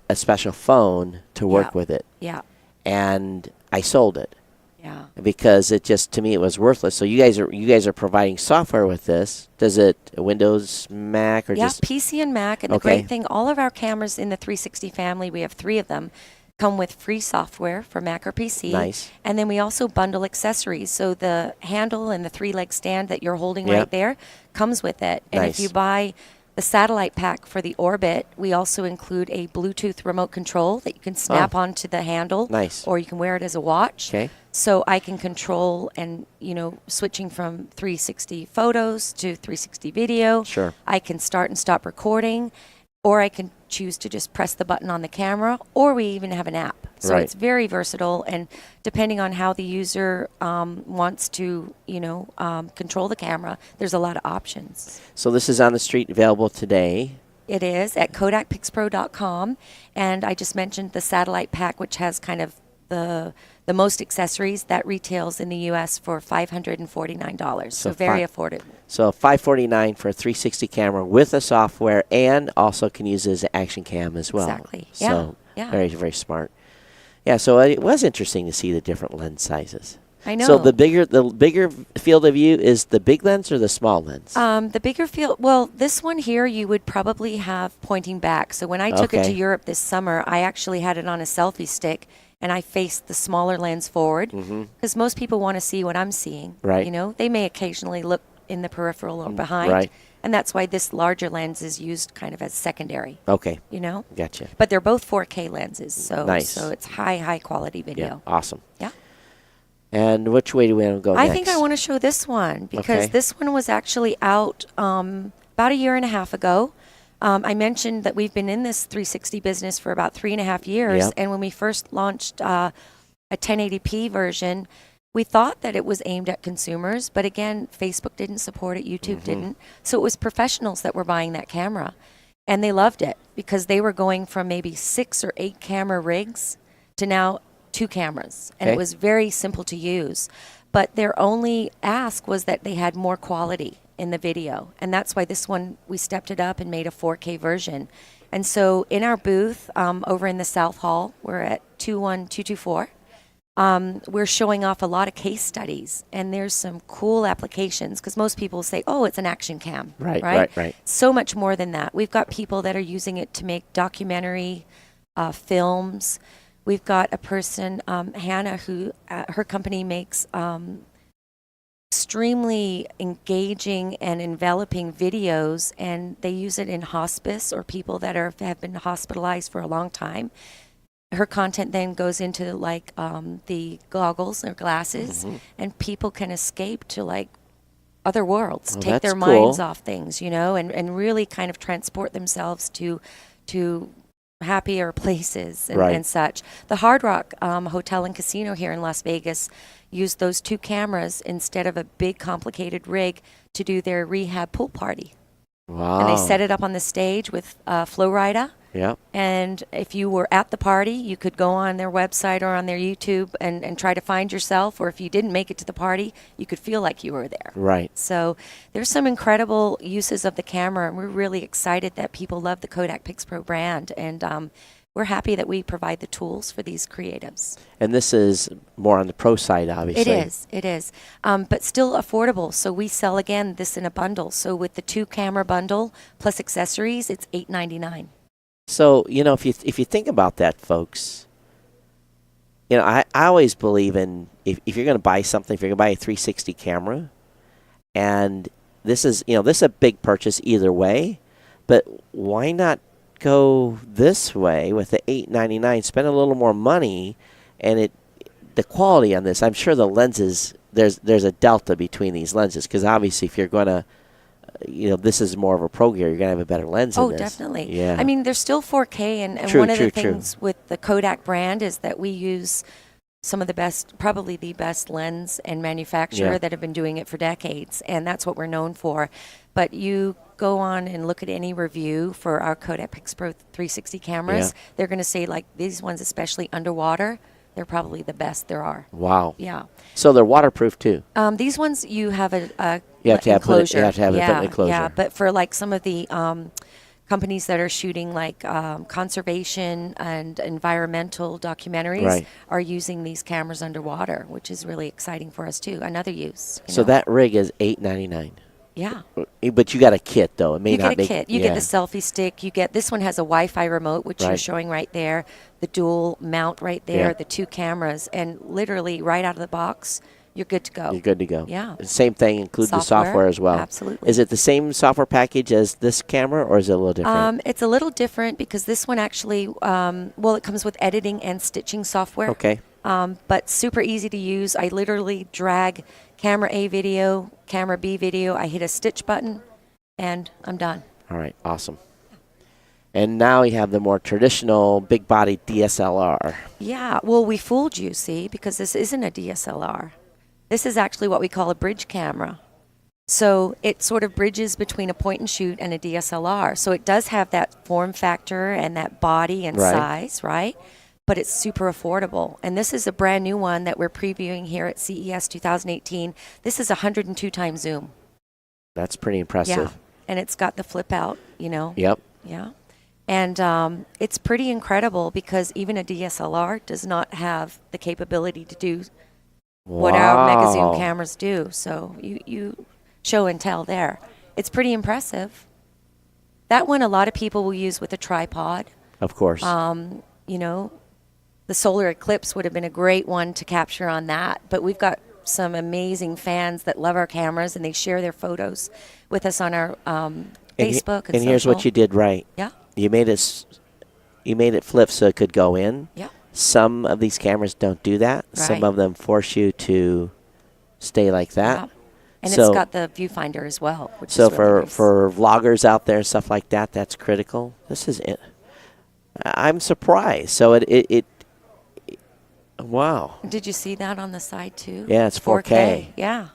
a special phone to work with it. Yeah. And I sold it. Yeah. Because it just, to me, it was worthless. So you guys are providing software with this. Does it Windows, Mac, or just PC and Mac. And the great thing, all of our cameras in the 360 family, we have 3 of them, come with free software for Mac or PC. Nice. And then we also bundle accessories. So the handle and the 3-leg stand that you're holding right there comes with it. And if you buy the satellite pack for the Orbit, we also include a Bluetooth remote control that you can snap onto the handle. Nice. Or you can wear it as a watch. Okay. So I can control and, switching from 360 photos to 360 video. Sure. I can start and stop recording, or I can choose to just press the button on the camera, or we even have an app. So it's very versatile, and depending on how the user wants to, control the camera, there's a lot of options. So this is on the street, available today. It is at kodakpixpro.com, and I just mentioned the satellite pack, which has kind of the most accessories. That retails in the U.S. for $549, so very affordable. So $549 for a 360 camera with the software, and also can use it as an action cam as well. Exactly. So yeah. very, very smart. Yeah, so it was interesting to see the different lens sizes. I know. So the bigger field of view is the big lens or the small lens? The bigger field, well, this one here you would probably have pointing back. So when I took it to Europe this summer, I actually had it on a selfie stick, and I faced the smaller lens forward because most people want to see what I'm seeing. Right. You know, they may occasionally look in the peripheral or behind. Right. And that's why this larger lens is used kind of as secondary. Okay. You know? Gotcha. But they're both 4K lenses, so Nice. so it's high quality video. Yeah, awesome. Yeah. And which way do we want to go next? I think I want to show this one because Okay. this one was actually out about a year and a half ago. I mentioned that we've been in this 360 business for about 3.5 years, Yep. and when we first launched a 1080p version, we thought that it was aimed at consumers, but again, Facebook didn't support it, YouTube didn't. So it was professionals that were buying that camera, and they loved it because they were going from maybe 6 or 8 camera rigs to now 2 cameras, and it Okay. was very simple to use. But their only ask was that they had more quality in the video, and that's why this one, we stepped it up and made a 4K version. And so in our booth over in the South Hall, we're at 21224, we're showing off a lot of case studies, and there's some cool applications because most people say, oh, it's an action cam. Right. So much more than that. We've got people that are using it to make documentary films. We've got a person, Hannah, who her company makes extremely engaging and enveloping videos, and they use it in hospice or people that have been hospitalized for a long time. Her content then goes into like the goggles or glasses, and people can escape to like other worlds, Oh, take their that's cool. minds off things, you know, and really kind of transport themselves to happier places and such. The Hard Rock Hotel and Casino here in Las Vegas used those 2 cameras instead of a big complicated rig to do their rehab pool party. Wow. And they set it up on the stage with Flow Rida. Yep. And if you were at the party, you could go on their website or on their YouTube and try to find yourself. Or if you didn't make it to the party, you could feel like you were there. Right. So there's some incredible uses of the camera, and we're really excited that people love the Kodak PixPro brand. And we're happy that we provide the tools for these creatives. And this is more on the pro side, obviously. It is. But still affordable. So we sell, again, this in a bundle. So with the 2 camera bundle plus accessories, it's $899. So, you know, if you think about that, folks, you know, I always believe in if you're going to buy something, if you're going to buy a 360 camera, and this is a big purchase either way, but why not go this way with the $899, spend a little more money, and the quality on this, I'm sure the lenses, there's a delta between these lenses, because obviously if you're going to, this is more of a pro gear, you're going to have a better lens in this. Oh, definitely. Yeah. I mean, there's still 4K, and True, one of the true. things with the Kodak brand is that we use some of the best, probably the best lens and manufacturer that have been doing it for decades, and that's what we're known for. But you go on and look at any review for our Kodak PixPro 360 cameras, they're going to say, like, these ones, especially underwater, they're probably the best there are. Wow. Yeah. So they're waterproof too. These ones you have a You have to have enclosure. you have to have it put in an enclosure. Yeah, but for like some of the companies that are shooting like conservation and environmental documentaries are using these cameras underwater, which is really exciting for us too. Another use. So that rig is $899. Yeah. But you got a kit though. It may You not get a make kit. You get the selfie stick. You get this one has a Wi-Fi remote, which you're showing right there. The dual mount right there. Yeah. The 2 cameras, and literally right out of the box, you're good to go. You're good to go. Yeah. Same thing, include the software as well. Absolutely. Is it the same software package as this camera, or is it a little different? It's a little different because this one actually, it comes with editing and stitching software. Okay. But super easy to use. I literally drag camera A video, camera B video. I hit a stitch button, and I'm done. All right. Awesome. And now we have the more traditional big body DSLR. Yeah. Well, we fooled you, see, because this isn't a DSLR. This is actually what we call a bridge camera. So it sort of bridges between a point and shoot and a DSLR. So it does have that form factor and that body and size, right? But it's super affordable. And this is a brand new one that we're previewing here at CES 2018. This is 102 times zoom. That's pretty impressive. Yeah. And it's got the flip out, you know. Yep. Yeah. And it's pretty incredible because even a DSLR does not have the capability to do what our mega zoom cameras do. So you show and tell there. It's pretty impressive. That one a lot of people will use with a tripod. Of course. You know, the solar eclipse would have been a great one to capture on that. But we've got some amazing fans that love our cameras and they share their photos with us on our Facebook and here's what social. you did right. Yeah. You made it flip so it could go in. Yeah. Some of these cameras don't do that. Some Right. of them force you to stay like that. Yeah. And so, it's got the viewfinder as well. Which so is really nice. for vloggers out there and stuff like that, that's critical. This is it. I'm surprised. So it wow. Did you see that on the side too? Yeah, it's 4K. Yeah.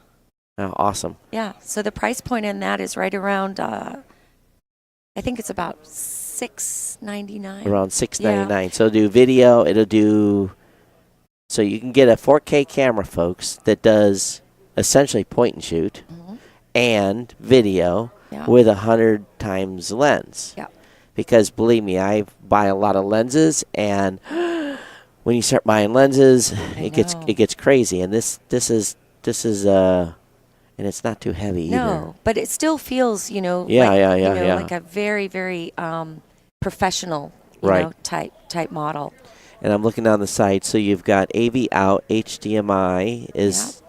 Oh, awesome. Yeah. So the price point in that is right around. I think it's about $6.99. Around $6.99. So it'll do video. It'll do. So you can get a 4K camera, folks, that does essentially point and shoot and video with 100 times lens. Yeah. Because believe me, I buy a lot of lenses, and when you start buying lenses, it gets crazy. And this is and it's not too heavy either. No, but it still feels, you know, like a very, very professional, you know, type model. And I'm looking down the side, so you've got AV out, HDMI is.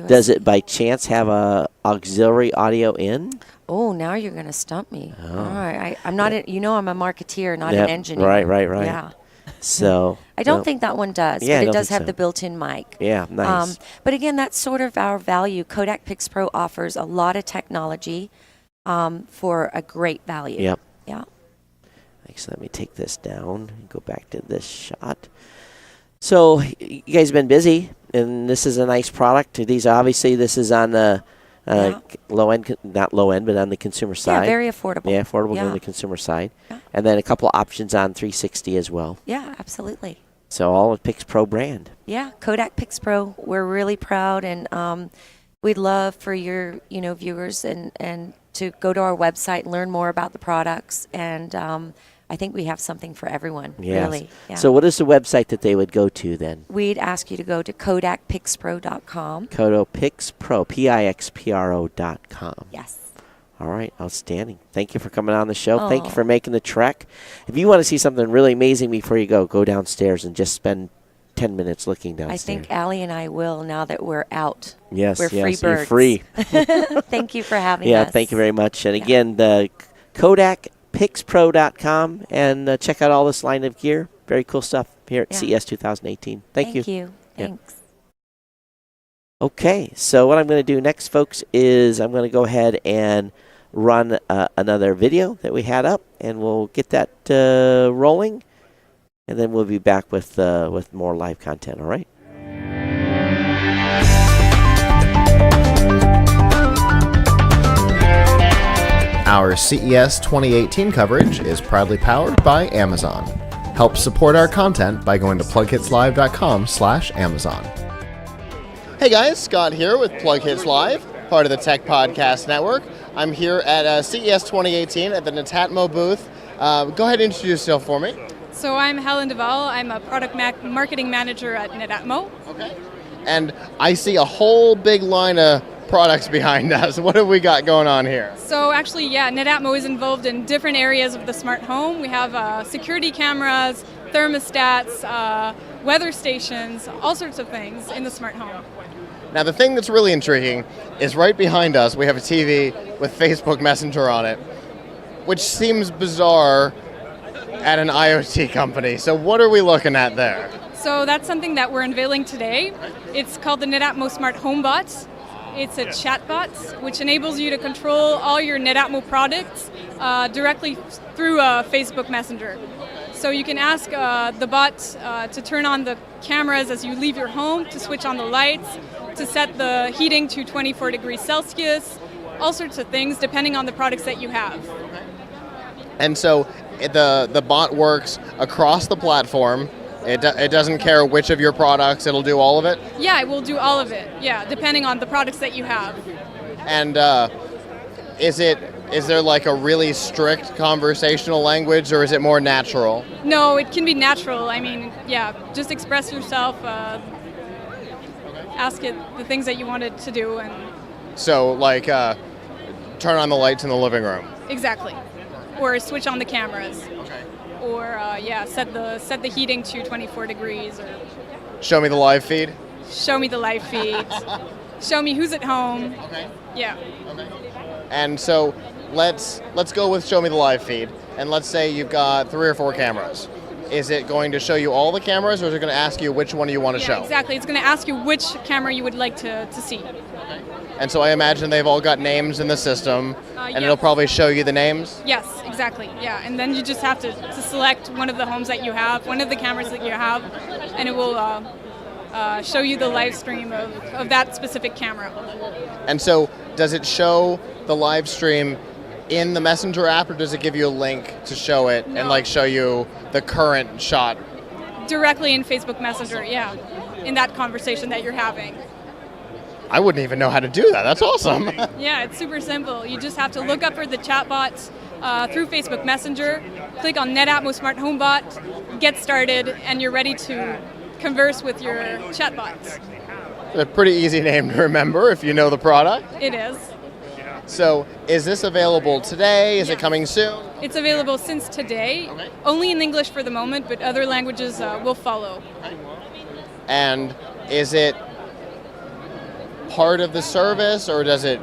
Does it by chance have a auxiliary audio in? Oh, now you're going to stump me. Oh. All right. I'm not, I'm a marketeer, not an engineer. Right. Yeah. So I don't think that one does, yeah, but it does have the built-in mic. Yeah, nice. But again, that's sort of our value. Kodak PixPro offers a lot of technology for a great value. Yep. Yeah. Thanks. Let me take this down and go back to this shot. So you guys have been busy, and this is a nice product. This is on the low end, not low end, but on the consumer side. Yeah, very affordable. Yeah, affordable on the consumer side. Yeah. And then a couple options on 360 as well. Yeah, absolutely. So all with PixPro brand. Yeah, Kodak PixPro. We're really proud, and we'd love for your viewers and to go to our website and learn more about the products. And I think we have something for everyone. Yes. Really. Yeah. So what is the website that they would go to then? We'd ask you to go to KodakPixPro.com. KodakPixPro, PIXPRO.com. Yes. All right, outstanding. Thank you for coming on the show. Thank you for making the trek. If you want to see something really amazing before you go downstairs and just spend 10 minutes looking downstairs. I think Allie and I will now that we're out. Yes, we're free birds. You're free. Thank you for having us. Yeah, thank you very much. And again, the KodakPixPro.com, and check out all this line of gear. Very cool stuff here at CES 2018. Thank you. Thank you. Thanks. Okay, so what I'm going to do next, folks, is I'm going to go ahead and run another video that we had up, and we'll get that rolling, and then we'll be back with more live content, all right? Our CES 2018 coverage is proudly powered by Amazon. Help support our content by going to plughitslive.com/Amazon. Hey guys, Scott here with Plug Hits Live, part of the Tech Podcast Network. I'm here at CES 2018 at the Netatmo booth. Go ahead and introduce yourself for me. So I'm Helen Duvall. I'm a product marketing manager at Netatmo. Okay. And I see a whole big line of products behind us. What have we got going on here? So actually, Netatmo is involved in different areas of the smart home. We have security cameras, thermostats, weather stations, all sorts of things in the smart home. Now the thing that's really intriguing is right behind us we have a TV with Facebook Messenger on it, which seems bizarre at an IoT company. So what are we looking at there? So that's something that we're unveiling today. It's called the Netatmo Smart Home Bot. It's a chatbot which enables you to control all your Netatmo products directly through Facebook Messenger. So you can ask the bot to turn on the cameras as you leave your home, to switch on the lights, to set the heating to 24 degrees Celsius, all sorts of things depending on the products that you have. And so the bot works across the platform. It doesn't care which of your products, it'll do all of it? Yeah, it will do all of it. Yeah, depending on the products that you have. And is there like a really strict conversational language, or is it more natural? No, it can be natural. I mean, yeah, just express yourself, ask it the things that you wanted to do, and So like turn on the lights in the living room. exactly. Or switch on the cameras. Okay. Or set the heating to 24 degrees, or Show me the live feed. show me the live feed. Show me who's at home. Okay. Yeah. And so let's go with show me the live feed, and let's say you've got 3 or 4 cameras. Is it going to show you all the cameras, or is it going to ask you which one you want to show? Exactly. It's going to ask you which camera you would like to see. And so I imagine they've all got names in the system, and yes. it'll probably show you the names. Yes, exactly. Yeah, and then you just have to select one of the homes that you have, one of the cameras that you have, and it will show you the live stream of that specific camera. And so does it show the live stream in the Messenger app, or does it give you a link to show it and like show you the current shot? Directly in Facebook Messenger, yeah, in that conversation that you're having. I wouldn't even know how to do that. That's awesome. Yeah, it's super simple. You just have to look up for the chatbots through Facebook Messenger, click on NetAtmo Smart Home Bot, get started, and you're ready to converse with your chatbots. A pretty easy name to remember if you know the product. It is. So is this available today? Is it coming soon? It's available since today, only in English for the moment, but other languages will follow. And is it part of the service, or is it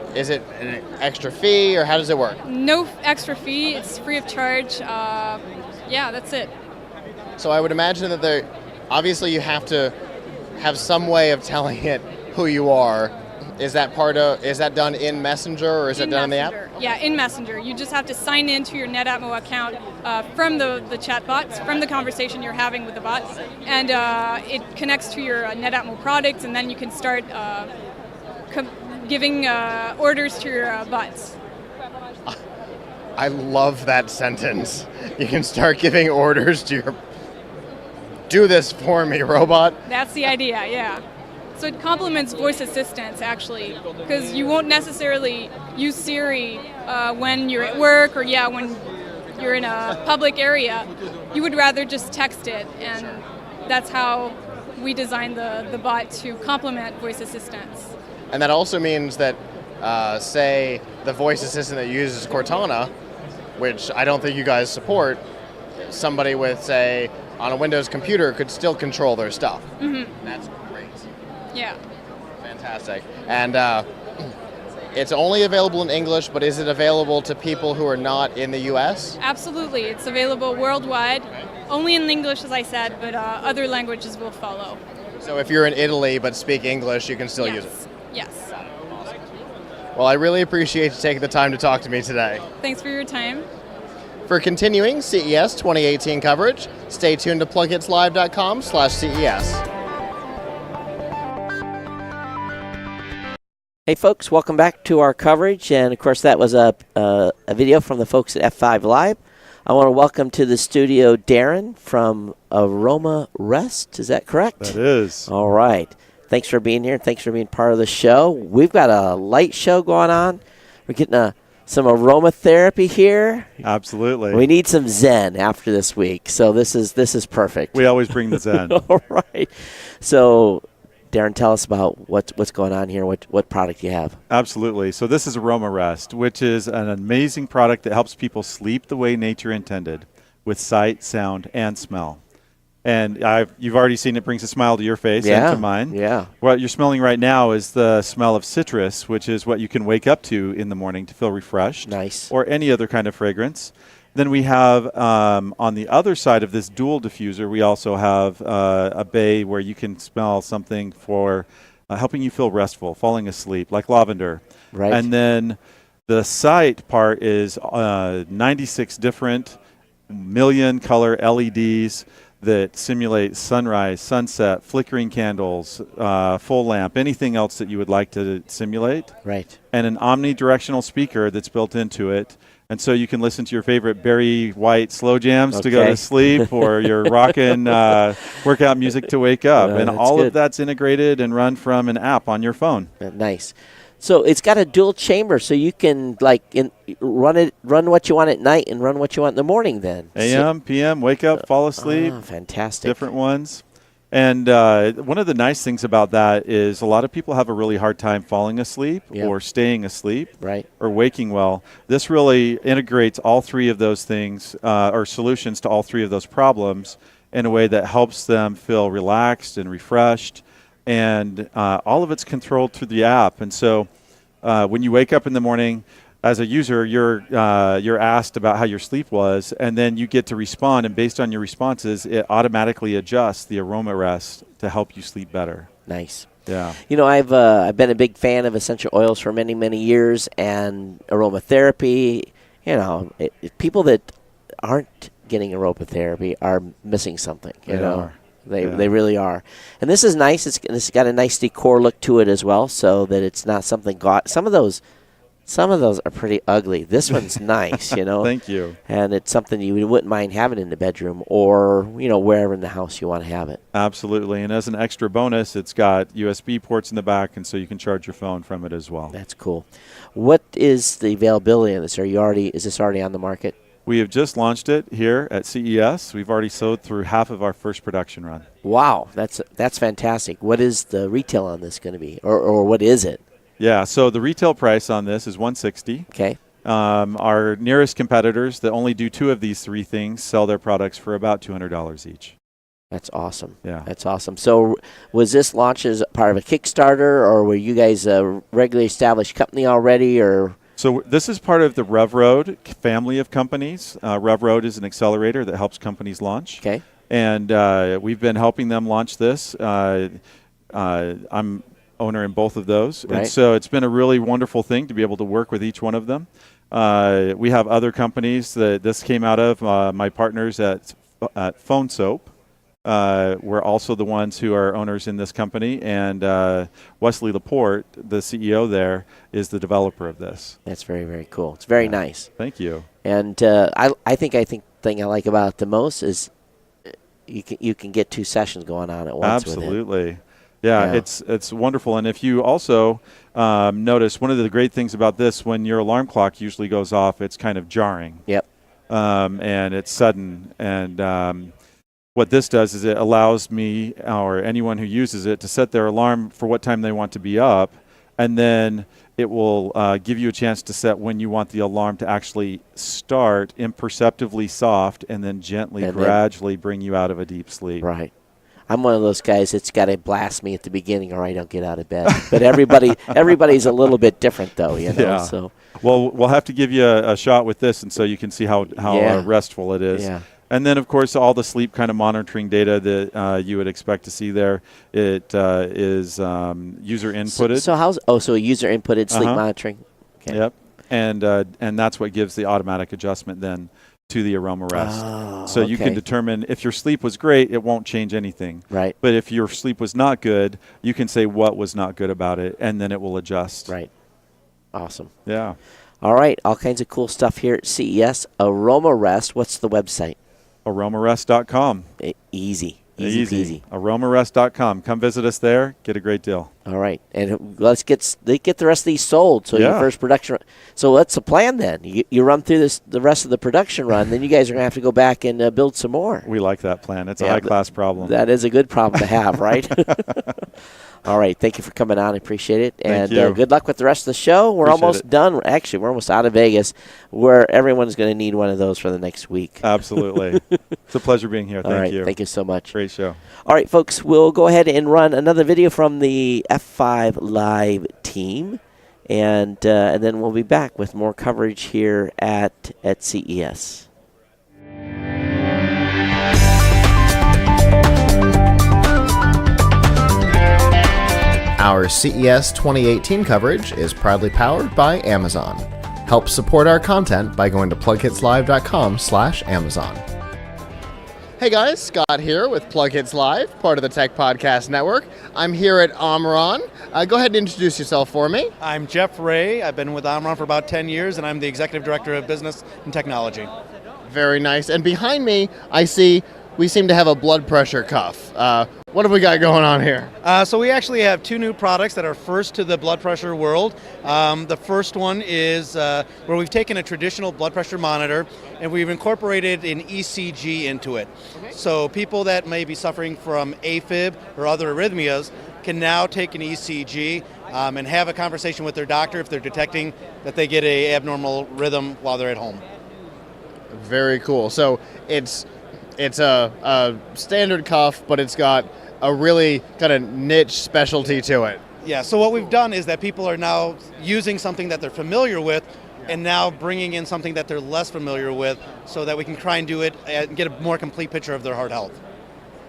an extra fee, or how does it work? No extra fee, it's free of charge. Yeah, that's it. So I would imagine that obviously you have to have some way of telling it who you are. Is that done in Messenger, or is it done in the app? Yeah, in Messenger. You just have to sign into your NetAtmo account from the chat bots, from the conversation you're having with the bots, and it connects to your NetAtmo products, and then you can start giving orders to your bots. I love that sentence. You can start giving orders to your... Do this for me, robot. That's the idea, yeah. So it complements voice assistants, actually, because you won't necessarily use Siri when you're at work, or when you're in a public area. You would rather just text it, and that's how we designed the bot to complement voice assistants. And that also means that, say, the voice assistant that uses Cortana, which I don't think you guys support, somebody with, say, on a Windows computer could still control their stuff. Mm-hmm. That's great. Yeah. Fantastic. And it's only available in English, but is it available to people who are not in the U.S.? Absolutely. It's available worldwide, only in English, as I said, but other languages will follow. So if you're in Italy but speak English, you can still use it? Yes. Well, I really appreciate you taking the time to talk to me today. Thanks for your time. For continuing CES 2018 coverage, stay tuned to plughitslive.com/CES. Hey folks, welcome back to our coverage, and of course that was a video from the folks at F5 Live. I want to welcome to the studio Darren from Aroma Rest. Is that correct? That is. All right. Thanks for being here. Thanks for being part of the show. We've got a light show going on. We're getting some aromatherapy here. Absolutely. We need some Zen after this week, so this is perfect. We always bring the Zen. All right. So, Darren, tell us about what's going on here. What product you have? Absolutely. So this is Aroma Rest, which is an amazing product that helps people sleep the way nature intended, with sight, sound, and smell. And you've already seen it brings a smile to your face and to mine. Yeah. What you're smelling right now is the smell of citrus, which is what you can wake up to in the morning to feel refreshed. Nice. Or any other kind of fragrance. Then we have, on the other side of this dual diffuser, we also have a bay where you can smell something for helping you feel restful, falling asleep, like lavender. Right. And then the sight part is 96 different million color LEDs that simulate sunrise, sunset, flickering candles, full lamp, anything else that you would like to simulate. Right. And an omnidirectional speaker that's built into it. And so you can listen to your favorite Barry White slow jams to go to sleep, or your rockin' workout music to wake up. And all of that's integrated and run from an app on your phone. Nice. So it's got a dual chamber, so you can run what you want at night and run what you want in the morning. Then AM, PM, wake up, fall asleep. Fantastic. Different ones. And one of the nice things about that is a lot of people have a really hard time falling asleep or staying asleep, or waking well. This really integrates all three of those things, or solutions to all three of those problems, in a way that helps them feel relaxed and refreshed. And all of it's controlled through the app. And so when you wake up in the morning, as a user, you're asked about how your sleep was, and then you get to respond. And based on your responses, it automatically adjusts the aroma rest to help you sleep better. Nice. Yeah. You know, I've been a big fan of essential oils for many, many years, and aromatherapy. You know, people that aren't getting aromatherapy are missing something. You know. They really are. And this is nice. It's got a nice decor look to it as well, so that it's not something some of those are pretty ugly. This one's nice, you know. Thank you. And it's something you wouldn't mind having in the bedroom, or wherever in the house you want to have it. Absolutely. And as an extra bonus, it's got USB ports in the back, and so you can charge your phone from it as well. That's cool. What is the availability of this? Is this already on the market? We have just launched it here at CES. We've already sold through half of our first production run. Wow, that's fantastic. What is the retail on this going to be, or what is it? Yeah, so the retail price on this is $160. Okay. Our nearest competitors that only do two of these three things sell their products for about $200 each. That's awesome. Yeah. That's awesome. So was this launched as part of a Kickstarter, or were you guys a regularly established company already, or? So this is part of the RevRoad family of companies. RevRoad is an accelerator that helps companies launch. Okay. And we've been helping them launch this. I'm owner in both of those. Right. And so it's been a really wonderful thing to be able to work with each one of them. We have other companies that this came out of. My partners at Phone Soap were also the ones who are owners in this company, and Wesley Laporte, the CEO there, is the developer of this. That's very, very cool. It's very nice. Thank you. And I think the thing I like about it the most is you can get two sessions going on at once. Absolutely. With it. Yeah, it's wonderful. And if you also notice, one of the great things about this, when your alarm clock usually goes off, it's kind of jarring. Yep. And it's sudden. And what this does is it allows me or anyone who uses it to set their alarm for what time they want to be up, and then it will give you a chance to set when you want the alarm to actually start, imperceptibly soft, and then gently, gradually bring you out of a deep sleep. Right. I'm one of those guys that's got to blast me at the beginning, or I don't get out of bed. But everybody's a little bit different, though, you know. Yeah. So. Well, we'll have to give you a shot with this, and so you can see how restful it is. Yeah. And then, of course, all the sleep kind of monitoring data that you would expect to see there. It is user inputted. So user inputted sleep monitoring. Okay. Yep. And that's what gives the automatic adjustment then to the aroma rest. Oh, so you can determine if your sleep was great, it won't change anything. Right. But if your sleep was not good, you can say what was not good about it, and then it will adjust. Right. Awesome. Yeah. All right. All kinds of cool stuff here at CES. Aroma Rest. What's the website? Aromarest.com. Easy peasy. Aromarest.com. Come visit us there. Get a great deal. All right. And let's get the rest of these sold. So your first production. So what's the plan then? You run through the rest of the production run, then you guys are going to have to go back and build some more. We like that plan. It's a high-class problem. That is a good problem to have, right? All right. Thank you for coming on. I appreciate it. Thank and you. Good luck with the rest of the show. We're Appreciate almost done. Actually, we're almost out of Vegas, where everyone's going to need one of those for the next week. Absolutely. It's a pleasure being here. Thank you. Thank you so much. Great show. All right, folks, we'll go ahead and run another video from the F5 Live team, and then we'll be back with more coverage here at CES. Our CES 2018 coverage is proudly powered by Amazon. Help support our content by going to plughitslive.com/Amazon. Hey guys, Scott here with Plug Hits Live, part of the Tech Podcast Network. I'm here at Omron. Go ahead and introduce yourself for me. I'm Jeff Ray. I've been with Omron for about 10 years, and I'm the Executive Director of Business and Technology. Very nice. And behind me, I see we seem to have a blood pressure cuff. What have we got going on here? So we actually have two new products that are first to the blood pressure world. The first one is where we've taken a traditional blood pressure monitor and we've incorporated an ECG into it. Okay. So people that may be suffering from AFib or other arrhythmias can now take an ECG and have a conversation with their doctor if they're detecting that they get an abnormal rhythm while they're at home. Very cool. So it's a standard cuff, but it's got a really kind of niche specialty to it. Yeah, so what we've done is that people are now using something that they're familiar with and now bringing in something that they're less familiar with so that we can try and do it and get a more complete picture of their heart health.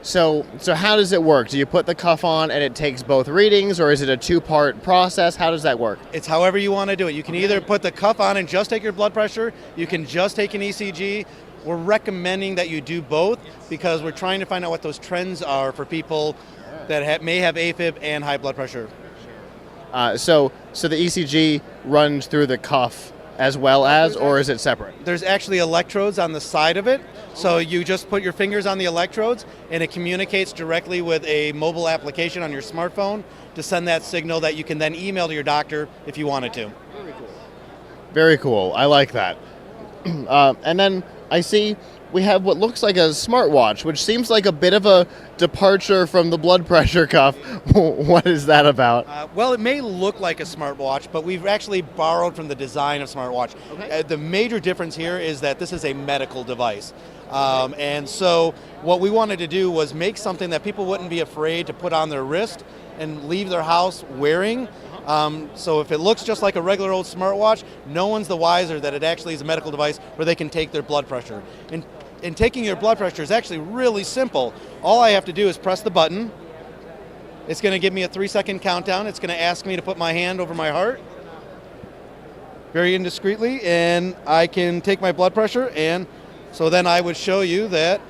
So how does it work? Do you put the cuff on and it takes both readings, or is it a two-part process? How does that work? It's however you want to do it. You can either put the cuff on and just take your blood pressure, you can just take an ECG. We're recommending that you do both because we're trying to find out what those trends are for people that may have AFib and high blood pressure. So the ECG runs through the cuff as well as, or is it separate? There's actually electrodes on the side of it. So you just put your fingers on the electrodes and it communicates directly with a mobile application on your smartphone to send that signal that you can then email to your doctor if you wanted to. Very cool. I like that. And then I see we have what looks like a smartwatch, which seems like a bit of a departure from the blood pressure cuff. What is that about? Well, it may look like a smartwatch, but we've actually borrowed from the design of smartwatch. Okay. The major difference here is that this is a medical device. And so what we wanted to do was make something that people wouldn't be afraid to put on their wrist and leave their house wearing. So if it looks just like a regular old smartwatch, no one's the wiser that it actually is a medical device where they can take their blood pressure. And taking your blood pressure is actually really simple. All I have to do is press the button. It's going to give me a 3-second countdown. It's going to ask me to put my hand over my heart very indiscreetly, and I can take my blood pressure. And so then I would show you that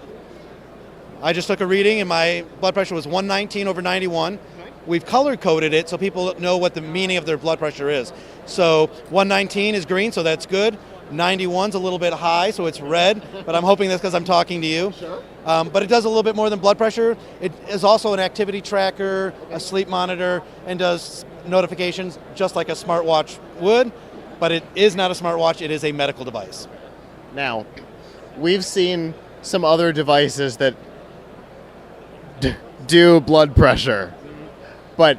I just took a reading and my blood pressure was 119 over 91. We've color coded it so people know what the meaning of their blood pressure is. So 119 is green, so that's good. 91's a little bit high, so it's red, but I'm hoping that's because I'm talking to you. Sure. But it does a little bit more than blood pressure. It is also an activity tracker, a sleep monitor, and does notifications just like a smartwatch would, but it is not a smartwatch, it is a medical device. Now, we've seen some other devices that do blood pressure, but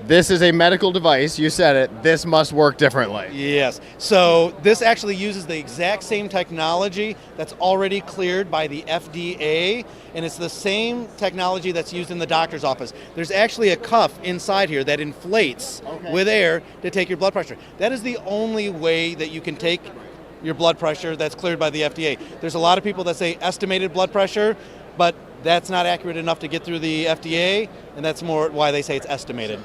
this is a medical device, you said it, this must work differently. Yes, so this actually uses the exact same technology that's already cleared by the FDA, and it's the same technology that's used in the doctor's office. There's actually a cuff inside here that inflates with air to take your blood pressure. That is the only way that you can take your blood pressure that's cleared by the FDA. There's a lot of people that say estimated blood pressure, but that's not accurate enough to get through the FDA, and that's more why they say it's estimated.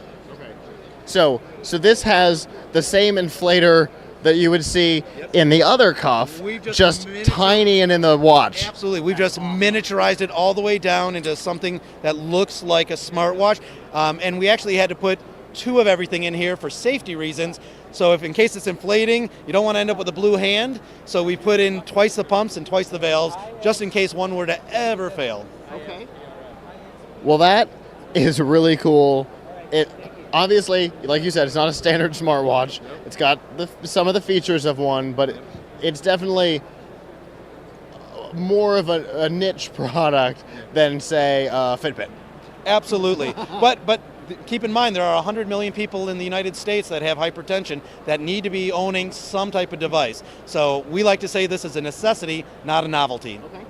So this has the same inflator that you would see in the other cuff, just tiny and in the watch. Absolutely. We've just miniaturized it all the way down into something that looks like a smartwatch. And we actually had to put 2 of everything in here for safety reasons. So if in case it's inflating, you don't want to end up with a blue hand. So we put in twice the pumps and twice the valves, just in case one were to ever fail. Okay. Well, that is really cool. It obviously, like you said, it's not a standard smartwatch. It's got some of the features of one, but it's definitely more of a niche product than, say, Fitbit. Absolutely. But keep in mind, there are 100 million people in the United States that have hypertension that need to be owning some type of device. So we like to say this is a necessity, not a novelty. Okay.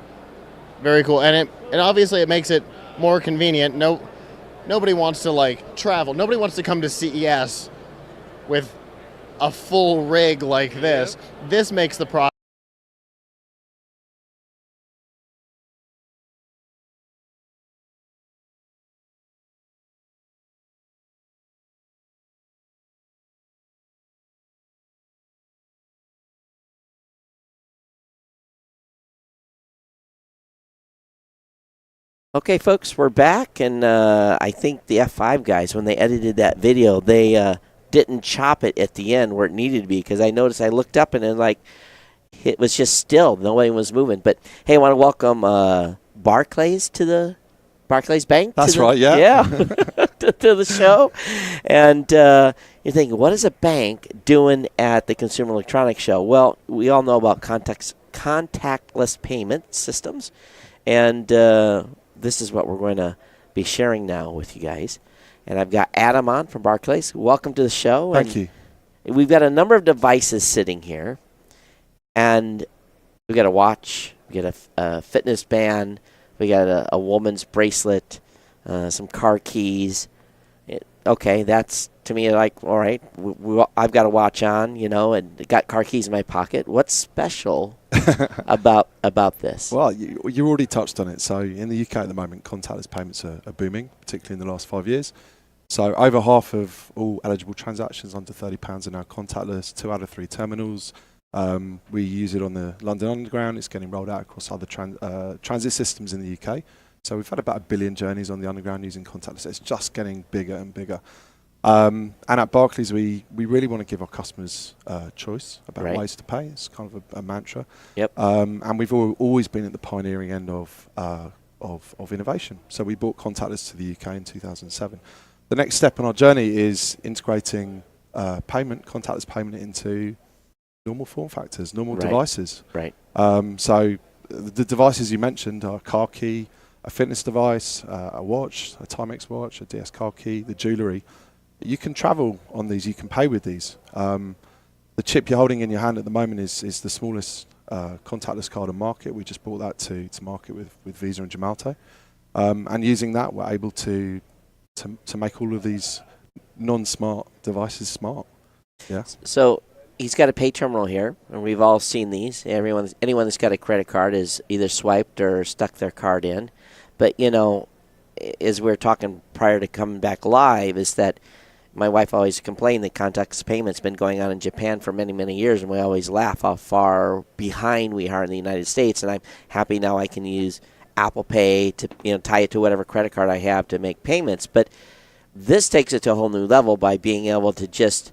Very cool. And obviously it makes it more convenient. Nobody wants to travel. Nobody wants to come to CES with a full rig like this. This makes the product Okay, folks, we're back, and I think the F5 guys, when they edited that video, they didn't chop it at the end where it needed to be, because I noticed I looked up and it was just still. Nobody was moving. But, hey, I want to welcome Barclays to the Barclays Bank. That's right, yeah. Yeah, to the show. And you're thinking, what is a bank doing at the Consumer Electronics Show? Well, we all know about contactless payment systems, and this is what we're going to be sharing now with you guys. And I've got Adam on from Barclays. Welcome to the show. Thank you. We've got a number of devices sitting here. And we got a watch, we got a fitness band, we got a woman's bracelet, some car keys. Okay, that's to me like, all right, I've got a watch on, and got car keys in my pocket. What's special about this? Well, you already touched on it. So in the UK at the moment, contactless payments are booming, particularly in the last 5 years. So over half of all eligible transactions under £30 are now contactless. 2 out of 3 terminals. We use it on the London Underground. It's getting rolled out across other transit systems in the UK. So we've had about 1 billion journeys on the Underground using contactless. It's just getting bigger and bigger. And at Barclays, we really want to give our customers choice about ways to pay. It's kind of a mantra. Yep. And we've always been at the pioneering end of innovation. So we brought contactless to the UK in 2007. The next step on our journey is integrating contactless payment into normal form factors, normal devices. Right. So the devices you mentioned are a car key, a fitness device, a watch, a Timex watch, a DS car key, the jewellery. You can travel on these. You can pay with these. The chip you're holding in your hand at the moment is the smallest contactless card on market. We just brought that to market with Visa and Gemalto. And using that, we're able to make all of these non-smart devices smart. Yeah. So he's got a pay terminal here, and we've all seen these. Anyone that's got a credit card is either swiped or stuck their card in. But, as we were talking prior to coming back live, is that my wife always complained that contactless payment's been going on in Japan for many, many years, and we always laugh how far behind we are in the United States. And I'm happy now I can use Apple Pay to tie it to whatever credit card I have to make payments. But this takes it to a whole new level by being able to just,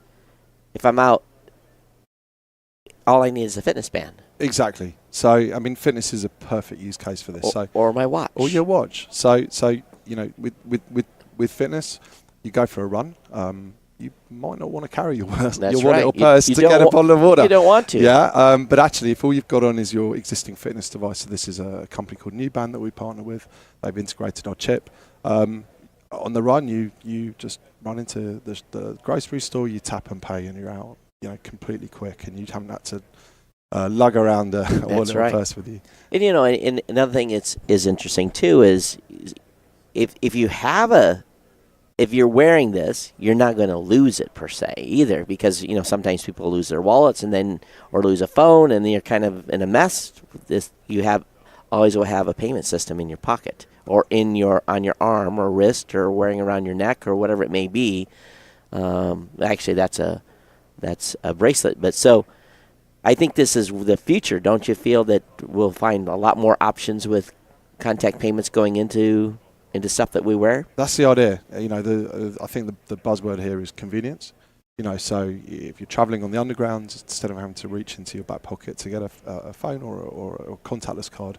if I'm out, all I need is a fitness band. Exactly. So, fitness is a perfect use case for this. Or my watch. Or your watch. So with fitness, you go for a run. You might not want to carry your wallet or purse to get a bottle of water. You don't want to. Yeah. But actually, if all you've got on is your existing fitness device, so this is a company called Newband that we partner with. They've integrated our chip. On the run, you just run into the grocery store, you tap and pay, and you're out. Completely quick, and you haven't had to lug around a wallet or purse with you. And and another thing is interesting too is if you're wearing this, you're not going to lose it per se either, because sometimes people lose their wallets or lose a phone, and then you're kind of in a mess. You always will have a payment system in your pocket or on your arm or wrist or wearing around your neck or whatever it may be. Actually, that's a bracelet. But so I think this is the future. Don't you feel that we'll find a lot more options with contact payments going into stuff that we wear? That's the idea. I think the buzzword here is convenience. So if you're traveling on the Underground, instead of having to reach into your back pocket to get a phone or a contactless card,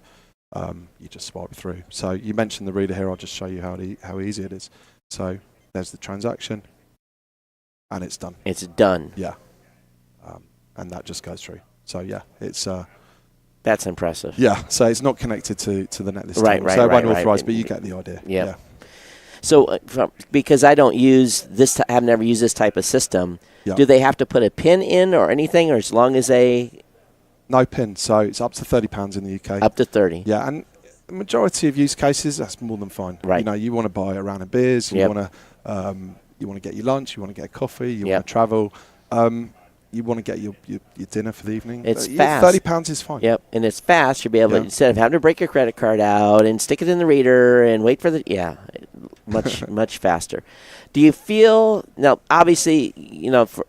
you just swipe through. So you mentioned the reader here. I'll just show you how easy it is. So there's the transaction. And it's done. It's done. Yeah. And that just goes through. So, yeah, it's... That's impressive. Yeah, so it's not connected to the netlist. Right. So it won't authorize, but you get the idea. Yeah. So because I don't use this, I've never used this type of system, do they have to put a PIN in or anything, or as long as they... No PIN, so it's up to £30 in the UK. Up to 30. Yeah, and the majority of use cases, that's more than fine. Right. You want to buy a round of beers, you want to get your lunch, you want to get a coffee, you want to travel, you want to get your dinner for the evening. It's fast. £30 is fine. Yep, and it's fast. You'll be able to, instead of having to break your credit card out and stick it in the reader and wait for much faster. Do you feel, now obviously,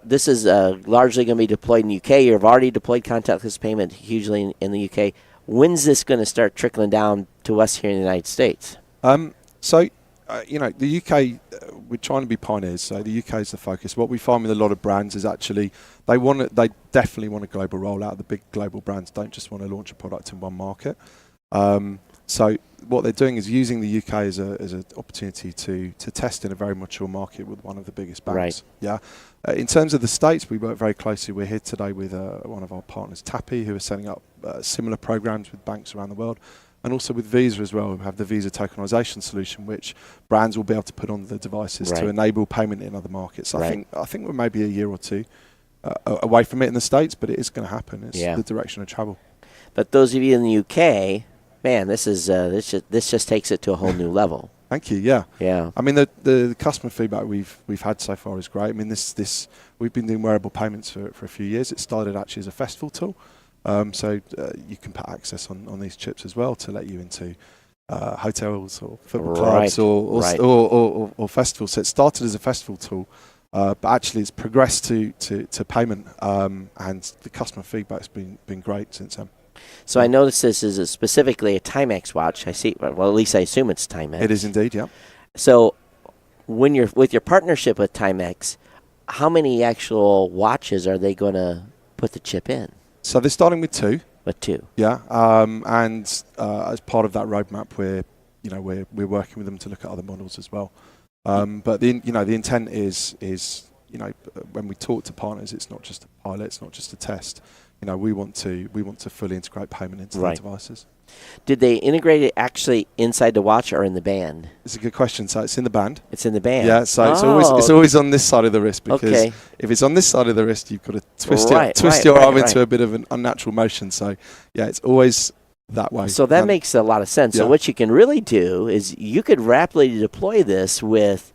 this is largely going to be deployed in the UK. You've already deployed contactless payment hugely in the UK. When's this going to start trickling down to us here in the United States? So, the UK, we're trying to be pioneers. So the UK is the focus. What we find with a lot of brands is actually they definitely want a global rollout. The big global brands don't just want to launch a product in one market. So what they're doing is using the UK as an opportunity to test in a very mature market with one of the biggest banks. Right. Yeah. In terms of the States, we work very closely. We're here today with one of our partners, Tappy, who are setting up similar programs with banks around the world. And also with Visa as well, we have the Visa tokenization solution, which brands will be able to put on the devices to enable payment in other markets. I think we're maybe a year or two away from it in the States, but it is going to happen. It's the direction of travel. But those of you in the UK, man, this just takes it to a whole new level. Thank you. Yeah. Yeah. I mean, the customer feedback we've had so far is great. I mean, this we've been doing wearable payments for a few years. It started actually as a festival tool. So you can put access on these chips as well to let you into hotels or football clubs or festivals. So it started as a festival tool, but actually it's progressed to payment, and the customer feedback's been great since then. So I noticed this is specifically a Timex watch. I see. Well, at least I assume it's Timex. It is indeed, yeah. So when you're with your partnership with Timex, how many actual watches are they going to put the chip in? So they're starting with 2. With 2. Yeah. And as part of that roadmap, we're working with them to look at other models as well. But the intent is when we talk to partners, it's not just a pilot, it's not just a test. We want to fully integrate payment into their devices. Did they integrate it actually inside the watch or in the band? It's a good question. So it's in the band. It's in the band. Yeah. So it's always on this side of the wrist, because if it's on this side of the wrist, you've got to twist your arm into a bit of an unnatural motion. So yeah, it's always that way. So that makes a lot of sense. So what you can really do is you could rapidly deploy this with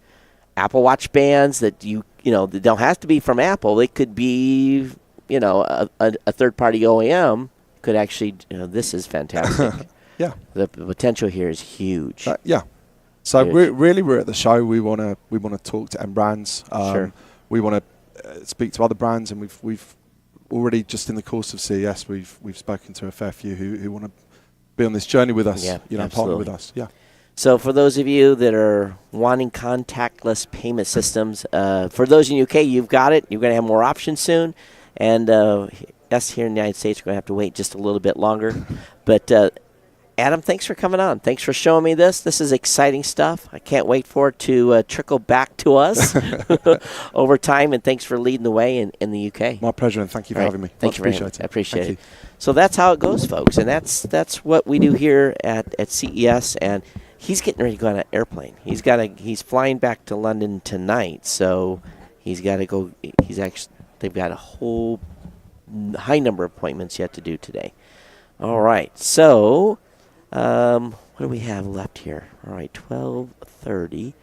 Apple Watch bands that they don't have to be from Apple. They could be a third-party OEM. Could actually, this is fantastic. Yeah, the potential here is huge. Yeah, so we're at the show. We want to talk to M brands. Sure. We want to speak to other brands, and we've already, just in the course of CES, we've spoken to a fair few who want to be on this journey with us. Partner with us. Yeah. So for those of you that are wanting contactless payment systems, for those in the UK, you've got it. You're going to have more options soon, and us here in the United States are going to have to wait just a little bit longer. But Adam, thanks for coming on. Thanks for showing me this. This is exciting stuff. I can't wait for it to trickle back to us over time, and thanks for leading the way in the UK. My pleasure, and thank you for having me. Thank you very much. I appreciate it. So that's how it goes, folks, and that's what we do here at CES. And he's getting ready to go on an airplane. He's flying back to London tonight, so he's got to go. They've got a whole high number of appointments yet to do today. All right, so what do we have left here? All right, 12:30.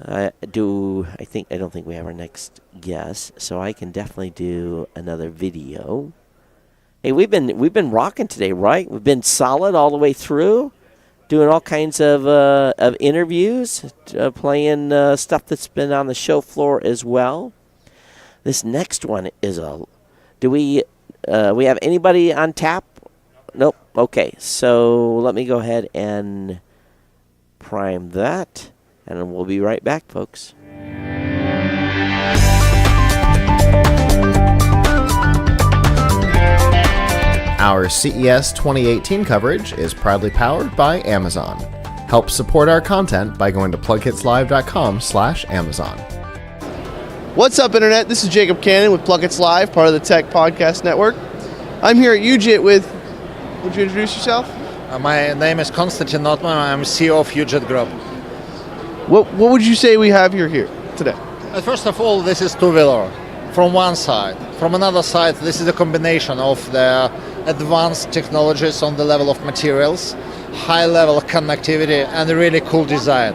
I don't think we have our next guest, so I can definitely do another video. Hey, we've been rocking today, right? We've been solid all the way through, doing all kinds of interviews, playing stuff that's been on the show floor as well. This next one is do we have anybody on tap? Nope. Okay, so let me go ahead and prime that, and we'll be right back, folks. Our CES 2018 coverage is proudly powered by Amazon. Help support our content by going to plughitslive.com/Amazon. What's up, Internet? This is Jacob Cannon with Plug Hits Live, part of the Tech Podcast Network. I'm here at UJIT with... Would you introduce yourself? My name is Konstantin Notman. I'm CEO of UJIT Group. What would you say we have here today? First of all, this is two-wheeler from one side. From another side, this is a combination of the advanced technologies on the level of materials, high level of connectivity, and a really cool design.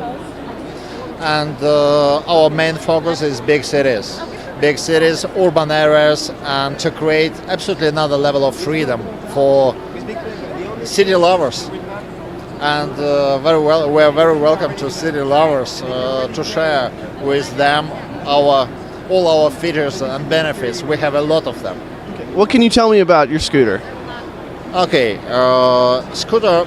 And our main focus is big cities, urban areas, and to create absolutely another level of freedom for city lovers. And we are very welcome to city lovers to share with them all our features and benefits. We have a lot of them. Okay. What can you tell me about your scooter? Okay, scooter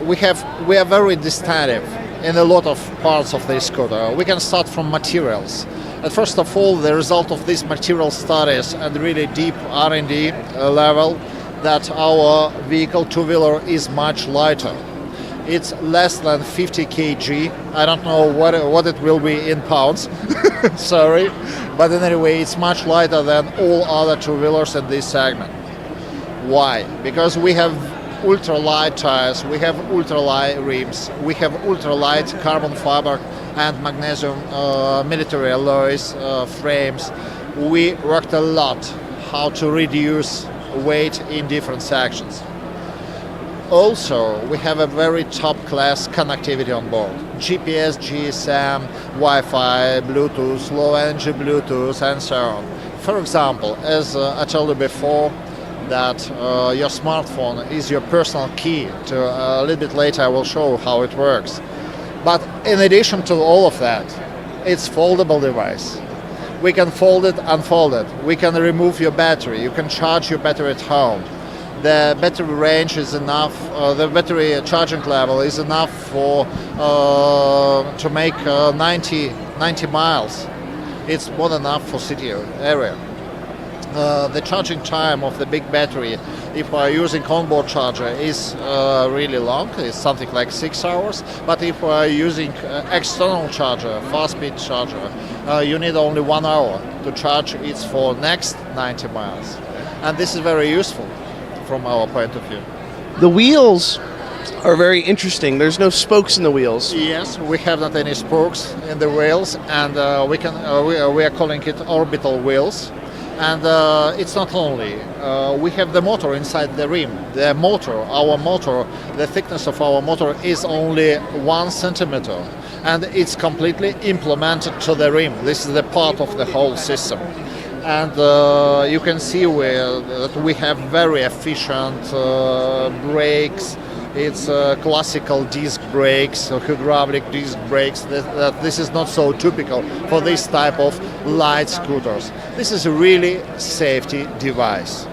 we are very distinctive in a lot of parts of the scooter. We can start from materials. And first of all, the result of these material studies and really deep R&D level, that our vehicle two-wheeler is much lighter. It's less than 50 kg. I don't know what it will be in pounds. Sorry, but in any way, it's much lighter than all other two-wheelers in this segment. Why? Because we have ultralight tires, we have ultralight rims, we have ultralight carbon fiber and magnesium military alloys frames. We worked a lot how to reduce weight in different sections. Also, we have a very top-class connectivity on board. GPS, GSM, Wi-Fi, Bluetooth, low-energy Bluetooth, and so on. For example, as I told you before, that your smartphone is your personal key. A little bit later I will show how it works. But in addition to all of that, it's foldable device. We can fold it, unfold it. We can remove your battery. You can charge your battery at home. The battery range is enough. The battery charging level is enough for to make 90 miles. It's more than enough for city area. The charging time of the big battery, if we are using onboard charger, is really long. It's something like 6 hours. But if we are using external charger, fast-speed charger, you need only 1 hour to charge it for next 90 miles. And this is very useful from our point of view. The wheels are very interesting. There's no spokes in the wheels. Yes, we have not any spokes in the wheels, and we are calling it orbital wheels. And it's not only. We have the motor inside the rim. The thickness of our motor is only 1 centimeter, and it's completely implemented to the rim. This is the part of the whole system. And you can see that we have very efficient brakes. It's classical disc brakes, hydraulic disc brakes. That this is not so typical for this type of light scooters. This is a really safety device.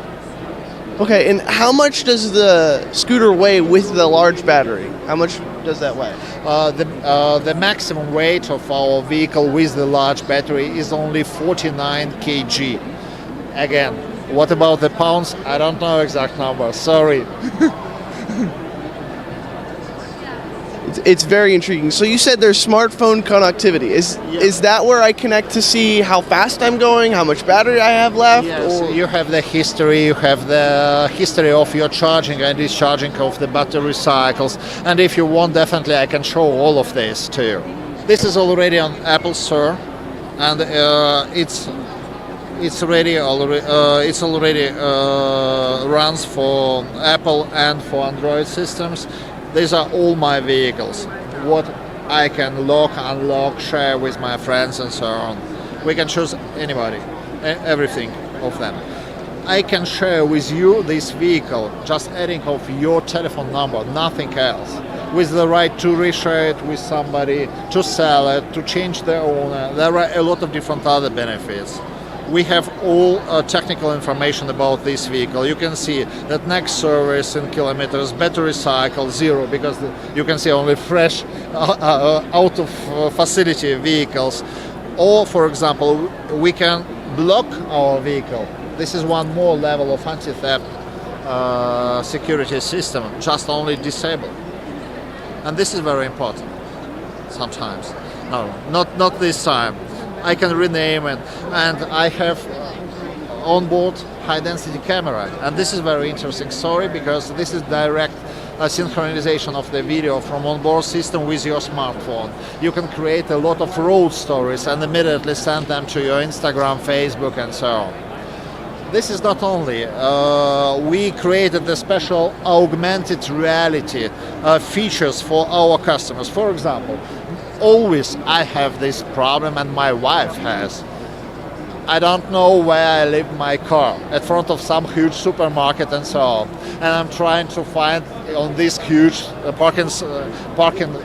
Okay, and how much does the scooter weigh with the large battery? How much does that weigh? The maximum weight of our vehicle with the large battery is only 49 kg. Again, what about the pounds? I don't know exact number, sorry. It's very intriguing. So you said there's smartphone connectivity. Is that where I connect to see how fast I'm going, how much battery I have left? Yes, you have the history. You have the history of your charging and discharging of the battery cycles. And if you want, definitely I can show all of this to you. This is already on Apple Store, and it's already runs for Apple and for Android systems. These are all my vehicles, what I can lock, unlock, share with my friends and so on. We can choose anybody, everything of them. I can share with you this vehicle, just adding of your telephone number, nothing else. With the right to reshare it with somebody, to sell it, to change the owner. There are a lot of different other benefits. We have all technical information about this vehicle. You can see that next service in kilometers, battery cycle 0, because you can see only fresh out of facility vehicles. Or, for example, we can block our vehicle. This is one more level of anti-theft security system, just only disable. And this is very important sometimes. No, not this time. I can rename it, and I have onboard high-density camera, and this is very interesting story because this is direct synchronization of the video from onboard system with your smartphone. You can create a lot of road stories and immediately send them to your Instagram, Facebook, and so on. This is not only. We created the special augmented reality features for our customers. For example, always I have this problem, and my wife has. I don't know where I leave my car, at front of some huge supermarket and so on. And I'm trying to find on this huge parking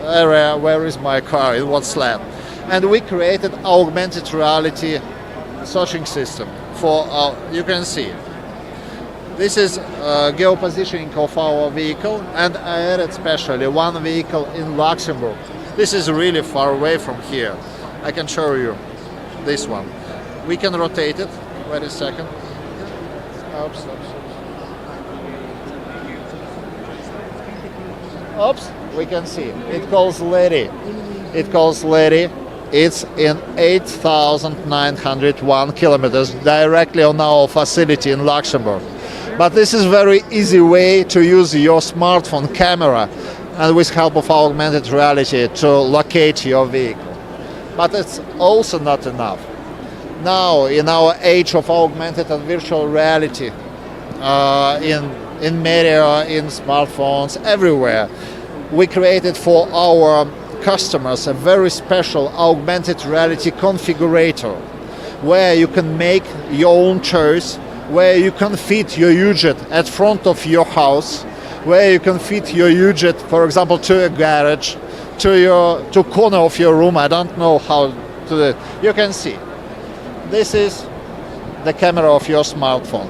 area, where is my car, in what slab. And we created augmented reality searching system for, you can see. This is geopositioning of our vehicle, and I added specially one vehicle in Luxembourg. This is really far away from here. I can show you this one. We can rotate it. Wait a second. Oops. Oops. We can see. It calls Lady. It's in 8,901 kilometers directly on our facility in Luxembourg. But this is very easy way to use your smartphone camera and with help of augmented reality to locate your vehicle. But it's also not enough. Now, in our age of augmented and virtual reality, in media, in smartphones, everywhere, we created for our customers a very special augmented reality configurator where you can make your own choice, where you can fit your widget at front of your house, where you can fit your widget, for example, to a garage, to corner of your room. I don't know how to do it. You can see. This is the camera of your smartphone.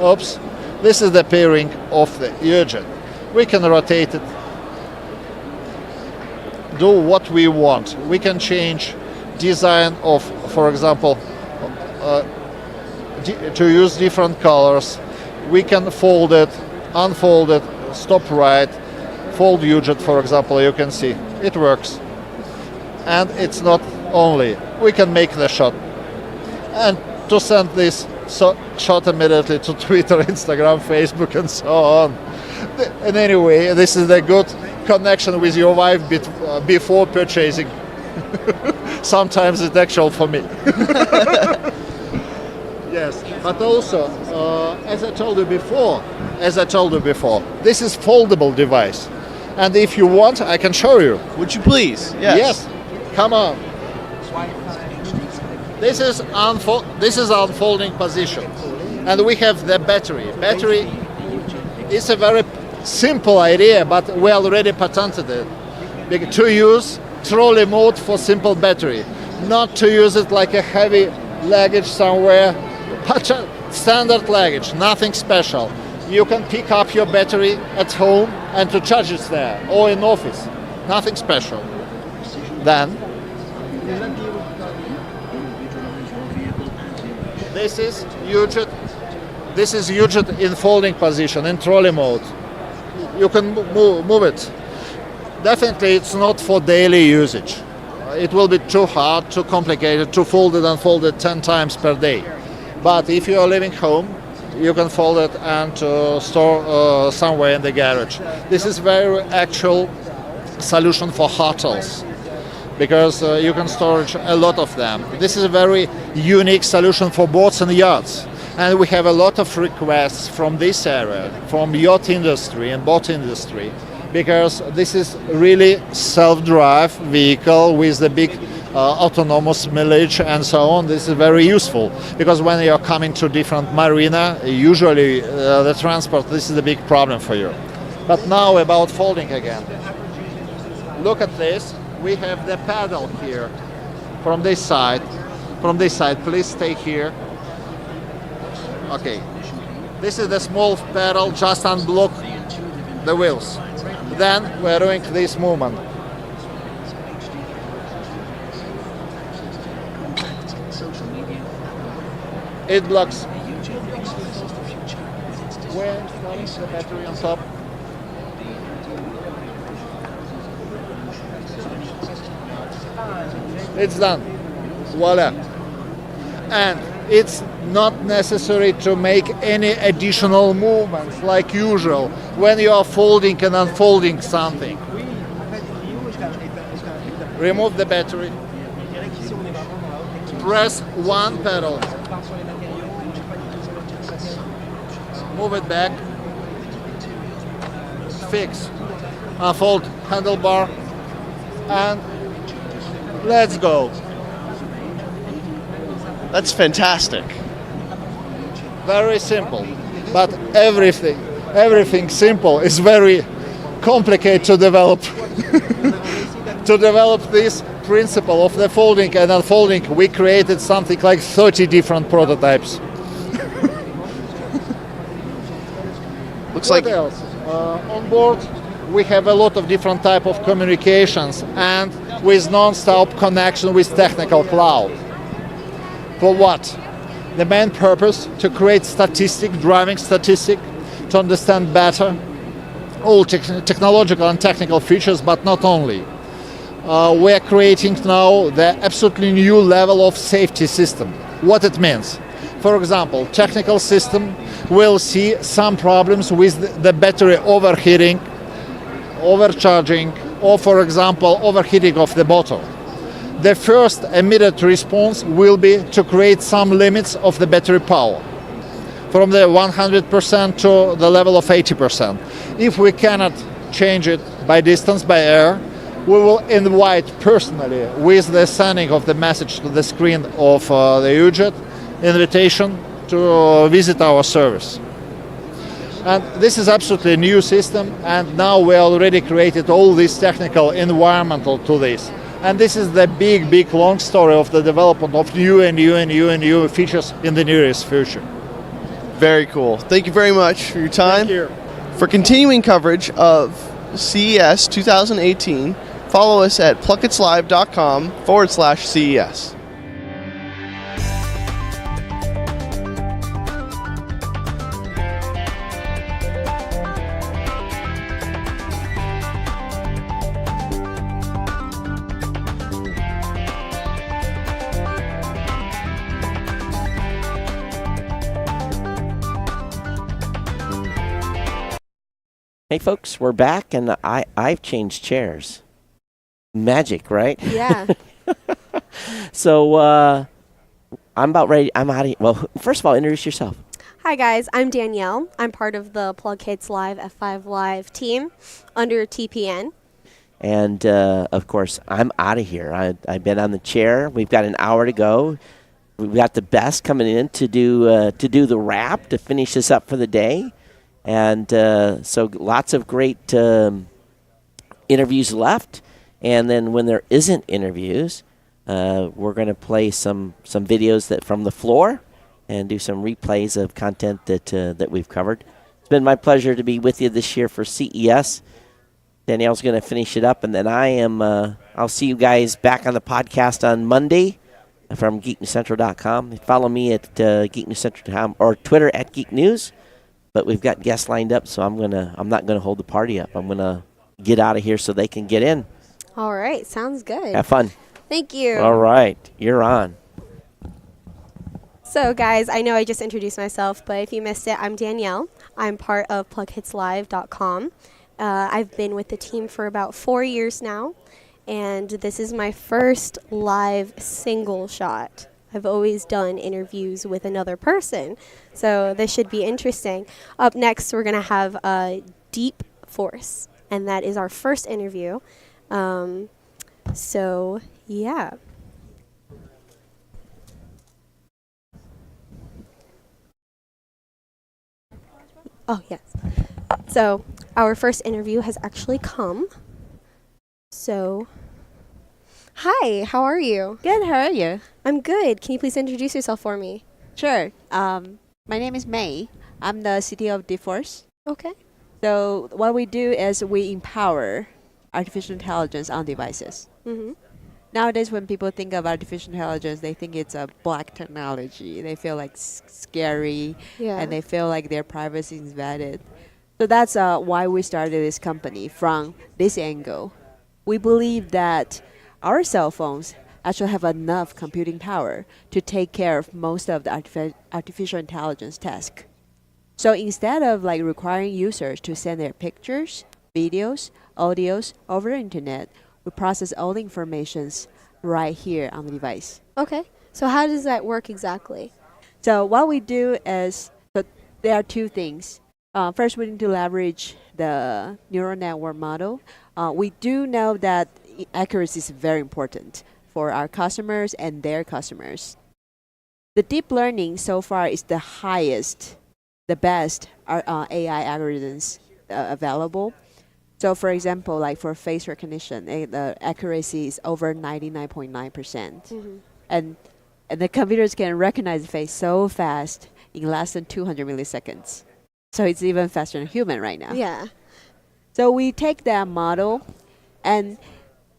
Oops. This is the pairing of the widget. We can rotate it, do what we want. We can change design of, for example, to use different colors. We can fold it, unfold it, stop right, fold widget, for example. You can see it works. And it's not only, we can make the shot. And to send this shot immediately to Twitter, Instagram, Facebook, and so on. And anyway, this is a good connection with your wife before purchasing. Sometimes it's actual for me. Yes, but also, as I told you before, this is foldable device. And if you want, I can show you. Would you please? Yes. Come on. This is unfolding position, and we have the battery. Battery is a very simple idea, but we already patented it. To use trolley mode for simple battery, not to use it like a heavy luggage somewhere, but standard luggage, nothing special. You can pick up your battery at home and to charge it there, or in office, nothing special. Then this is widget in folding position, in trolley mode. You can move it. Definitely it's not for daily usage. It will be too hard, too complicated to fold it and fold it 10 times per day. But if you are living home, you can fold it and store somewhere in the garage. This is very actual solution for hotels, because you can store a lot of them. This is a very unique solution for boats and yachts. And we have a lot of requests from this area, from yacht industry and boat industry, because this is really self-drive vehicle with the big autonomous mileage and so on. This is very useful, because when you're coming to different marina, usually the transport, this is a big problem for you. But now about folding again. Look at this. We have the paddle here from this side. Please stay here. Okay. This is the small paddle, just unblock the wheels. Then we're doing this movement. It blocks. When the battery on top. It's done. Voila. And it's not necessary to make any additional movements like usual when you are folding and unfolding something. Remove the battery. Press one pedal. Move it back. Fix. Unfold handlebar. And let's go. That's fantastic. Very simple. But everything simple is very complicated to develop. To develop this principle of the folding and unfolding, we created something like 30 different prototypes. Looks what like else? On board, we have a lot of different type of communications and with non-stop connection with technical cloud. For what? The main purpose to create driving statistic, to understand better all technological and technical features, but not only. We are creating now the absolutely new level of safety system. What it means? For example, technical system will see some problems with the battery overheating, overcharging, or for example, overheating of the bottle. The first immediate response will be to create some limits of the battery power from the 100% to the level of 80%. If we cannot change it by distance, by air, we will invite personally, with the sending of the message to the screen of the UJET, invitation to visit our service. And this is absolutely a new system, and now we already created all this technical environmental to this. And this is the big, long story of the development of new features in the nearest future. very cool. Thank you very much for your time. Thank you. For continuing coverage of CES 2018, follow us at plucketslive.com/CES. Hey folks, we're back, and I've changed chairs. Magic, right? Yeah. So I'm about ready. I'm out of here. Well, first of all, introduce yourself. Hi guys, I'm Danielle. I'm part of the Plug Hits Live F5 Live team under TPN. And of course, I'm out of here. I've been on the chair. We've got an hour to go. We've got the best coming in to do the wrap to finish this up for the day. And so lots of great interviews left. And then when there isn't interviews, we're going to play some videos from the floor and do some replays of content that we've covered. It's been my pleasure to be with you this year for CES. Danielle's going to finish it up, and then I'll see you guys back on the podcast on Monday from geeknewscentral.com. Follow me at geeknewscentral.com or Twitter at Geek News. But we've got guests lined up, so I'm not gonna hold the party up. I'm gonna get out of here so they can get in. All right, sounds good. Have fun. Thank you. All right, you're on. So guys, I know I just introduced myself, but if you missed it, I'm Danielle. I'm part of plughitslive.com. I've been with the team for about 4 years now, and this is my first live single shot. I've always done interviews with another person, so this should be interesting. Up next, we're going to have Deep Force, and that is our first interview. So, yeah. Oh, yes. So, our first interview has actually come. So... Hi, how are you? Good, how are you? I'm good. Can you please introduce yourself for me? Sure. My name is May. I'm the CTO of Deep Force. Okay. So what we do is we empower artificial intelligence on devices. Mm-hmm. Nowadays, when people think of artificial intelligence, they think it's a black technology. They feel like scary, and they feel like their privacy is invaded. So that's why we started this company from this angle. We believe that our cell phones actually have enough computing power to take care of most of the artificial intelligence tasks. So instead of requiring users to send their pictures, videos, audios over the internet, we process all the informations right here on the device. Okay. So how does that work exactly? So what we do is, there are two things. First, we need to leverage the neural network model. We do know that accuracy is very important for our customers and their customers. The deep learning so far is the highest, the best AI algorithms available. So for example, for face recognition, the accuracy is over 99.9%. Mm-hmm. And the computers can recognize the face so fast in less than 200 milliseconds. So it's even faster than human right now. Yeah. So we take that model, and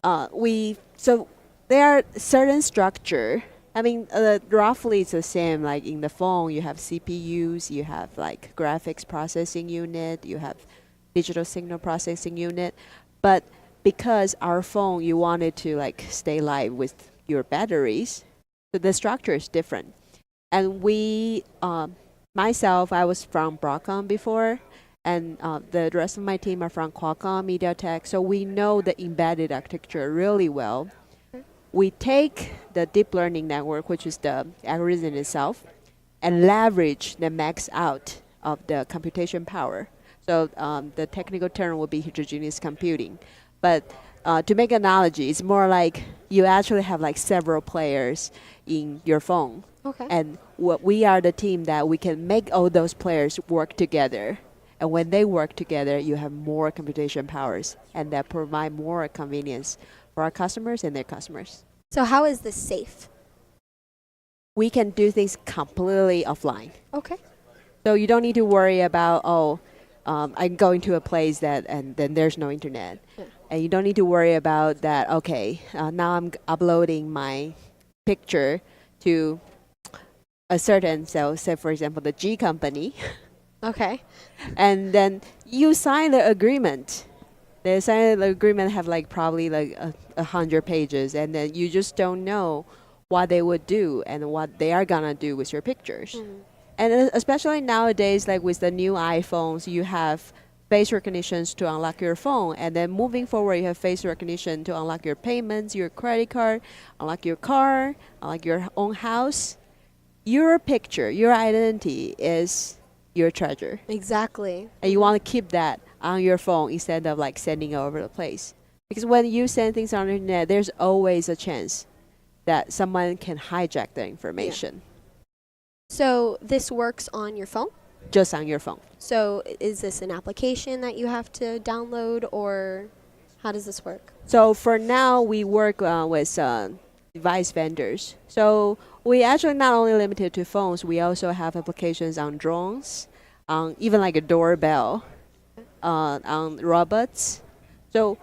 so there are certain structure. I mean, roughly it's the same. Like in the phone, you have CPUs, you have like graphics processing unit, you have digital signal processing unit, but because our phone, you wanted to like stay live with your batteries, so the structure is different. And myself, I was from Broadcom before, and the rest of my team are from Qualcomm, MediaTek, so we know the embedded architecture really well. We take the deep learning network, which is the algorithm itself, and leverage the max out of the computation power. So the technical term would be heterogeneous computing. But to make an analogy, it's more like you actually have like several players in your phone. Okay. And we are the team that we can make all those players work together. And when they work together, you have more computation powers, and that provide more convenience for our customers and their customers. So how is this safe? We can do things completely offline. Okay. So you don't need to worry about, I'm going to a place that, and then there's no internet. Yeah. And you don't need to worry about that, now I'm uploading my picture to a certain, so say for example, the G company. Okay. And then you sign the agreement. The sign agreement have like probably like 100 pages, and then you just don't know what they would do and what they are gonna do with your pictures. And especially nowadays, like with the new iPhones, you have face recognitions to unlock your phone, and then moving forward, you have face recognition to unlock your payments, your credit card, unlock your car, unlock your own house. Your picture, your identity is your treasure. Exactly. And you want to keep that on your phone instead of like sending it over the place. Because when you send things on the internet, there's always a chance that someone can hijack the information. So this works on your phone? Just on your phone. So is this an application that you have to download, or how does this work? So for now, we work with device vendors. So we actually not only limited to phones, we also have applications on drones, on even like a doorbell, on robots. So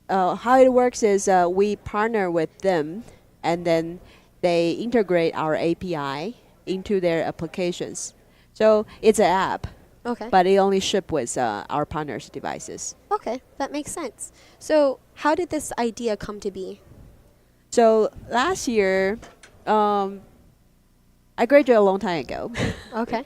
how it works is we partner with them, and then they integrate our API into their applications. So it's an app. Okay. But it only ship with our partners' devices. Okay, that makes sense. So how did this idea come to be? So last year, I graduated a long time ago. Okay.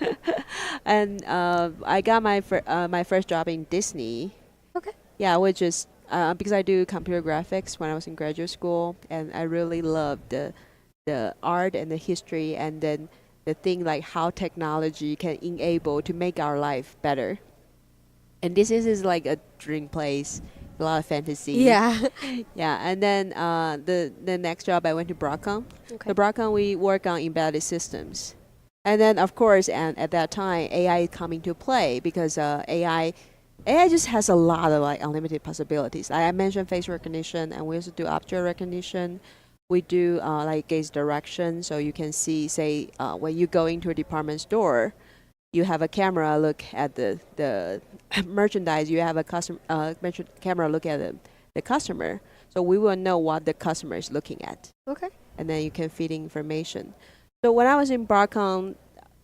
And I got my first job in Disney. Okay. Yeah, which is because I do computer graphics when I was in graduate school, and I really loved the art and the history, and then the thing like how technology can enable to make our life better. And this is like a dream place, a lot of fantasy. Yeah. Yeah, and then the next job I went to Broadcom. Okay. So Broadcom, we work on embedded systems. And then of course, and at that time, AI coming to play because AI just has a lot of like unlimited possibilities. I mentioned face recognition, and we also do object recognition. We do like gaze direction, so you can see, say, when you go into a department store, you have a camera look at the merchandise. You have a camera look at the customer, so we will know what the customer is looking at. Okay. And then you can feed information. So when I was in Broadcom,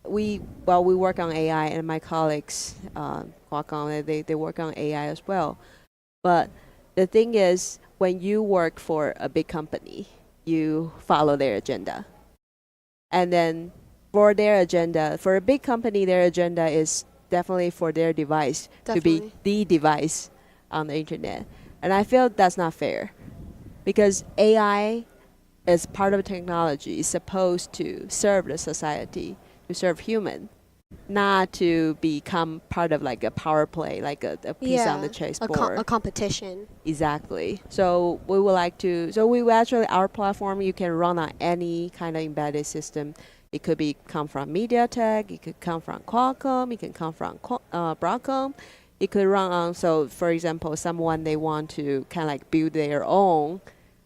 we work on AI, and my colleagues, Qualcomm, they work on AI as well. But the thing is, when you work for a big company, you follow their agenda. And then for their agenda, for a big company, their agenda is definitely for their device to be the device on the internet. And I feel that's not fair, because AI as part of technology is supposed to serve the society, to serve human, not to become part of like a power play, like a piece on the chessboard. A competition. Exactly. So we would like to, so we will actually, our platform, you can run on any kind of embedded system. It could come from MediaTek, it could come from Qualcomm, it can come from Broadcom. It could run on, so for example, someone they want to kind of like build their own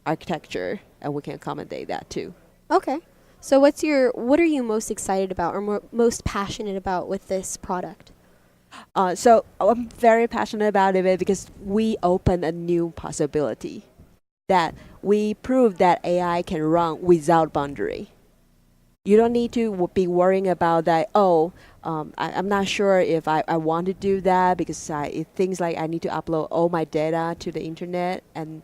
architecture, and we can accommodate that too. Okay. So what are you most excited about or most passionate about with this product? So I'm very passionate about it because we open a new possibility that we prove that AI can run without boundary. You don't need to be worrying about that. Oh, I'm not sure if I want to do that because things like I need to upload all my data to the internet, and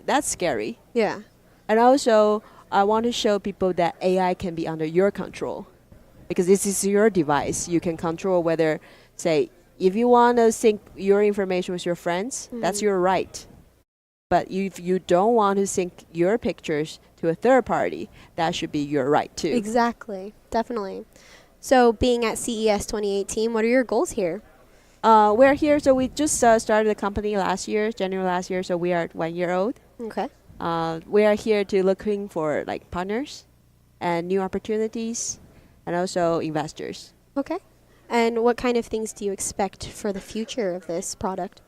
that's scary. Yeah. And also, I want to show people that AI can be under your control because this is your device. You can control whether, say, if you want to sync your information with your friends, that's your right. But if you don't want to sync your pictures to a third party, that should be your right too. Exactly. Definitely. So being at CES 2018, what are your goals here? We're here, so we just started the company last year, January last year, so we are 1 year old. Okay. We are here to looking for like partners and new opportunities and also investors. Okay. And what kind of things do you expect for the future of this product?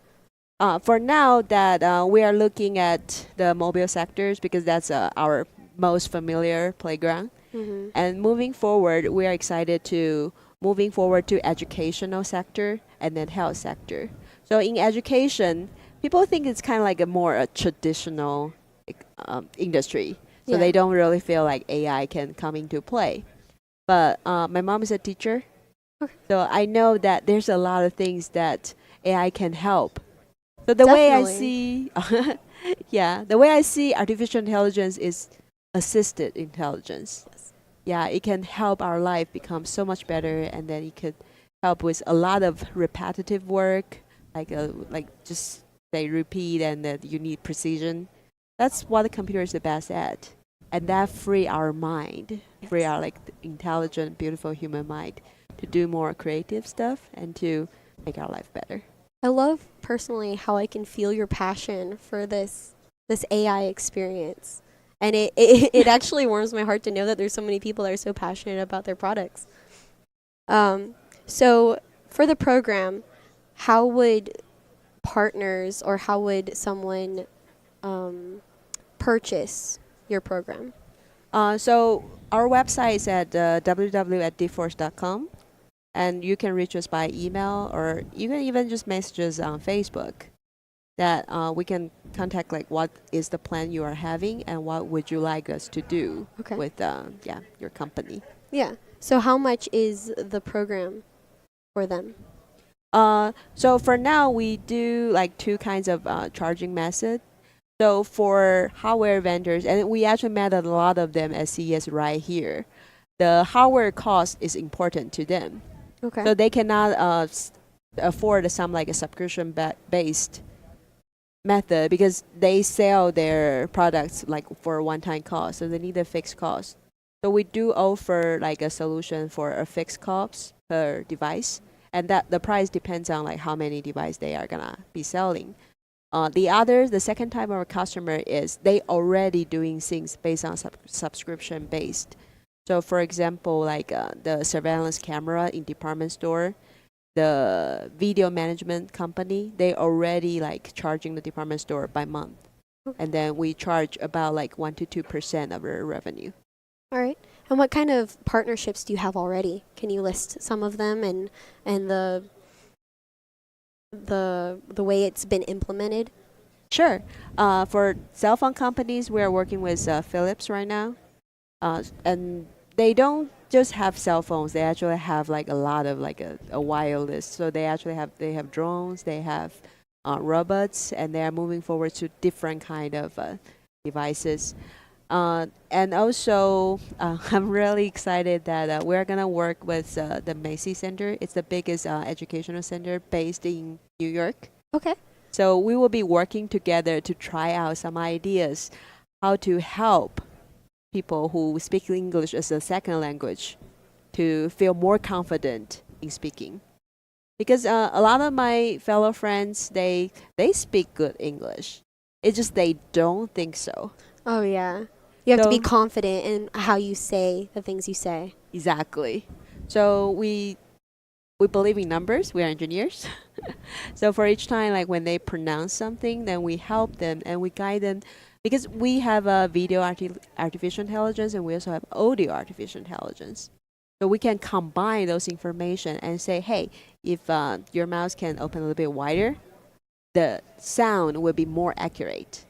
For now, that we are looking at the mobile sectors because that's our most familiar playground. Mhm. And moving forward, we are excited to moving forward to educational sector and then health sector. So in education, people think it's kind of like a more traditional industry. So Yeah. they don't really feel like AI can come into play. But my mom is a teacher. So I know that there's a lot of things that AI can help. So the way I see, yeah, the way I see artificial intelligence is assisted intelligence. Yeah, it can help our life become so much better, and then it could help with a lot of repetitive work, like just say repeat, and that you need precision. That's what the computer is the best at, and that free our mind, free our like intelligent, beautiful human mind to do more creative stuff and to make our life better. I love personally how I can feel your passion for this AI experience. And it actually warms my heart to know that there's so many people that are so passionate about their products. So for the program, how would partners or how would someone purchase your program? So our website is at www.dforce.com, and you can reach us by email, or you can even just message us on Facebook. That we can contact like what is the plan you are having and what would you like us to do with your company. Yeah. So how much is the program for them? So for now we do like two kinds of charging method. So for hardware vendors, and we actually met a lot of them at CES right here, the hardware cost is important to them. Okay. So they cannot afford some like a subscription based method because they sell their products like for a one-time cost, so they need a fixed cost. So we do offer like a solution for a fixed cost per device, and that the price depends on like how many devices they are gonna be selling. The second type of our customer is they already doing things based on subscription based. So for example, like the surveillance camera in department store, the video management company, they already like charging the department store by month. And then we charge about like 1 to 2% of our revenue. All right. And what kind of partnerships do you have already? Can you list some of them and the way it's been implemented? Sure. For cell phone companies, we are working with Philips right now. And they don't just have cell phones. They actually have like a lot of like a wireless. So they have drones, they have robots, and they are moving forward to different kind of devices. And also, I'm really excited that we're gonna work with the Macy Center. It's the biggest educational center based in New York. Okay. So we will be working together to try out some ideas how to help people who speak English as a second language to feel more confident in speaking. Because a lot of my fellow friends, they speak good English. It's just they don't think so. Oh, yeah. You have to be confident in how you say the things you say. Exactly. So we believe in numbers. We are engineers. So for each time, like when they pronounce something, then we help them and we guide them. Because we have a video artificial intelligence and we also have audio artificial intelligence. So we can combine those information and say, hey, if your mouse can open a little bit wider, the sound will be more accurate.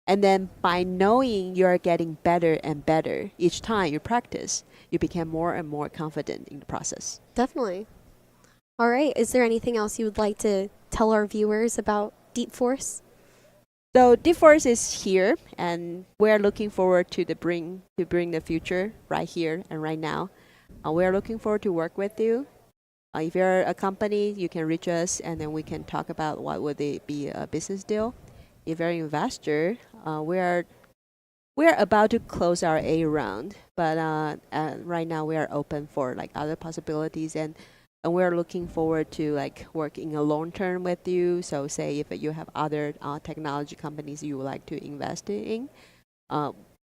And then by knowing you're getting better and better each time you practice, you become more and more confident in the process. Definitely. All right. Is there anything else you would like to tell our viewers about Deep Force? So Deep Force is here, and we're looking forward to bring the future right here and right now. We're looking forward to work with you. If you're a company, you can reach us, and then we can talk about what would it be a business deal. If you're an investor, we're about to close our A round, but right now we are open for like other possibilities, and we're looking forward to like working a long term with you. So say if you have other technology companies you would like to invest in,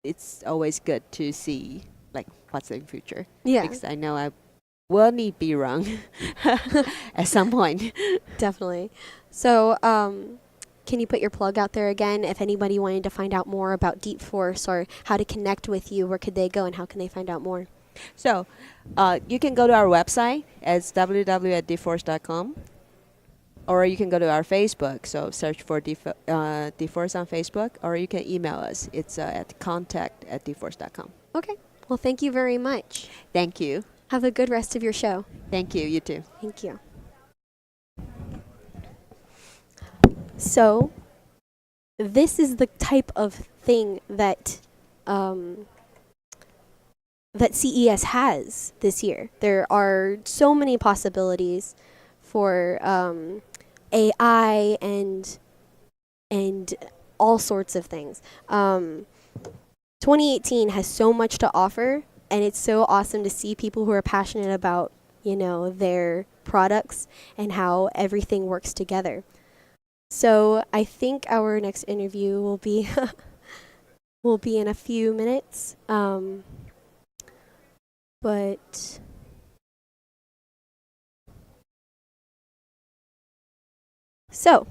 it's always good to see like what's in the future. Yeah. Because I know I will need be wrong at some point. Definitely. So can you put your plug out there again? If anybody wanted to find out more about Deep Force or how to connect with you, where could they go and how can they find out more? So you can go to our website. It's www.deepforce.com. Or you can go to our Facebook. So search for Deep Force on Facebook. Or you can email us. It's at contact@deepforce.com. Okay. Well, thank you very much. Thank you. Have a good rest of your show. Thank you. You too. Thank you. So, this is the type of thing that that CES has this year. There are so many possibilities for AI and all sorts of things. 2018 has so much to offer, and it's so awesome to see people who are passionate about, you know, their products and how everything works together. So I think our next interview will be will be in a few minutes. But so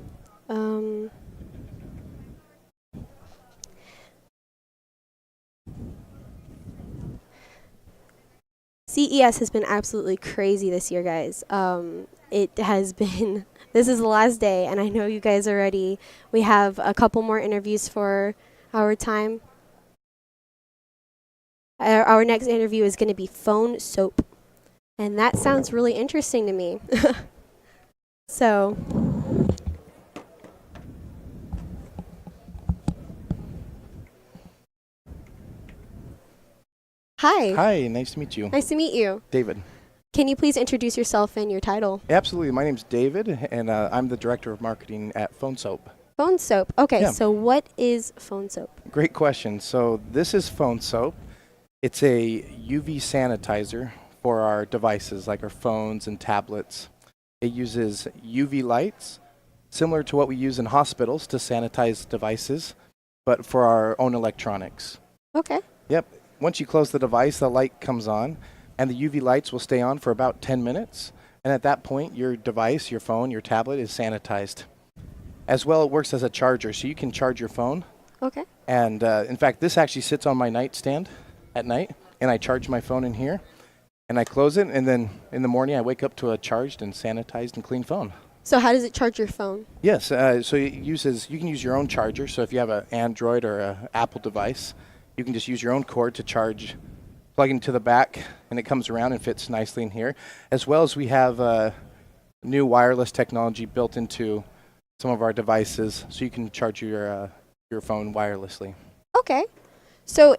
CES has been absolutely crazy this year, guys. It has been, this is the last day, and I know you guys are ready. We have a couple more interviews for our time. Our next interview is going to be phone soap, and that sounds really interesting to me. So, hi. Hi, nice to meet you. Nice to meet you. David. Can you please introduce yourself and your title? Absolutely. My name's David, and I'm the Director of Marketing at Phone Soap. Phone soap. Okay, Yeah. so what is phone soap? Great question. So this is Phone Soap. It's a UV sanitizer for our devices, like our phones and tablets. It uses UV lights, similar to what we use in hospitals to sanitize devices, but for our own electronics. Okay. Yep. Once you close the device, the light comes on, and the UV lights will stay on for about 10 minutes. And at that point, your device, your phone, your tablet is sanitized. As well, it works as a charger, so you can charge your phone. Okay. And in fact, this actually sits on my nightstand at night, and I charge my phone in here, and I close it, and then in the morning I wake up to a charged and sanitized and clean phone. So how does it charge your phone? Yes, so it uses, you can use your own charger, so if you have an Android or an Apple device, you can just use your own cord to charge, plug into the back, and it comes around and fits nicely in here. As well as we have new wireless technology built into some of our devices, so you can charge your phone wirelessly. Okay. So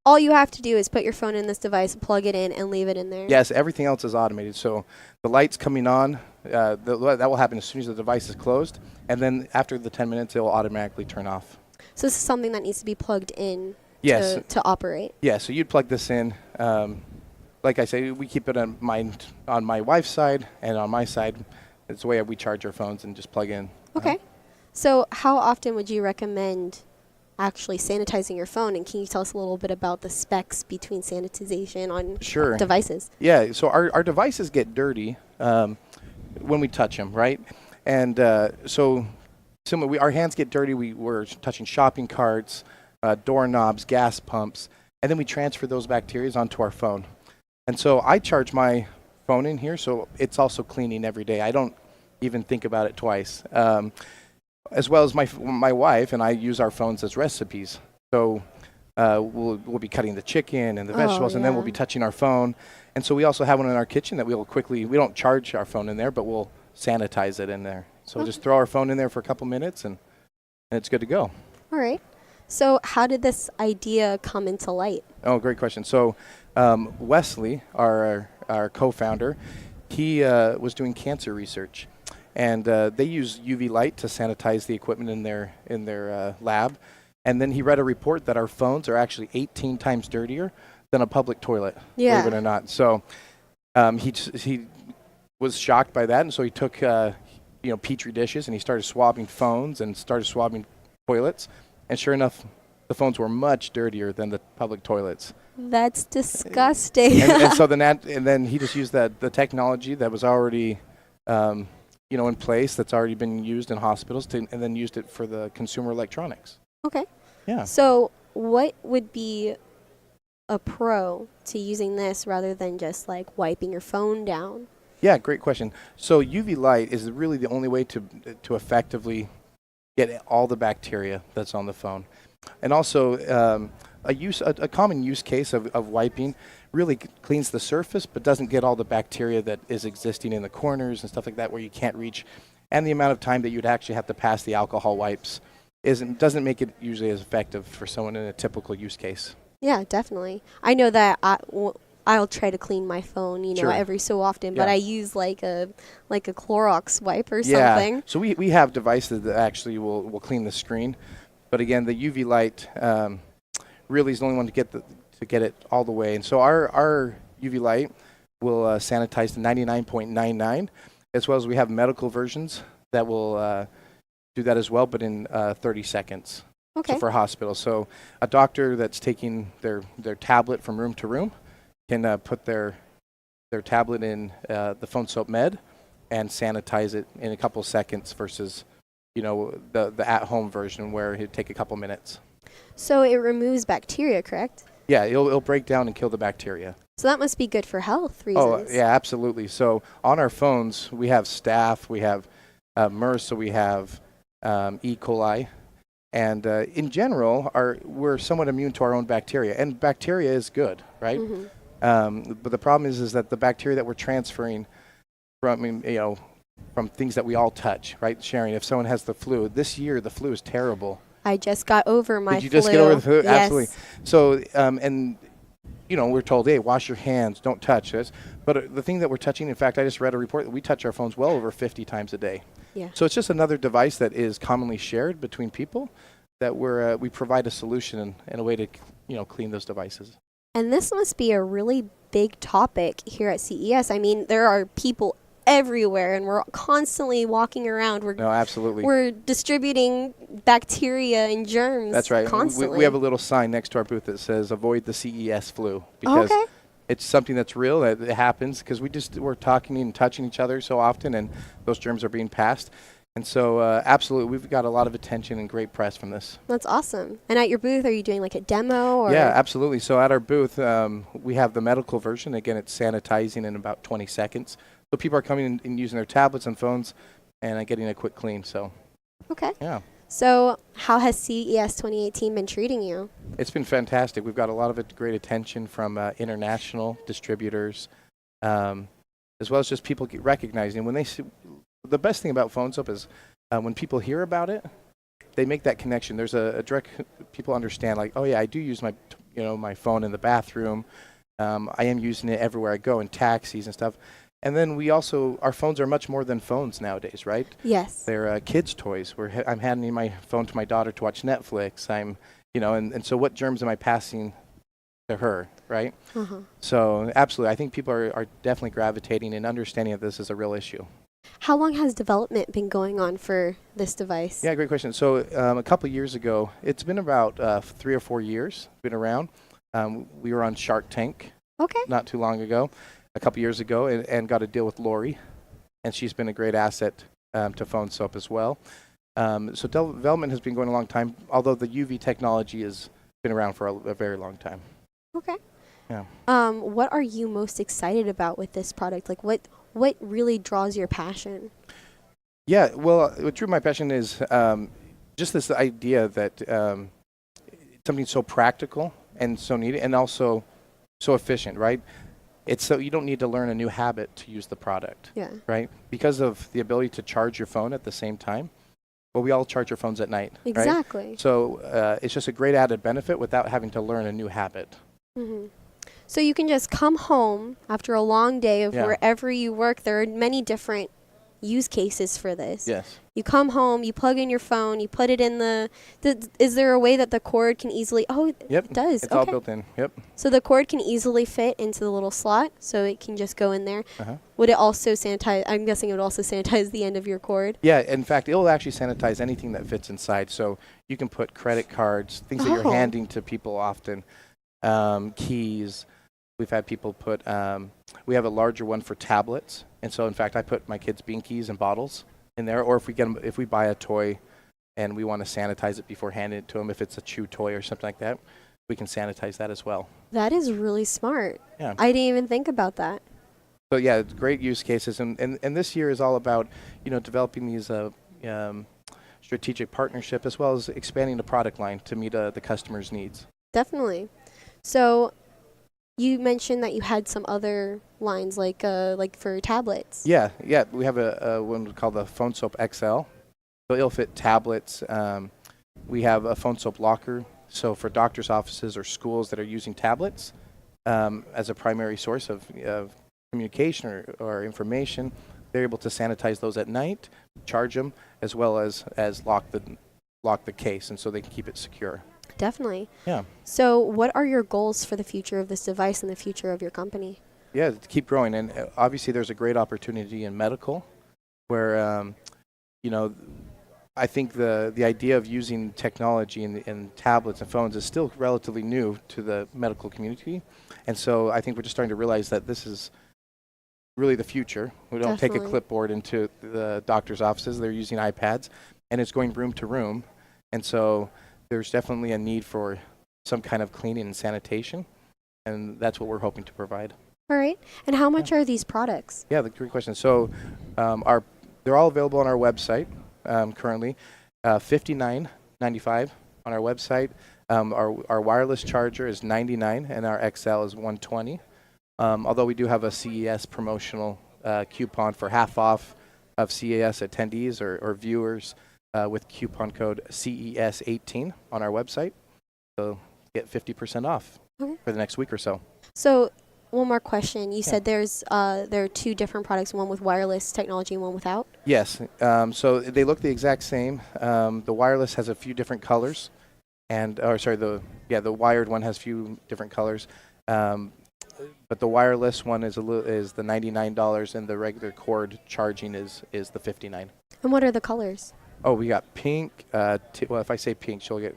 all you have to do is put your phone in this device, plug it in, and leave it in there? Yes, everything else is automated. So the lights coming on, that will happen as soon as the device is closed, and then after the 10 minutes, it will automatically turn off. So this is something that needs to be plugged in Yes. to operate? Yeah, so you'd plug this in. Like I say, we keep it on my wife's side and on my side. It's the way we charge our phones and just plug in. Okay. So how often would you recommend actually sanitizing your phone? And can you tell us a little bit about the specs between sanitization on Sure. devices? Yeah, so our devices get dirty when we touch them, right? And so similar, our hands get dirty. We're touching shopping carts, doorknobs, gas pumps, and then we transfer those bacteria onto our phone. And so I charge my phone in here, so it's also cleaning every day. I don't even think about it twice. As well as my wife and I use our phones as recipes. So we'll be cutting the chicken and the vegetables, and then we'll be touching our phone. And so we also have one in our kitchen that we don't charge our phone in there, but we'll sanitize it in there. So we'll just throw our phone in there for a couple minutes, and it's good to go. All right. So how did this idea come into light? Oh, great question. So Wesley, our co-founder, he was doing cancer research, and they use UV light to sanitize the equipment in their lab. And then he read a report that our phones are actually 18 times dirtier than a public toilet, believe it or not. So he was shocked by that, and so he took petri dishes and he started swabbing phones and started swabbing toilets. And sure enough, the phones were much dirtier than the public toilets. That's disgusting. and then he just used the technology that was already, in place, that's already been used in hospitals, and then used it for the consumer electronics. Okay. Yeah. So what would be a pro to using this rather than just like wiping your phone down? Yeah, great question. So UV light is really the only way to effectively get all the bacteria that's on the phone. And also a common use case of wiping really cleans the surface but doesn't get all the bacteria that is existing in the corners and stuff like that where you can't reach. And the amount of time that you'd actually have to pass the alcohol wipes doesn't make it usually as effective for someone in a typical use case. Yeah, definitely. I know that I'll try to clean my phone, every so often, but I use like a Clorox wipe or something. Yeah. So we have devices that actually will clean the screen, but again, the UV light really is the only one to get it all the way. And so our UV light will sanitize to 99.99, as well as we have medical versions that will do that as well, but in 30 seconds. Okay. So for hospitals. So a doctor that's taking their tablet from room to room can put their tablet in the phone soap med and sanitize it in a couple seconds versus, the at-home version where it'd take a couple minutes. So it removes bacteria, correct? Yeah, it'll break down and kill the bacteria. So that must be good for health reasons. Oh, yeah, absolutely. So on our phones, we have staph, we have MERS, so we have E. coli. And in general, we're somewhat immune to our own bacteria. And bacteria is good, right? Mm-hmm. But the problem is that the bacteria that we're transferring from things that we all touch, right? Sharing, if someone has the flu, this year the flu is terrible. I just got over my flu. Did you just get over the flu? Yes. Absolutely. So, we're told, hey, wash your hands, don't touch this. But the thing that we're touching, in fact, I just read a report that we touch our phones well over 50 times a day. Yeah. So it's just another device that is commonly shared between people that we provide a solution and a way to clean those devices. And this must be a really big topic here at CES. I mean, there are people everywhere, and we're constantly walking around. No, absolutely. We're distributing bacteria and germs. That's right. Constantly. We have a little sign next to our booth that says "Avoid the CES flu" because it's something that's real. That it happens because we're talking and touching each other so often, and those germs are being passed. And so, absolutely, we've got a lot of attention and great press from this. That's awesome. And at your booth, are you doing like a demo? Or? Yeah, absolutely. So at our booth, we have the medical version. Again, it's sanitizing in about 20 seconds. So people are coming and using their tablets and phones and getting a quick clean. So. Okay. Yeah. So how has CES 2018 been treating you? It's been fantastic. We've got a lot of great attention from international distributors, as well as just people recognizing when they see. The best thing about Phone Soap is when people hear about it, they make that connection. There's a direct, people understand like, oh yeah, I do use my phone in the bathroom. I am using it everywhere I go in taxis and stuff. And then our phones are much more than phones nowadays, right? Yes. They're kids' toys. I'm handing my phone to my daughter to watch Netflix. And so what germs am I passing to her, right? Uh-huh. So absolutely, I think people are definitely gravitating and understanding that this is a real issue. How long has development been going on for this device? Yeah, great question. So a couple years ago, it's been about 3 or 4 years, been around. We were on Shark Tank not too long ago, a couple years ago, and got a deal with Lori, and she's been a great asset to Phone Soap as well. So development has been going a long time, although the UV technology has been around for a very long time. Okay. Yeah. What are you most excited about with this product? Like, what really draws your passion? Yeah, well, what drew my passion is just this idea that something so practical and so neat and also so efficient, right? It's so you don't need to learn a new habit to use the product, Yeah. right? Because of the ability to charge your phone at the same time. Well, we all charge our phones at night, Exactly. right? So it's just a great added benefit without having to learn a new habit. Hmm. So you can just come home after a long day of Yeah. wherever you work. There are many different use cases for this. Yes. You come home, you plug in your phone, you put it in the. Is there a way that the cord can easily? Oh, Yep. it does. It's all Okay. built in. Yep. So the cord can easily fit into the little slot, so it can just go in there. Uh-huh. Would it also sanitize? I'm guessing it would also sanitize the end of your cord. Yeah, in fact, it will actually sanitize anything that fits inside. So you can put credit cards, things that you're Oh. handing to people often, keys. We've had people put, we have a larger one for tablets. And so, in fact, I put my kids' bean keys and bottles in there. Or if we buy a toy and we want to sanitize it before handing it to them, if it's a chew toy or something like that, we can sanitize that as well. That is really smart. Yeah. I didn't even think about that. So yeah, it's great use cases, and this year is all about developing these strategic partnership as well as expanding the product line to meet the customer's needs. Definitely. So, you mentioned that you had some other lines like for tablets. Yeah, we have a one called the Phone Soap XL, so it'll fit tablets. We have a Phone Soap locker, so for doctors' offices or schools that are using tablets as a primary source of communication or information, they're able to sanitize those at night, charge them, as well as lock the case, and so they can keep it secure. Definitely. Yeah. So, what are your goals for the future of this device and the future of your company? Yeah, to keep growing, and obviously there's a great opportunity in medical, where I think the idea of using technology in tablets and phones is still relatively new to the medical community, and so I think we're just starting to realize that this is really the future. We don't take a Definitely. clipboard into the doctor's offices; they're using iPads, and it's going room to room, and so there's definitely a need for some kind of cleaning and sanitation, and that's what we're hoping to provide. All right. And how much are these products? Yeah, the great question. So they're all available on our website currently, $59.95 on our website. Our wireless charger is $99, and our XL is $120. Although we do have a CES promotional coupon for half off of CES attendees or viewers with coupon code CES18 on our website. So get 50% off for the next week or so. So, one more question. You said there are two different products, one with wireless technology and one without? Yes. So they look the exact same. The wireless has a few different colors, the wired one has a few different colors. But the wireless one is the $99, and the regular cord charging is the $59. And what are the colors? Oh, we got pink. Well, if I say pink, she'll get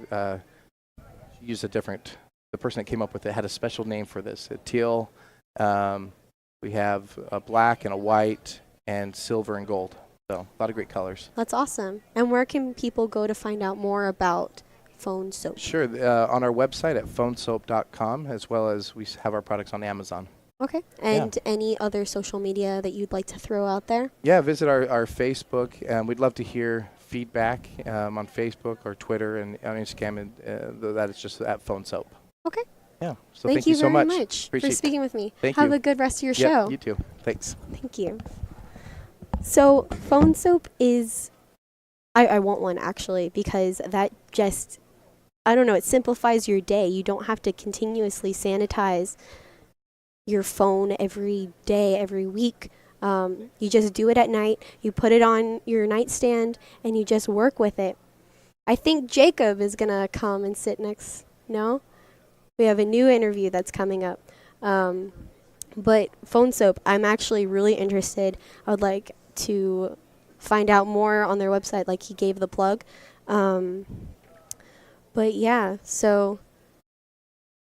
use a different. The person that came up with it had a special name for this. Teal. We have a black and a white and silver and gold. So a lot of great colors. That's awesome. And where can people go to find out more about Phone Soap? Sure. On our website at phonesoap.com, as well as we have our products on Amazon. Okay. And any other social media that you'd like to throw out there? Yeah, visit our Facebook. We'd love to hear feedback on Facebook or Twitter and on Instagram, and that is just at Phone Soap. Okay. Yeah. So thank you so very much. much for Appreciate speaking with me. Thank Have you. a good rest of your Yep, show. you too. Thanks. Thank you. So, Phone Soap is, I want one actually, because that just, I don't know, it simplifies your day. You don't have to continuously sanitize your phone every day, every week. You just do it at night. You put it on your nightstand and you just work with it. I think Jacob is going to come and sit next. No? We have a new interview that's coming up. But Phone Soap, I'm actually really interested. I would like to find out more on their website, like he gave the plug. But yeah, so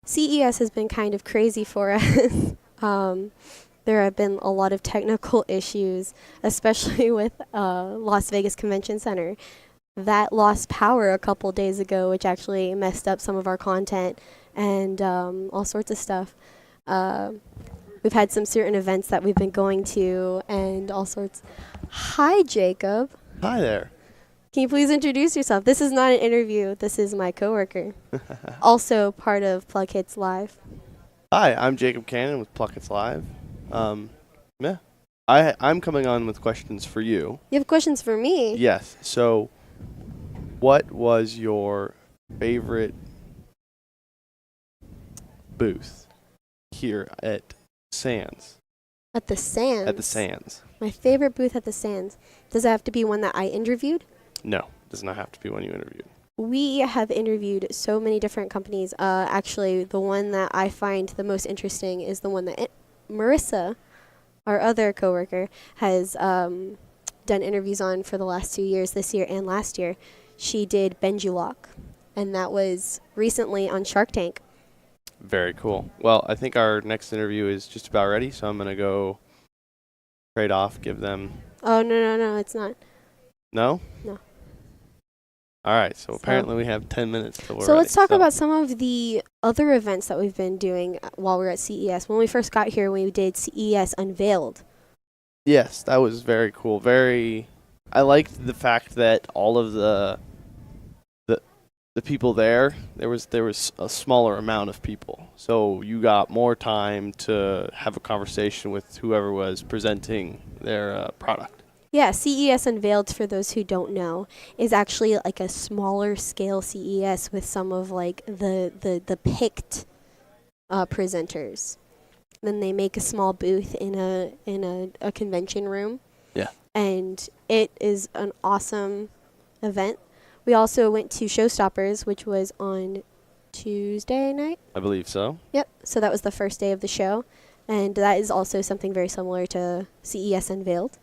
CES has been kind of crazy for us. There have been a lot of technical issues, especially with Las Vegas Convention Center. That lost power a couple days ago, which actually messed up some of our content and all sorts of stuff. We've had some certain events that we've been going to and all sorts. Hi, Jacob. Hi there. Can you please introduce yourself? This is not an interview. This is my coworker. Also part of Plug Hits Live. Hi, I'm Jacob Cannon with Plug Hits Live. Yeah. I'm coming on with questions for you. You have questions for me? Yes. So, what was your favorite booth here at Sands? At the Sands? At the Sands. My favorite booth at the Sands. Does it have to be one that I interviewed? No, does not have to be one you interviewed. We have interviewed so many different companies. Actually, the one that I find the most interesting is the one that Marissa, our other coworker, has done interviews on for the last 2 years, this year and last year. She did Benjulok, and that was recently on Shark Tank. Very cool. Well, I think our next interview is just about ready, so I'm going to go trade off, give them... Oh, no, it's not. No? No. All right, so apparently we have 10 minutes till we're So ready. let's talk about some of the other events that we've been doing while we were at CES. When we first got here, we did CES Unveiled. Yes, that was very cool. I liked the fact that all of the people there was a smaller amount of people, so you got more time to have a conversation with whoever was presenting their product. Yeah, CES Unveiled, for those who don't know, is actually like a smaller scale CES with some of like the picked presenters. Then they make a small booth in a convention room. Yeah. And it is an awesome event. We also went to Showstoppers, which was on Tuesday night. I believe so. Yep. So that was the first day of the show. And that is also something very similar to CES Unveiled.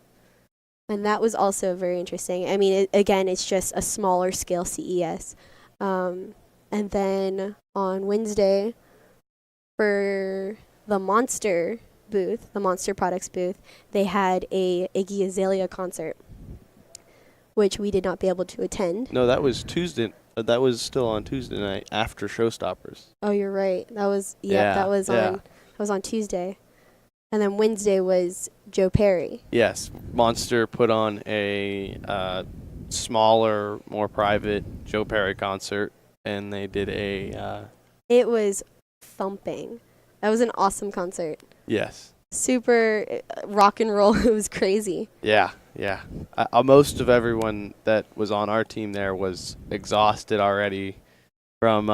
And that was also very interesting. I mean, again, it's just a smaller scale CES. And then on Wednesday, for the Monster booth, the Monster Products booth, they had a Iggy Azalea concert, which we did not be able to attend. No, that was Tuesday. That was still on Tuesday night after Showstoppers. Oh, you're right. That was that was on Tuesday. And then Wednesday was Joe Perry. Yes, Monster put on a smaller, more private Joe Perry concert, and they did It was thumping. That was an awesome concert. Yes. Super rock and roll. It was crazy. Yeah. Most of everyone that was on our team there was exhausted already from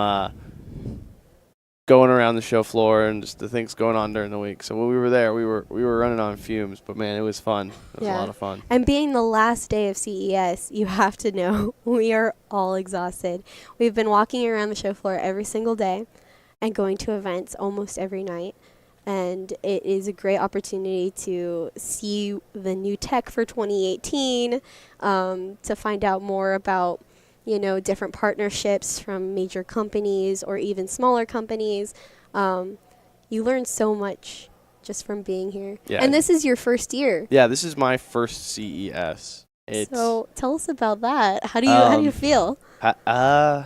going around the show floor and just the things going on during the week. So when we were there, we were running on fumes, but man, it was fun. It was a lot of fun. And being the last day of CES, you have to know we are all exhausted. We've been walking around the show floor every single day and going to events almost every night. And it is a great opportunity to see the new tech for 2018, to find out more about different partnerships from major companies or even smaller companies. You learn so much just from being here. Yeah. And this is your first year. Yeah, this is my first CES. So tell us about that. How do you feel? I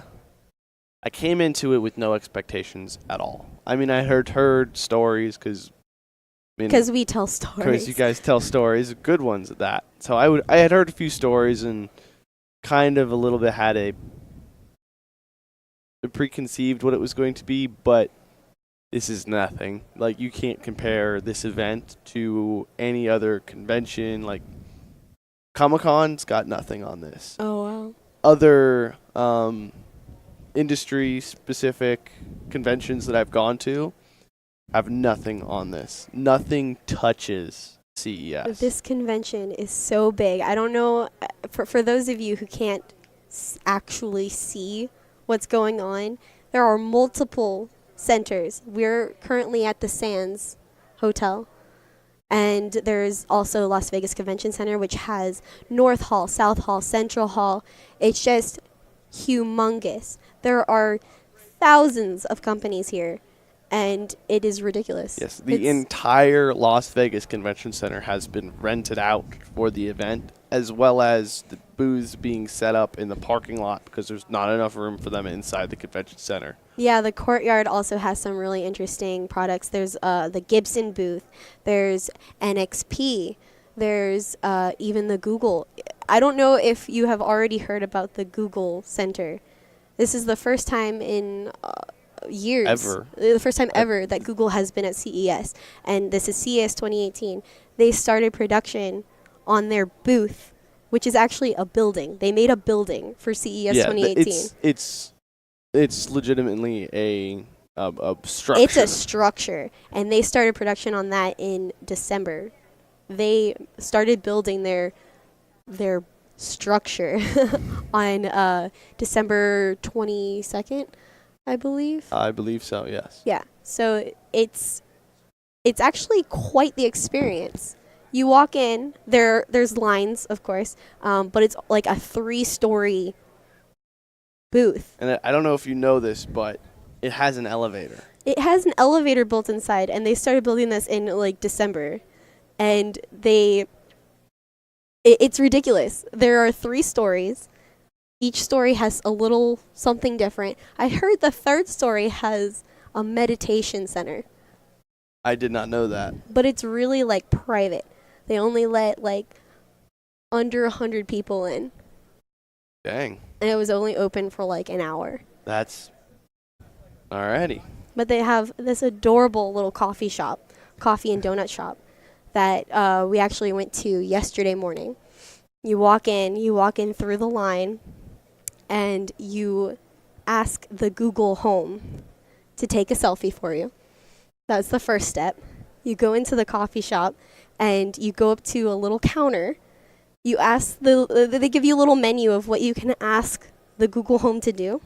came into it with no expectations at all. I mean, I heard stories because we tell stories. Because you guys tell stories, good ones at that. So I had heard a few stories and kind of a little bit had a preconceived what it was going to be, but this is nothing. Like, you can't compare this event to any other convention. Like, Comic-Con's got nothing on this. Oh, wow. Other industry-specific conventions that I've gone to have nothing on this. Nothing touches CES. This convention is so big. I don't know, for those of you who can't actually see what's going on, there are multiple centers. We're currently at the Sands Hotel, and there's also Las Vegas Convention Center, which has North Hall, South Hall, Central Hall. It's just humongous. There are thousands of companies here, and it is ridiculous. Yes, the entire Las Vegas Convention Center has been rented out for the event, as well as booths being set up in the parking lot because there's not enough room for them inside the convention center. Yeah, the courtyard also has some really interesting products. There's the Gibson booth. There's NXP. There's even the Google. I don't know if you have already heard about the Google Center. This is the first time in years. Ever. The first time ever that Google has been at CES. And this is CES 2018. They started production on their booth, which is actually a building. They made a building for CES 2018. It's legitimately a structure. It's a structure, and they started production on that in December. They started building their structure on December 22nd, I believe. I believe so, yes. Yeah. So it's actually quite the experience. You walk in, there's lines, of course, but it's like a 3-story booth. And I don't know if you know this, but it has an elevator. It has an elevator built inside, and they started building this in like December. And it's ridiculous. There are 3 stories. Each story has a little something different. I heard the 3rd story has a meditation center. I did not know that. But it's really like private. They only let like under 100 people in. Dang. And it was only open for like an hour. That's alrighty. But they have this adorable little coffee and donut shop that we actually went to yesterday morning. You walk in through the line, and you ask the Google Home to take a selfie for you. That's the first step. You go into the coffee shop, and you go up to a little counter. You ask they give you a little menu of what you can ask the Google Home to do.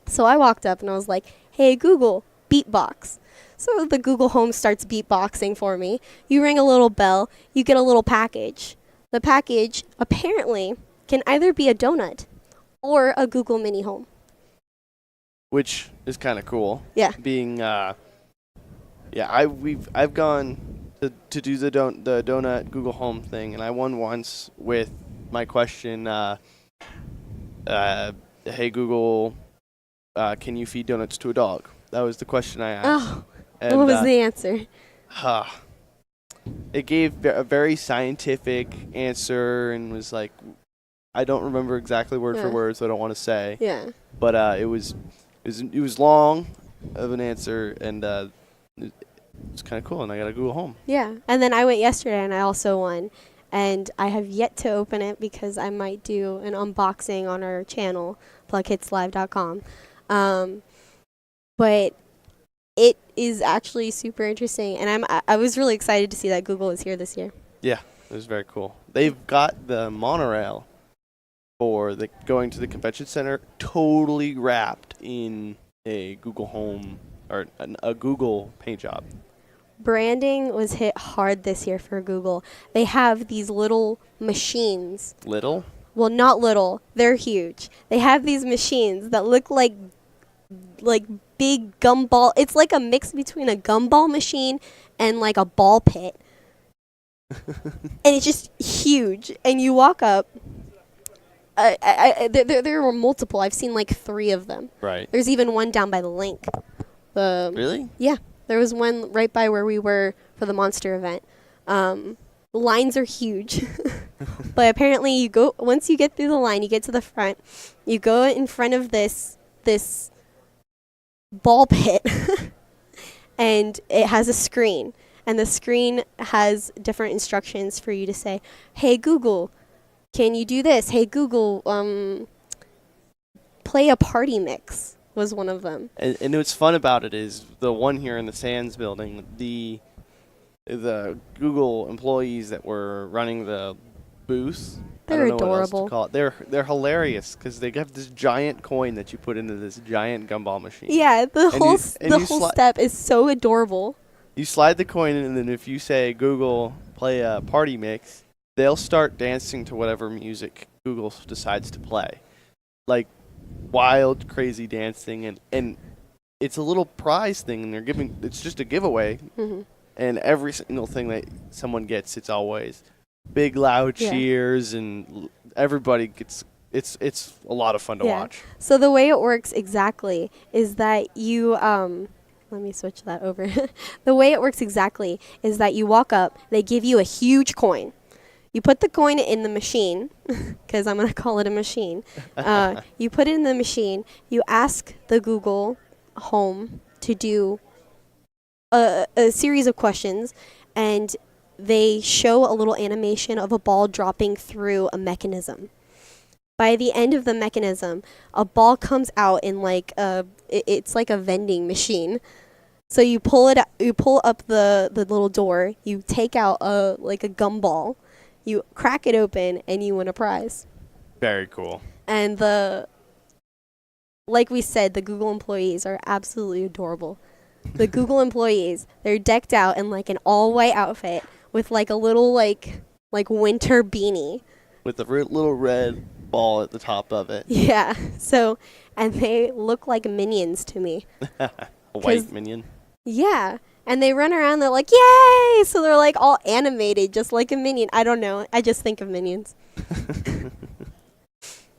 So I walked up and I was like, "Hey Google, beatbox." So the Google Home starts beatboxing for me. You ring a little bell, you get a little package. The package apparently can either be a donut or a Google Mini Home. Which is kind of cool. Yeah. Being I've gone to do the donut Google Home thing, and I won once with my question, hey Google, can you feed donuts to a dog? That was the question I asked. Oh, and what was the answer? It gave a very scientific answer and was like, I don't remember exactly word for word, so I don't want to say. Yeah. But it was long of an answer, and it's kind of cool, and I got a Google Home. Yeah. And then I went yesterday, and I also won. And I have yet to open it because I might do an unboxing on our channel, plughitslive.com. But it is actually super interesting, and I was really excited to see that Google is here this year. Yeah, it was very cool. They've got the monorail for going to the convention center totally wrapped in a Google Home or a Google paint job. Branding was hit hard this year for Google. They have these little machines. Little? Well, not little. They're huge. They have these machines that look like big gumball. It's like a mix between a gumball machine and like a ball pit. And it's just huge. And you walk up. There were multiple. I've seen like 3 of them. Right. There's even one down by the link. Really? Yeah. There was one right by where we were for the Monster event. Lines are huge. But apparently once you get through the line, you get to the front, you go in front of this ball pit, and it has a screen. And the screen has different instructions for you to say, "Hey Google, can you do this? Hey Google, play a party mix." Was one of them. And what's fun about it is the one here in the Sands building, the Google employees that were running the booth. They're I don't know adorable. What else to call it. They're hilarious because they have this giant coin that you put into this giant gumball machine. Yeah, the whole step is so adorable. You slide the coin in, and then if you say Google play a party mix, they'll start dancing to whatever music Google decides to play. Like wild, crazy dancing, and it's a little prize thing, and it's just a giveaway. Mm-hmm. And every single thing that someone gets, it's always big, loud cheers and everybody gets. It's a lot of fun to watch. So the way it works exactly is that you let me switch that over. The way it works exactly is that you walk up, they give you a huge coin. You put the coin in the machine, because I'm going to call it a machine. You put it in the machine. You ask the Google Home to do a series of questions, and they show a little animation of a ball dropping through a mechanism. By the end of the mechanism, a ball comes out in it's like a vending machine. So you pull it, you pull up the little door, you take out a gumball, you crack it open, and you win a prize. Very cool. And like we said, the Google employees are absolutely adorable. The Google employees, they're decked out in like an all-white outfit with like a little like winter beanie. With a little red ball at the top of it. Yeah. So, and they look like minions to me. A white minion. Yeah. And they run around, they're like, yay! So they're like all animated, just like a minion. I don't know. I just think of minions.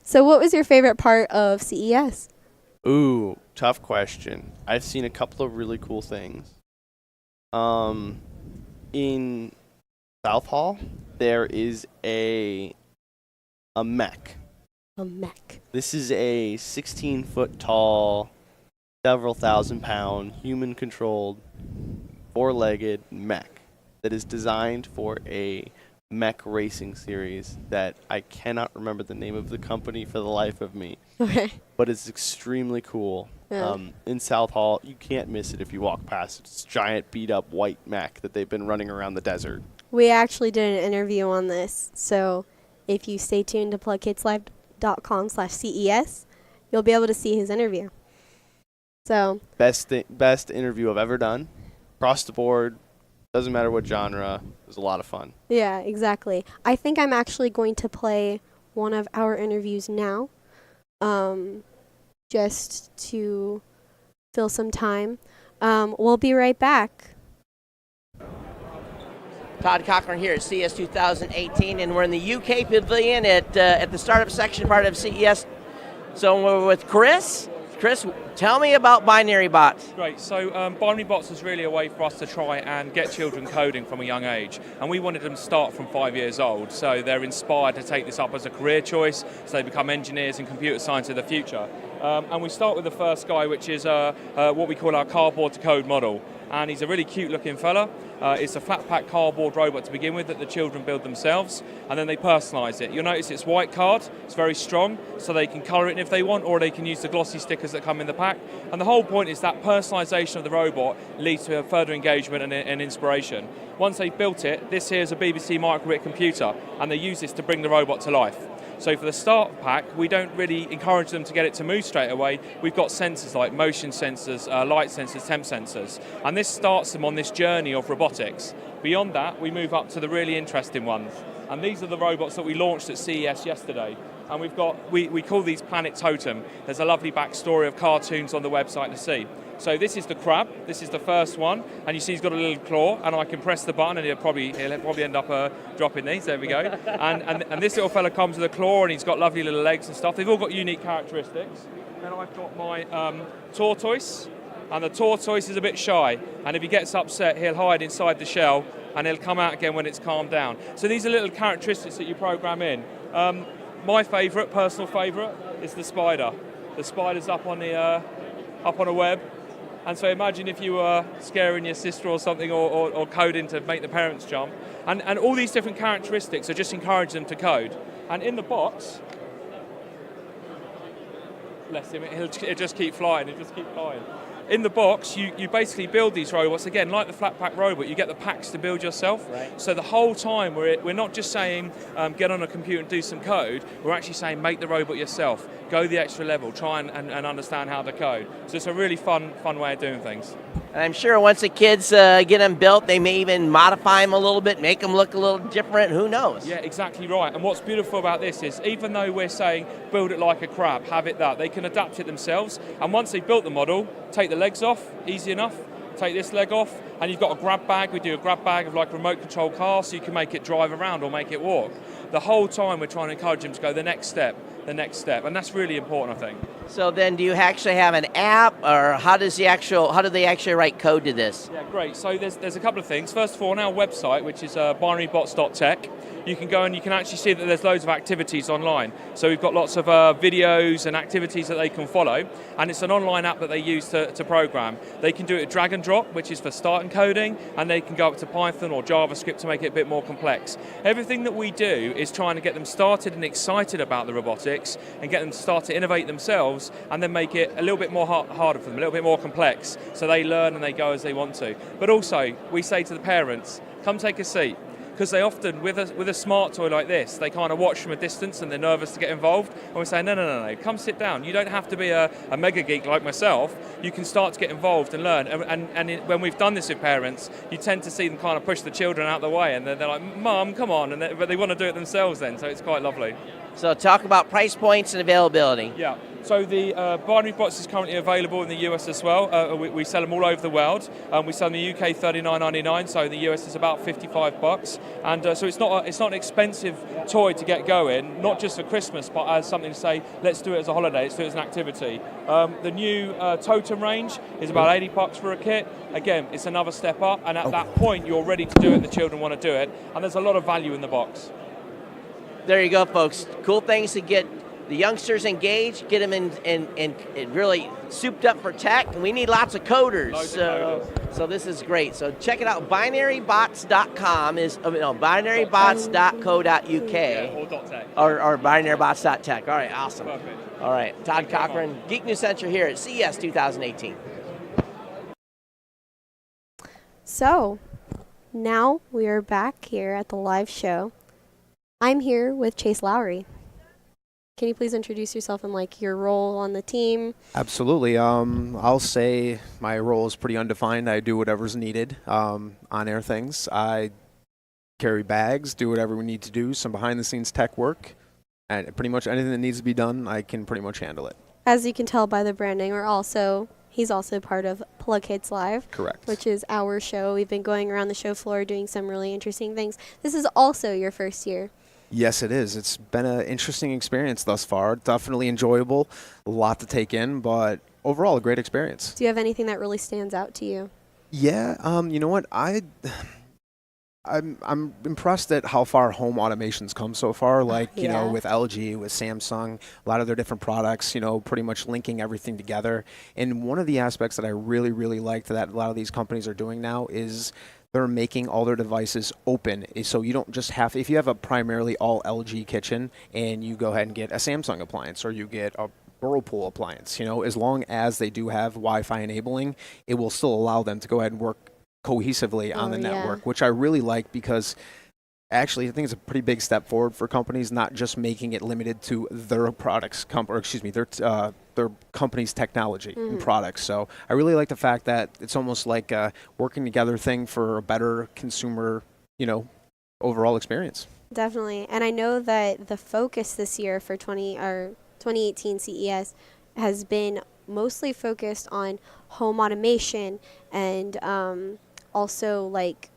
So what was your favorite part of CES? Ooh, tough question. I've seen a couple of really cool things. In South Hall, there is a mech. A mech. This is a 16-foot tall, several thousand-pound, human-controlled, four-legged mech that is designed for a mech racing series that I cannot remember the name of the company for the life of me. Okay. But it's extremely cool. Yeah. In South Hall, you can't miss it if you walk past. It's a giant beat-up white mech that they've been running around the desert. We actually did an interview on this, so if you stay tuned to plugkidslive.com/CES, you'll be able to see his interview. So Best interview I've ever done. Across the board, doesn't matter what genre. It was a lot of fun. yeah, exactly. I think I'm actually going to play one of our interviews now, just to fill some time. We'll be right back. Todd Cochran here at CES 2018, and we're in the UK Pavilion at the startup section part of CES. So we're with Chris. Chris, tell me about binary bots. Great. So binary bots was really a way for us to try and get children coding from a young age. And we wanted them to start from 5 years old. So they're inspired to take this up as a career choice. So they become engineers and computer science in the future. And we start with the first guy, which is what we call our cardboard to code model. And he's a really cute looking fella. It's a flat pack cardboard robot to begin with that the children build themselves, and then they personalise it. You'll notice it's white card, it's very strong, so they can colour it in if they want, or they can use the glossy stickers that come in the pack. And the whole point is that personalisation of the robot leads to further engagement and inspiration. Once they've built it, this here is a BBC microbit computer, and they use this to bring the robot to life. So for the start pack, we don't really encourage them to get it to move straight away. We've got sensors like motion sensors, light sensors, temp sensors. And this starts them on this journey of robotics. Beyond that, we move up to the really interesting ones. And these are the robots that we launched at CES yesterday. And we've got, we call these Planet Totem. There's a lovely backstory of cartoons on the website to see. So this is the crab, this is the first one, and you see he's got a little claw, and I can press the button and he'll probably end up dropping these, there we go. And this little fella comes with a claw, and he's got lovely little legs and stuff. They've all got unique characteristics. Then I've got my tortoise, and the tortoise is a bit shy, and if he gets upset, he'll hide inside the shell, and he'll come out again when it's calmed down. So these are little characteristics that you program in. My favourite, personal favourite, is the spider. The spider's up on a web. And so imagine if you were scaring your sister or something, or coding to make the parents jump. And all these different characteristics are just encourage them to code. And in the box, bless him, it'll just keep flying, it'll just keep flying. In the box, you basically build these robots, again, like the flat pack robot, you get the packs to build yourself. Right. So the whole time, we're not just saying, get on a computer and do some code, we're actually saying, make the robot yourself. Go the extra level, try and understand how to code. So it's a really fun way of doing things. And I'm sure once the kids get them built, they may even modify them a little bit, make them look a little different, who knows? Yeah, exactly right. And what's beautiful about this is, even though we're saying, build it like a crab, have it that, they can adapt it themselves. And once they've built the model, take the legs off, easy enough, take this leg off, and you've got a grab bag. We do a grab bag of like remote control car, so you can make it drive around or make it walk. The whole time we're trying to encourage them to go the next step, and that's really important, I think. So then, do you actually have an app, or how do they actually write code to this? Yeah, great. So there's a couple of things. First of all, on our website, which is binarybots.tech, you can go and you can actually see that there's loads of activities online. So we've got lots of videos and activities that they can follow, and it's an online app that they use to program. They can do it drag and drop, which is for starting coding, and they can go up to Python or JavaScript to make it a bit more complex. Everything that we do is trying to get them started and excited about the robotics and get them to start to innovate themselves, and then make it a little bit more harder for them, a little bit more complex, so they learn and they go as they want to. But also, we say to the parents, come take a seat. Because they often, with a smart toy like this, they kind of watch from a distance and they're nervous to get involved. And we say, no, come sit down. You don't have to be a mega geek like myself. You can start to get involved and learn. When we've done this with parents, you tend to see them kind of push the children out of the way, and they're like, Mum, come on, but they want to do it themselves then, so it's quite lovely. So talk about price points and availability. Yeah. So the binary bots is currently available in the US as well. We sell them all over the world. We sell them in the UK $39.99. So in the US it's about $55, and so it's not an expensive toy to get going. Not just for Christmas, but as something to say, let's do it as a holiday. Let's do it as an activity. The new totem range is about $80 for a kit. Again, it's another step up, and at that point you're ready to do it. The children want to do it, and there's a lot of value in the box. There you go, folks. Cool things to get the youngsters engaged, get them in really souped up for tech, and we need lots of coders. So this is great. So check it out. Binarybots.com is binarybots.co.uk or binarybots.tech. All right, awesome. Perfect. All right, Todd Cochran, Geek News Center here at CES 2018. So now we are back here at the live show. I'm here with Chase Lowry. Can you please introduce yourself and like your role on the team? Absolutely. I'll say my role is pretty undefined. I do whatever's needed on-air things. I carry bags, do whatever we need to do, some behind-the-scenes tech work, and pretty much anything that needs to be done, I can pretty much handle it. As you can tell by the branding, he's also part of Plug Hits Live. Correct. Which is our show. We've been going around the show floor doing some really interesting things. This is also your first year. Yes, it is. It's been an interesting experience thus far. Definitely enjoyable. A lot to take in, but overall a great experience. Do you have anything that really stands out to you? Yeah, you know what? I'm impressed at how far home automation's come so far. Like, you know, with LG, with Samsung, a lot of their different products, you know, pretty much linking everything together. And one of the aspects that I really, really liked that a lot of these companies are doing now is they're making all their devices open. So you don't just have, if you have a primarily all LG kitchen and you go ahead and get a Samsung appliance or you get a Whirlpool appliance, you know, as long as they do have Wi-Fi enabling, it will still allow them to go ahead and work cohesively on the network, which I really like because actually I think it's a pretty big step forward for companies, not just making it limited to their products, their company's technology and products. So I really like the fact that it's almost like a working together thing for a better consumer, you know, overall experience. Definitely. And I know that the focus this year for 2018 CES has been mostly focused on home automation and also like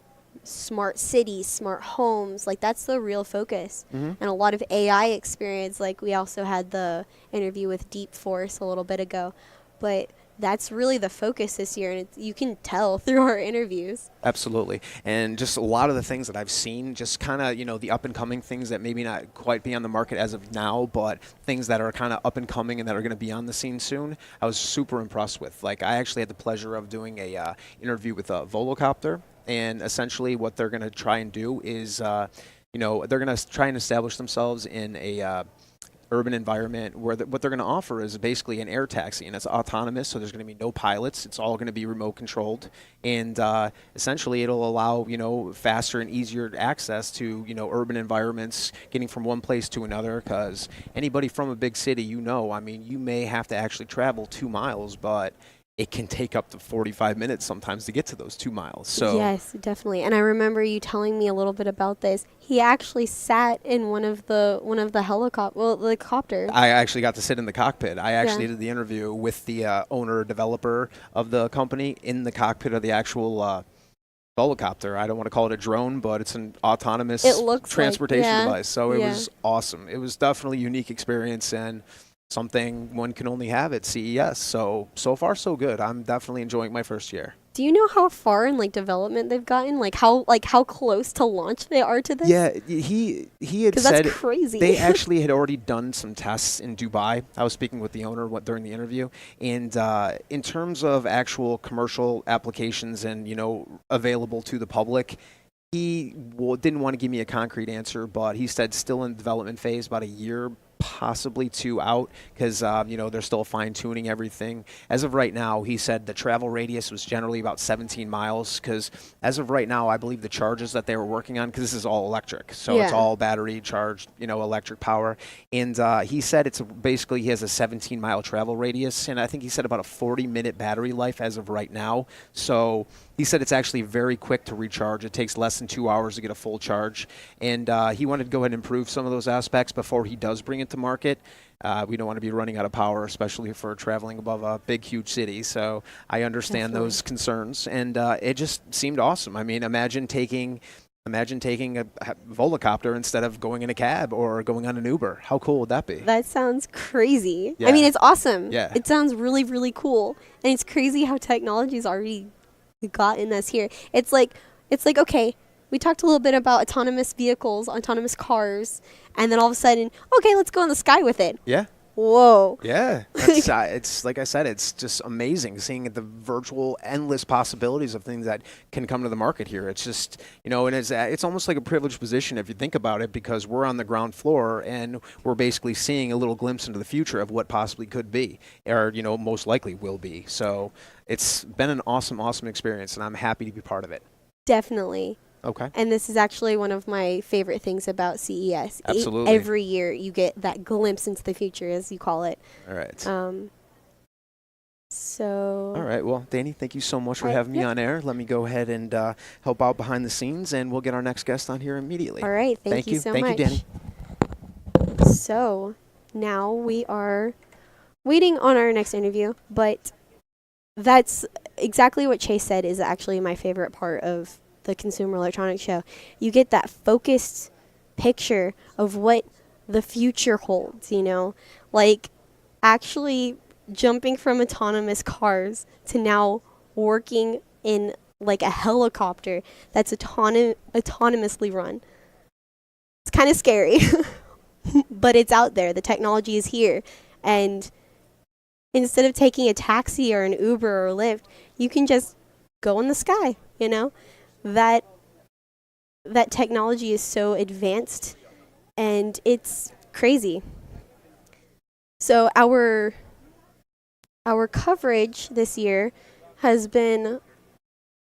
smart cities, smart homes. Like that's the real focus. And a lot of AI experience. Like we also had the interview with Deep Force a little bit ago. But that's really the focus this year, and you can tell through our interviews. Absolutely. And just a lot of the things that I've seen, just kind of, you know, the up-and-coming things that maybe not quite be on the market as of now, but things that are kind of up-and-coming and that are going to be on the scene soon, I was super impressed with. Like, I actually had the pleasure of doing a interview with a Volocopter, and essentially what they're going to try and do is, you know, they're going to try and establish themselves in a urban environment where what they're going to offer is basically an air taxi, and it's autonomous, so there's going to be no pilots. It's all going to be remote controlled, and essentially it'll allow, you know, faster and easier access to, you know, urban environments, getting from one place to another, because anybody from a big city, you know, I mean, you may have to actually travel 2 miles, but it can take up to 45 minutes sometimes to get to those 2 miles. So yes, definitely. And I remember you telling me a little bit about this. He actually sat in one of the helicopters. I actually got to sit in the cockpit. I actually Yeah. did the interview with the owner developer of the company in the cockpit of the actual helicopter. I don't want to call it a drone, but it's an autonomous It looks transportation like, yeah, device. So it yeah. was awesome. It was definitely a unique experience and something one can only have at CES. So far so good. I'm definitely enjoying my first year. Do you know how far in development they've gotten? How close to launch they are to this? Yeah, he had 'Cause said that's crazy. they actually had already done some tests in Dubai. I was speaking with the owner during the interview, and in terms of actual commercial applications and available to the public, he didn't want to give me a concrete answer, but he said still in development phase, about a year, possibly 2 out, because they're still fine-tuning everything. As of right now, he said the travel radius was generally about 17 miles, because as of right now, I believe the charges that they were working on, because this is all electric, so it's Yeah. all battery charged, electric power, and he said basically he has a 17-mile travel radius, and I think he said about a 40-minute battery life as of right now. So he said it's actually very quick to recharge. It takes less than 2 hours to get a full charge. And he wanted to go ahead and improve some of those aspects before he does bring it to market. We don't want to be running out of power, especially for traveling above a big, huge city. So I understand Definitely. those concerns. And it just seemed awesome. I mean, imagine taking a Volocopter instead of going in a cab or going on an Uber. How cool would that be? That sounds crazy. Yeah. I mean, it's awesome. Yeah. It sounds really, really cool. And it's crazy how technology's already gotten us here. It's like, okay, we talked a little bit about autonomous vehicles, autonomous cars, and then all of a sudden, okay, let's go in the sky with it. Yeah. Whoa. Yeah, that's, it's like I said, it's just amazing seeing the virtual endless possibilities of things that can come to the market here. It's just, and it's almost like a privileged position if you think about it, because we're on the ground floor and we're basically seeing a little glimpse into the future of what possibly could be, or most likely will be. So it's been an awesome, awesome experience, and I'm happy to be part of it. Definitely. Okay. And this is actually one of my favorite things about CES. Absolutely. Every year you get that glimpse into the future, as you call it. All right. So. All right. Well, Danny, thank you so much for having me on air. Let me go ahead and help out behind the scenes, and we'll get our next guest on here immediately. All right. Thank you so much. Thank you, Danny. So now we are waiting on our next interview, but that's exactly what Chase said is actually my favorite part of the Consumer Electronics Show. You get that focused picture of what the future holds, like actually jumping from autonomous cars to now working in like a helicopter that's autonomously run. It's kind of scary, but it's out there. The technology is here. And instead of taking a taxi or an Uber or Lyft, you can just go in the sky, That technology is so advanced, and it's crazy. So our coverage this year has been,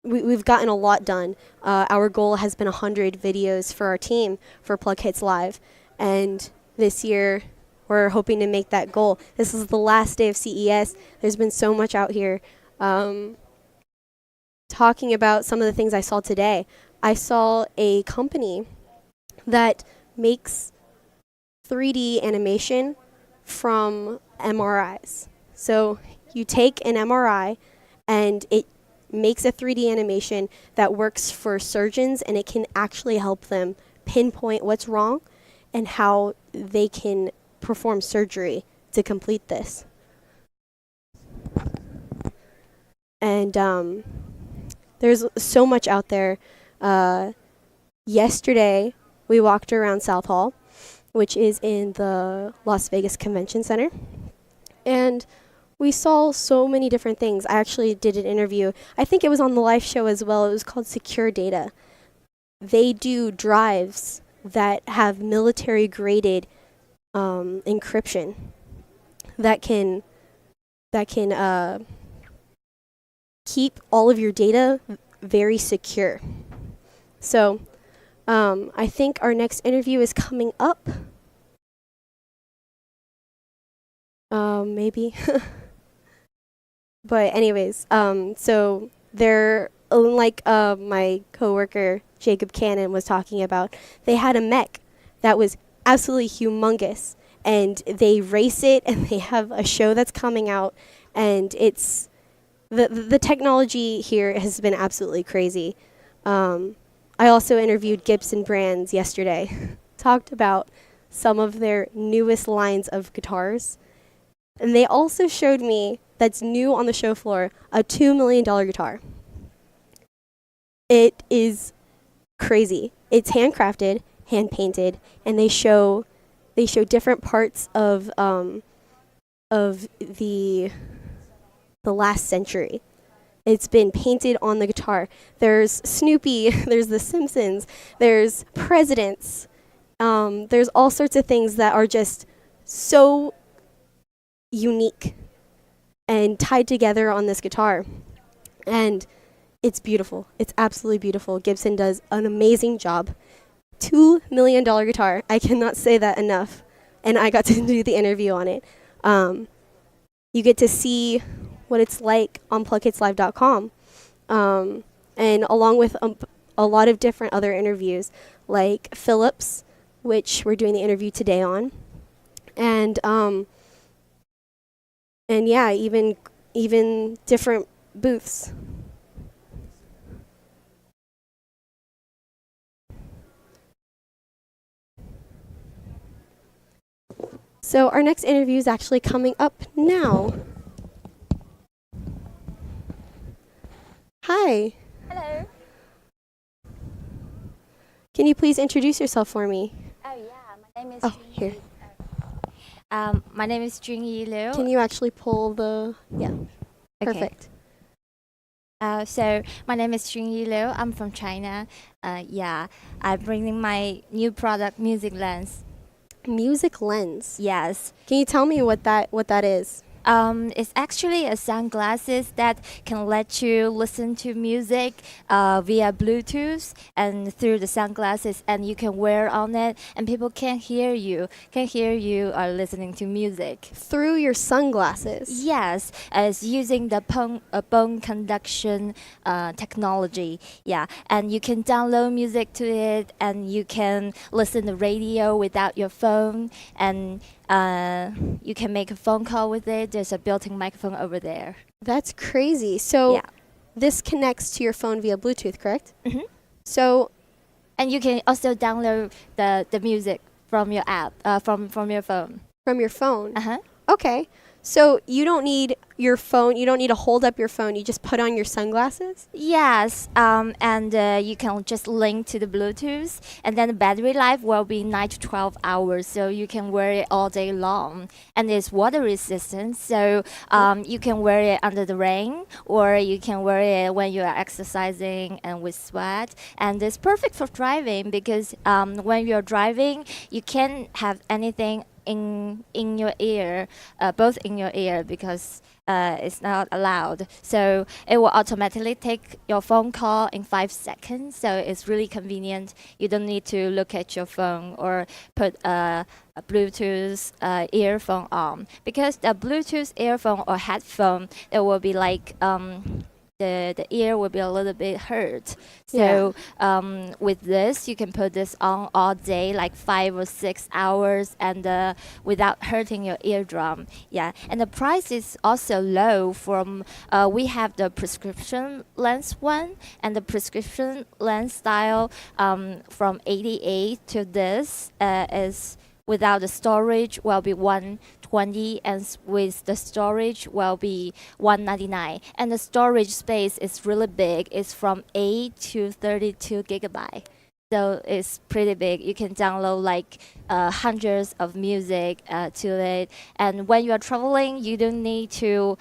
we've gotten a lot done. Our goal has been 100 videos for our team for Plug Hits Live, and this year we're hoping to make that goal. This is the last day of CES. There's been so much out here. Talking about some of the things I saw today, I saw a company that makes 3D animation from MRIs. So you take an MRI and it makes a 3D animation that works for surgeons, and it can actually help them pinpoint what's wrong and how they can perform surgery to complete this. And there's so much out there. Yesterday, we walked around South Hall, which is in the Las Vegas Convention Center, and we saw so many different things. I actually did an interview. I think it was on the live show as well. It was called Secure Data. They do drives that have military-graded encryption that can keep all of your data very secure. So I think our next interview is coming up. Maybe. But anyways, so they're like my coworker Jacob Cannon was talking about. They had a mech that was absolutely humongous, and they race it, and they have a show that's coming out, and it's the technology here has been absolutely crazy. I also interviewed Gibson Brands yesterday, talked about some of their newest lines of guitars, and they also showed me that's new on the show floor, a $2 million guitar. It is crazy. It's handcrafted, hand painted, and they show different parts of the last century. It's been painted on the guitar. There's Snoopy, there's The Simpsons, there's presidents. There's all sorts of things that are just so unique and tied together on this guitar. And it's beautiful. It's absolutely beautiful. Gibson does an amazing job. $2 million guitar. I cannot say that enough. And I got to do the interview on it. You get to see what it's like on plughitslive.com. And along with a lot of different other interviews, like Phillips, which we're doing the interview today on. And yeah, even different booths. So our next interview is actually coming up now. Hi. Hello. Can you please introduce yourself for me? Oh yeah, my name is. Here. My name is Junyi Liu. Can you actually pull the? Yeah. Okay. Perfect. So my name is Junyi Liu. I'm from China. Yeah, I'm bringing my new product, Music Lens. Music Lens. Yes. Can you tell me what that is? It's actually a sunglasses that can let you listen to music via Bluetooth and through the sunglasses, and you can wear on it, and people can hear you listening to music through your sunglasses. Yes, it's using the bone conduction technology. Yeah, and you can download music to it, and you can listen to radio without your phone, and you can make a phone call with it. There's a built-in microphone over there. That's crazy. So yeah. This connects to your phone via Bluetooth, correct? Mm-hmm. So, and you can also download the music from your app, from your phone. From your phone? Uh-huh. Okay. So you don't need your phone. You don't need to hold up your phone. You just put on your sunglasses? Yes, and you can just link to the Bluetooth, and then the battery life will be 9 to 12 hours, so you can wear it all day long. And it's water resistant, so you can wear it under the rain, or you can wear it when you are exercising and with sweat. And it's perfect for driving because when you're driving, you can't have anything in your ear, both in your ear, because it's not allowed. So it will automatically take your phone call in 5 seconds. So it's really convenient. You don't need to look at your phone or put a Bluetooth earphone on, because the Bluetooth earphone or headphone, it will be like the ear will be a little bit hurt. So with this, you can put this on all day, like 5 or 6 hours, and without hurting your eardrum. Yeah, and the price is also low. From we have the prescription lens one, and the prescription lens style from 88 to this is without the storage will be 120, and with the storage will be 199. And the storage space is really big. It's from 8 to 32 gigabyte. So it's pretty big. You can download like hundreds of music to it. And when you are traveling, you don't need to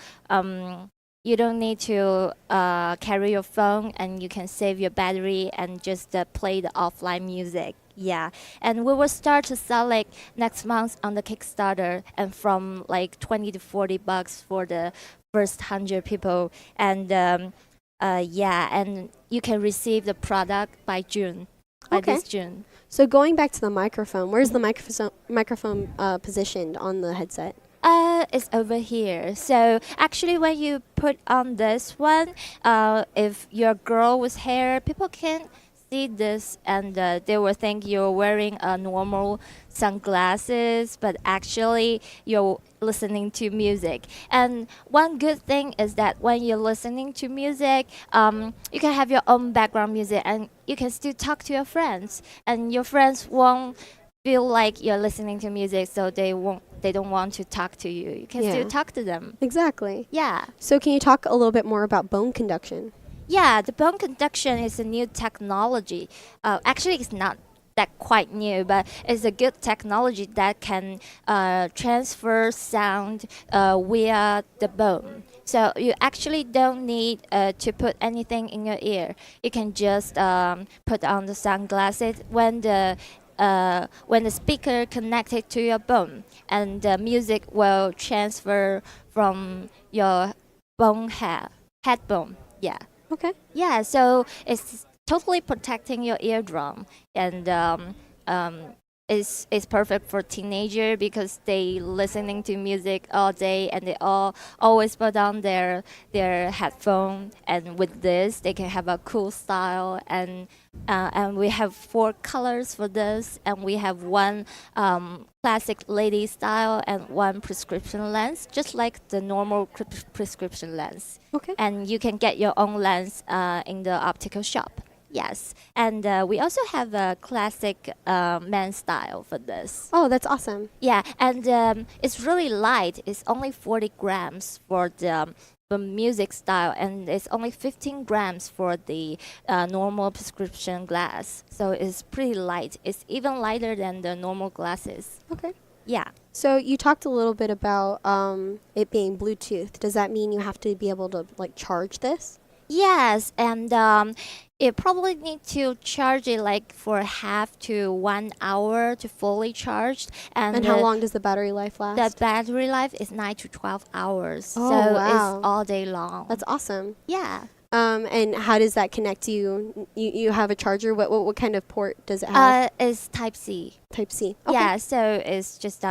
carry your phone, and you can save your battery and just play the offline music. Yeah, and we will start to sell it next month on the Kickstarter, and from like $20 to $40 for the first 100 people. And and you can receive the product by June. By this June. So going back to the microphone, where's the microphone positioned on the headset? secret is over here. So actually, when you put on this one, if you're a girl with hair, people can see this and they will think you're wearing a normal sunglasses, but actually you're listening to music. And one good thing is that when you're listening to music, you can have your own background music and you can still talk to your friends, and your friends won't feel like you're listening to music, so they don't want to talk to you. You can still talk to them. Exactly. Yeah. So can you talk a little bit more about bone conduction? Yeah, the bone conduction is a new technology. Actually, it's not that quite new, but it's a good technology that can transfer sound via the bone. So you actually don't need to put anything in your ear. You can just put on the sunglasses when the speaker connected to your bone, and the music will transfer from your head bone. Yeah. Okay. Yeah, so it's totally protecting your eardrum, and it's perfect for teenager because they listening to music all day and they always put on their headphone, and with this they can have a cool style, and we have 4 colors for this, and we have one classic lady style and one prescription lens, just like the normal prescription lens. Okay. And you can get your own lens in the optical shop. Yes, and we also have a classic men's style for this. Oh, that's awesome. Yeah, and it's really light. It's only 40 grams for the music style, and it's only 15 grams for the normal prescription glass. So it's pretty light. It's even lighter than the normal glasses. Okay. Yeah. So you talked a little bit about it being Bluetooth. Does that mean you have to be able to like charge this? Yes, and you probably need to charge it like for half to 1 hour to fully charged. And how long does the battery life last? The battery life is 9 to 12 hours. Oh, so wow. it's all day long. That's awesome. Yeah. And how does that connect to you? You have a charger. What kind of port does it have? It's Type C. Type C. Okay. Yeah, so it's just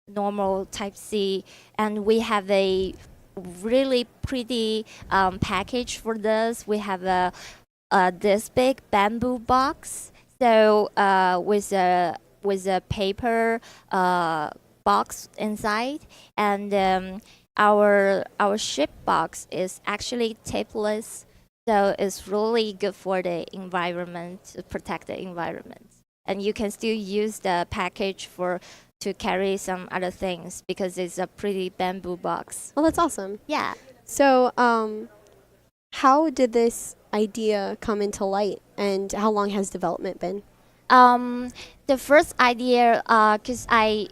normal Type C, and we have a really pretty package for this. We have this big bamboo box. So with a paper box inside, and our ship box is actually tapeless. So it's really good for the environment, to protect the environment. And you can still use the package to carry some other things because it's a pretty bamboo box. Oh, that's awesome. Yeah. So, how did this idea come into light, and how long has development been? The first idea, because I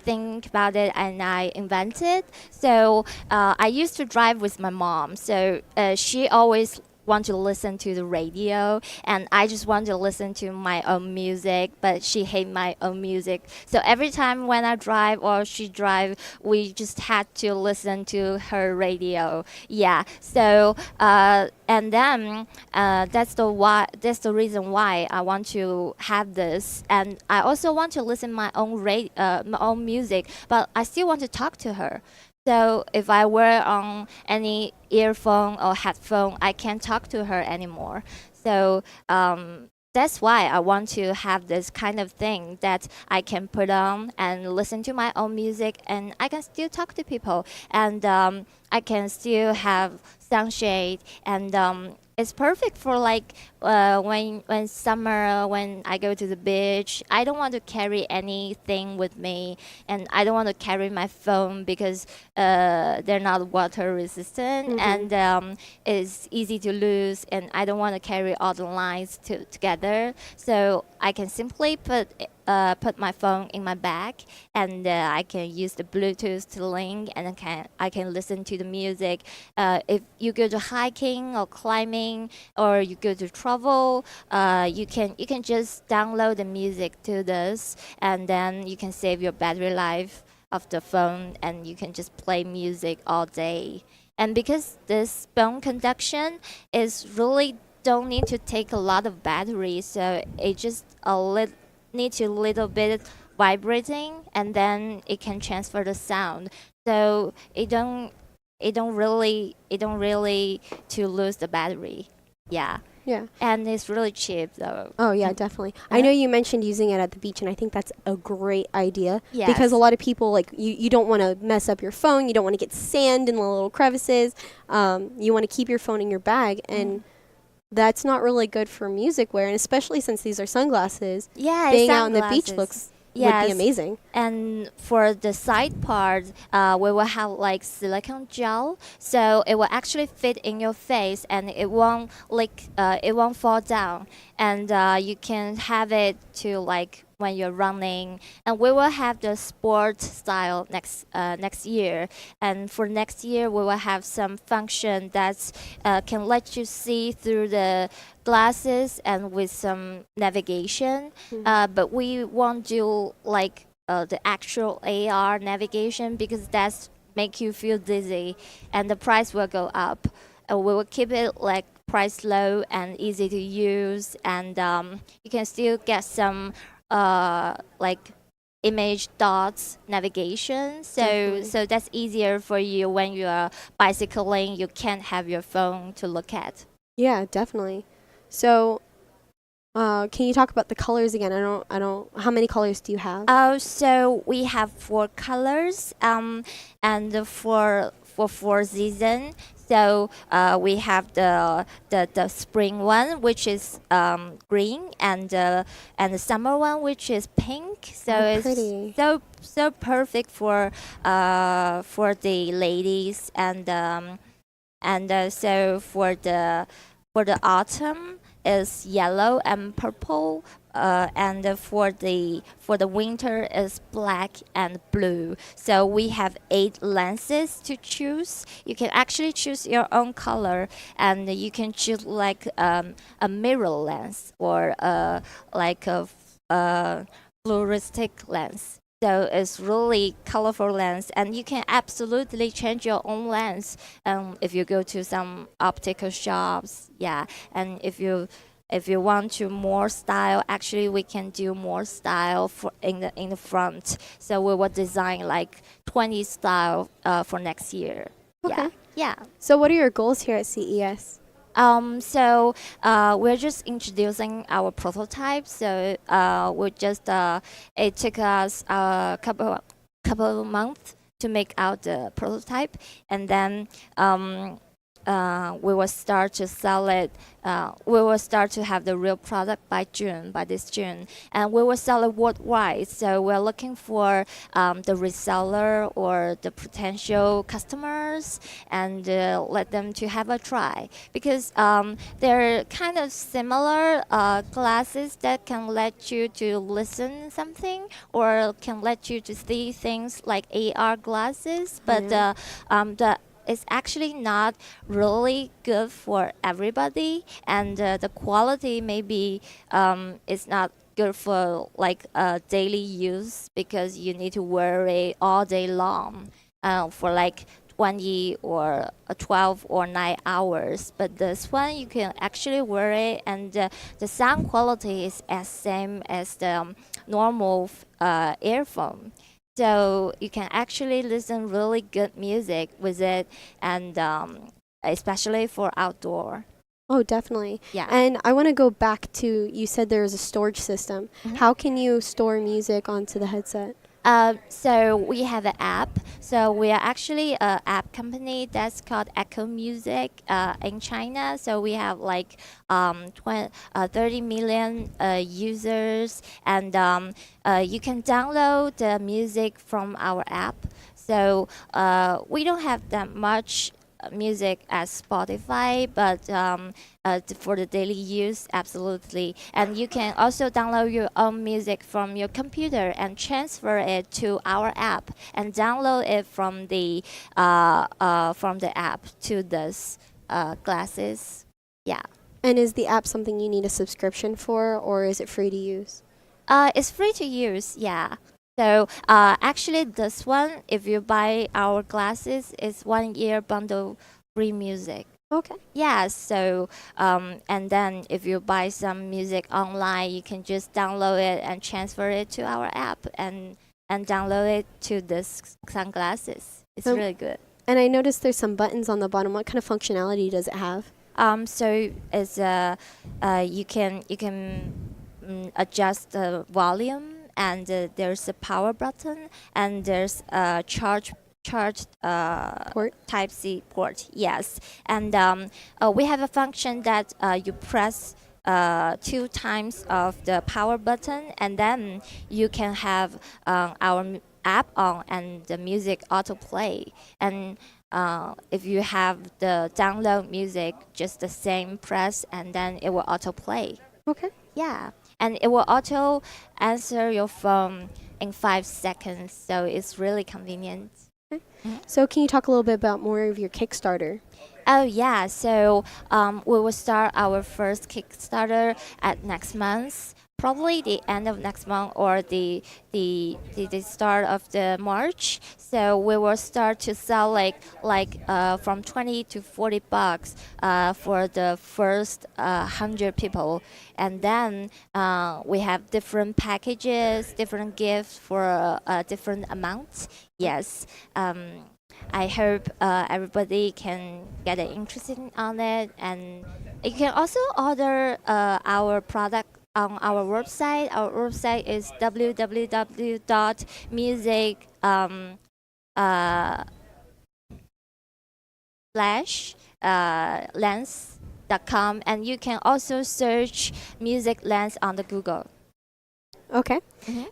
think about it and I invented. So I used to drive with my mom. So she always want to listen to the radio, and I just want to listen to my own music, but she hate my own music. So every time when I drive or she drive, we just had to listen to her radio. Yeah. So and then that's the reason why I want to have this, and I also want to listen my own music, but I still want to talk to her. So if I wear on any earphone or headphone, I can't talk to her anymore. So that's why I want to have this kind of thing that I can put on and listen to my own music, and I can still talk to people, and I can still have sunshade, and it's perfect for like when summer, when I go to the beach. I don't want to carry anything with me, and I don't want to carry my phone because they're not water resistant, and it's easy to lose, and I don't want to carry all the lines together. So I can simply put my phone in my bag, and I can use the Bluetooth to link, and I can listen to the music. If you go to hiking or climbing, or you go to travel, you can just download the music to this, and then you can save your battery life of the phone, and you can just play music all day. And because this bone conduction is really don't need to take a lot of battery, so it just needs a little bit vibrating, and then it can transfer the sound. So it don't really to lose the battery. Yeah. Yeah. And it's really cheap though. Oh yeah, definitely. I know you mentioned using it at the beach, and I think that's a great idea. Yes. Because a lot of people you don't want to mess up your phone. You don't want to get sand in the little crevices. You want to keep your phone in your bag, and that's not really good for music wear. And especially since these are sunglasses, Yeah, being out on the beach sunglasses. would be amazing. And for the side part, we will have like silicone gel, so it will actually fit in your face, and it won't it won't fall down, and you can have it to like when you're running. And we will have the sport style next year, and for next year we will have some function that can let you see through the glasses and with some navigation. But we won't do like the actual AR navigation, because that's make you feel dizzy, and the price will go up. And we will keep it like price low and easy to use, and you can still get some like image dots navigation. So that's easier for you when you are bicycling. You can't have your phone to look at. Yeah, definitely. So, can you talk about the colors again? I don't. How many colors do you have? So we have 4 colors, and for 4 season. So we have the spring one, which is green, and the summer one, which is pink. So it's pretty. so perfect for the ladies, and so for the autumn is yellow and purple, and for the winter is black and blue. So we have 8 lenses to choose. You can actually choose your own color, and you can choose like a mirror lens, or like a fluorescent lens. So it's really colorful lens, and you can absolutely change your own lens if you go to some optical shops. Yeah, and if you want to more style, actually we can do more style for in the front. So we will design like 20 style for next year. Okay. Yeah. So, what are your goals here at CES? So we're just introducing our prototype. So we just it took us a couple of months to make out the prototype, and then we will start to sell it. We will start to have the real product by this June, and we will sell it worldwide. So we're looking for the reseller or the potential customers, and let them to have a try, because they're kind of similar glasses that can let you to listen something, or can let you to see things like AR glasses, but the it's actually not really good for everybody, and the quality maybe is not good for like daily use, because you need to wear it all day long for like 20 or 12 or 9 hours. But this one you can actually wear it, and the sound quality is as same as the normal earphone. So you can actually listen really good music with it, and especially for outdoor. Oh, definitely. Yeah. And I want to go back to, you said there is a storage system. How can you store music onto the headset? So we have an app. So we are actually an app company that's called Echo Music in China. So we have like 30 million users, and you can download the music from our app. So we don't have that much music as Spotify, but for the daily use, absolutely. And you can also download your own music from your computer and transfer it to our app, and download it from the app to this glasses. Yeah. And is the app something you need a subscription for, or is it free to use? It's free to use, yeah. So actually, this one, if you buy our glasses, is 1 year bundle free music. Okay. Yeah, so and then if you buy some music online, you can just download it and transfer it to our app and download it to the sunglasses. It's really good. And I noticed there's some buttons on the bottom. What kind of functionality does it have? So it's you can adjust the volume, and there's a power button, and there's a charge port. Type C port. Yes, and we have a function that you press 2 times of the power button, and then you can have our app on and the music autoplay. And if you have the download music, just the same press, and then it will autoplay. Okay. Yeah, and it will auto answer your phone in 5 seconds, so it's really convenient. So can you talk a little bit about more of your Kickstarter? Oh yeah, so we will start our first Kickstarter at next month, probably the end of next month or the start of the March. So we will start to sell like from 20 to 40 bucks for the first 100 people, and then we have different packages, different gifts for different amounts. Yes. I hope everybody can get interested on it, and you can also order our product on our website. Our website is www.music lens.com, and you can also search music lens on the Google. Okay.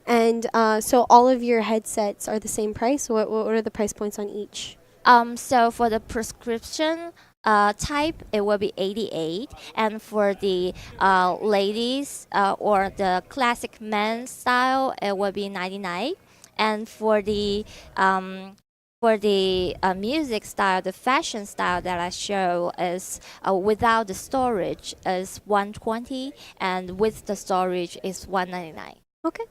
And so all of your headsets are the same price? What are the price points on each? So for the prescription type, it will be 88, and for the ladies or the classic men's style, it will be 99, and for the music style, the fashion style that I show is without the storage is 120, and with the storage is 199. Okay.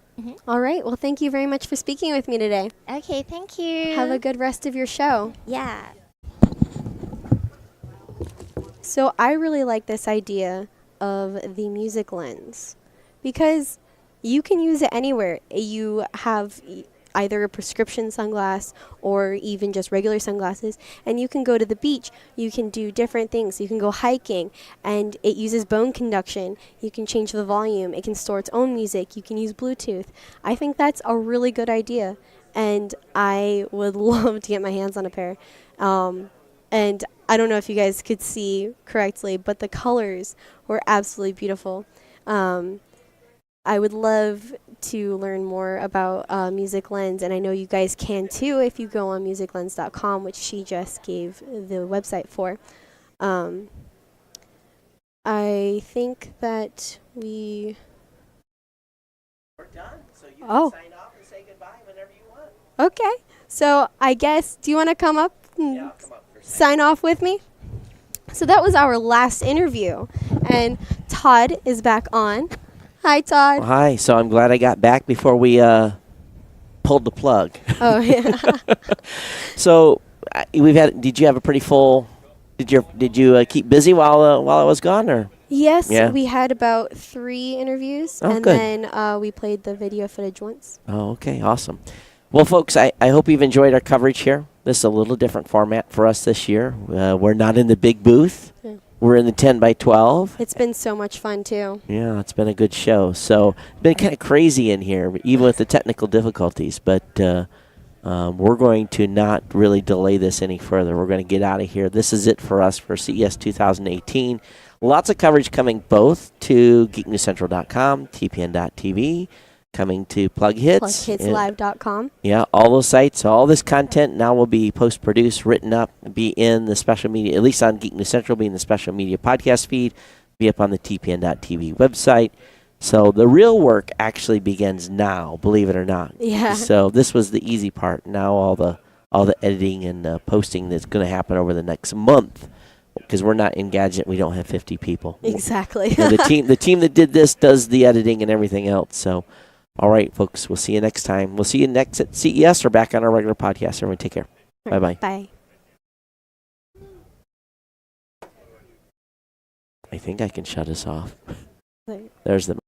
All right. Well, thank you very much for speaking with me today. Okay, thank you. Have a good rest of your show. Yeah. So I really like this idea of the music lens because you can use it anywhere. You have either a prescription sunglass or even just regular sunglasses, and you can go to the beach. You can do different things. You can go hiking, and it uses bone conduction. You can change the volume. It can store its own music. You can use Bluetooth. I think that's a really good idea, and I would love to get my hands on a pair. And I don't know if you guys could see correctly, but the colors were absolutely beautiful. I would love to learn more about Music Lens, and I know you guys can too if you go on musiclens.com, which she just gave the website for. I think that we're done, so you can sign off and say goodbye whenever you want. Okay. So I guess, do you want to come up and I'll come up for sign off with me? So that was our last interview, and Todd is back on. Hi, Todd. Well, hi. So I'm glad I got back before we pulled the plug. Oh, yeah. So did you have a pretty full? Did you keep busy while I was gone, or? Yes, Yeah. we had about 3 interviews, Oh, and good. then we played the video footage once. Oh, okay, awesome. Well, folks, I hope you've enjoyed our coverage here. This is a little different format for us this year. We're not in the big booth. Yeah. We're in the 10 by 12. It's been so much fun, too. Yeah, it's been a good show. So it's been kind of crazy in here, even with the technical difficulties. But we're going to not really delay this any further. We're going to get out of here. This is it for us for CES 2018. Lots of coverage coming both to geeknewscentral.com, tpn.tv, coming to Plug Hits. PlugHitsLive.com. Yeah, all those sites, all this content now will be post-produced, written up, be in the special media, at least on Geek News Central, be in the special media podcast feed, be up on the tpn.tv website. So the real work actually begins now, believe it or not. Yeah. So this was the easy part. Now all the editing and posting that's going to happen over the next month, because we're not in Gadget, we don't have 50 people. Exactly. The team that did this does the editing and everything else. So. All right, folks, we'll see you next time. We'll see you next at CES or back on our regular podcast. Everyone take care. Bye-bye. Bye. I think I can shut us off. Right. There's the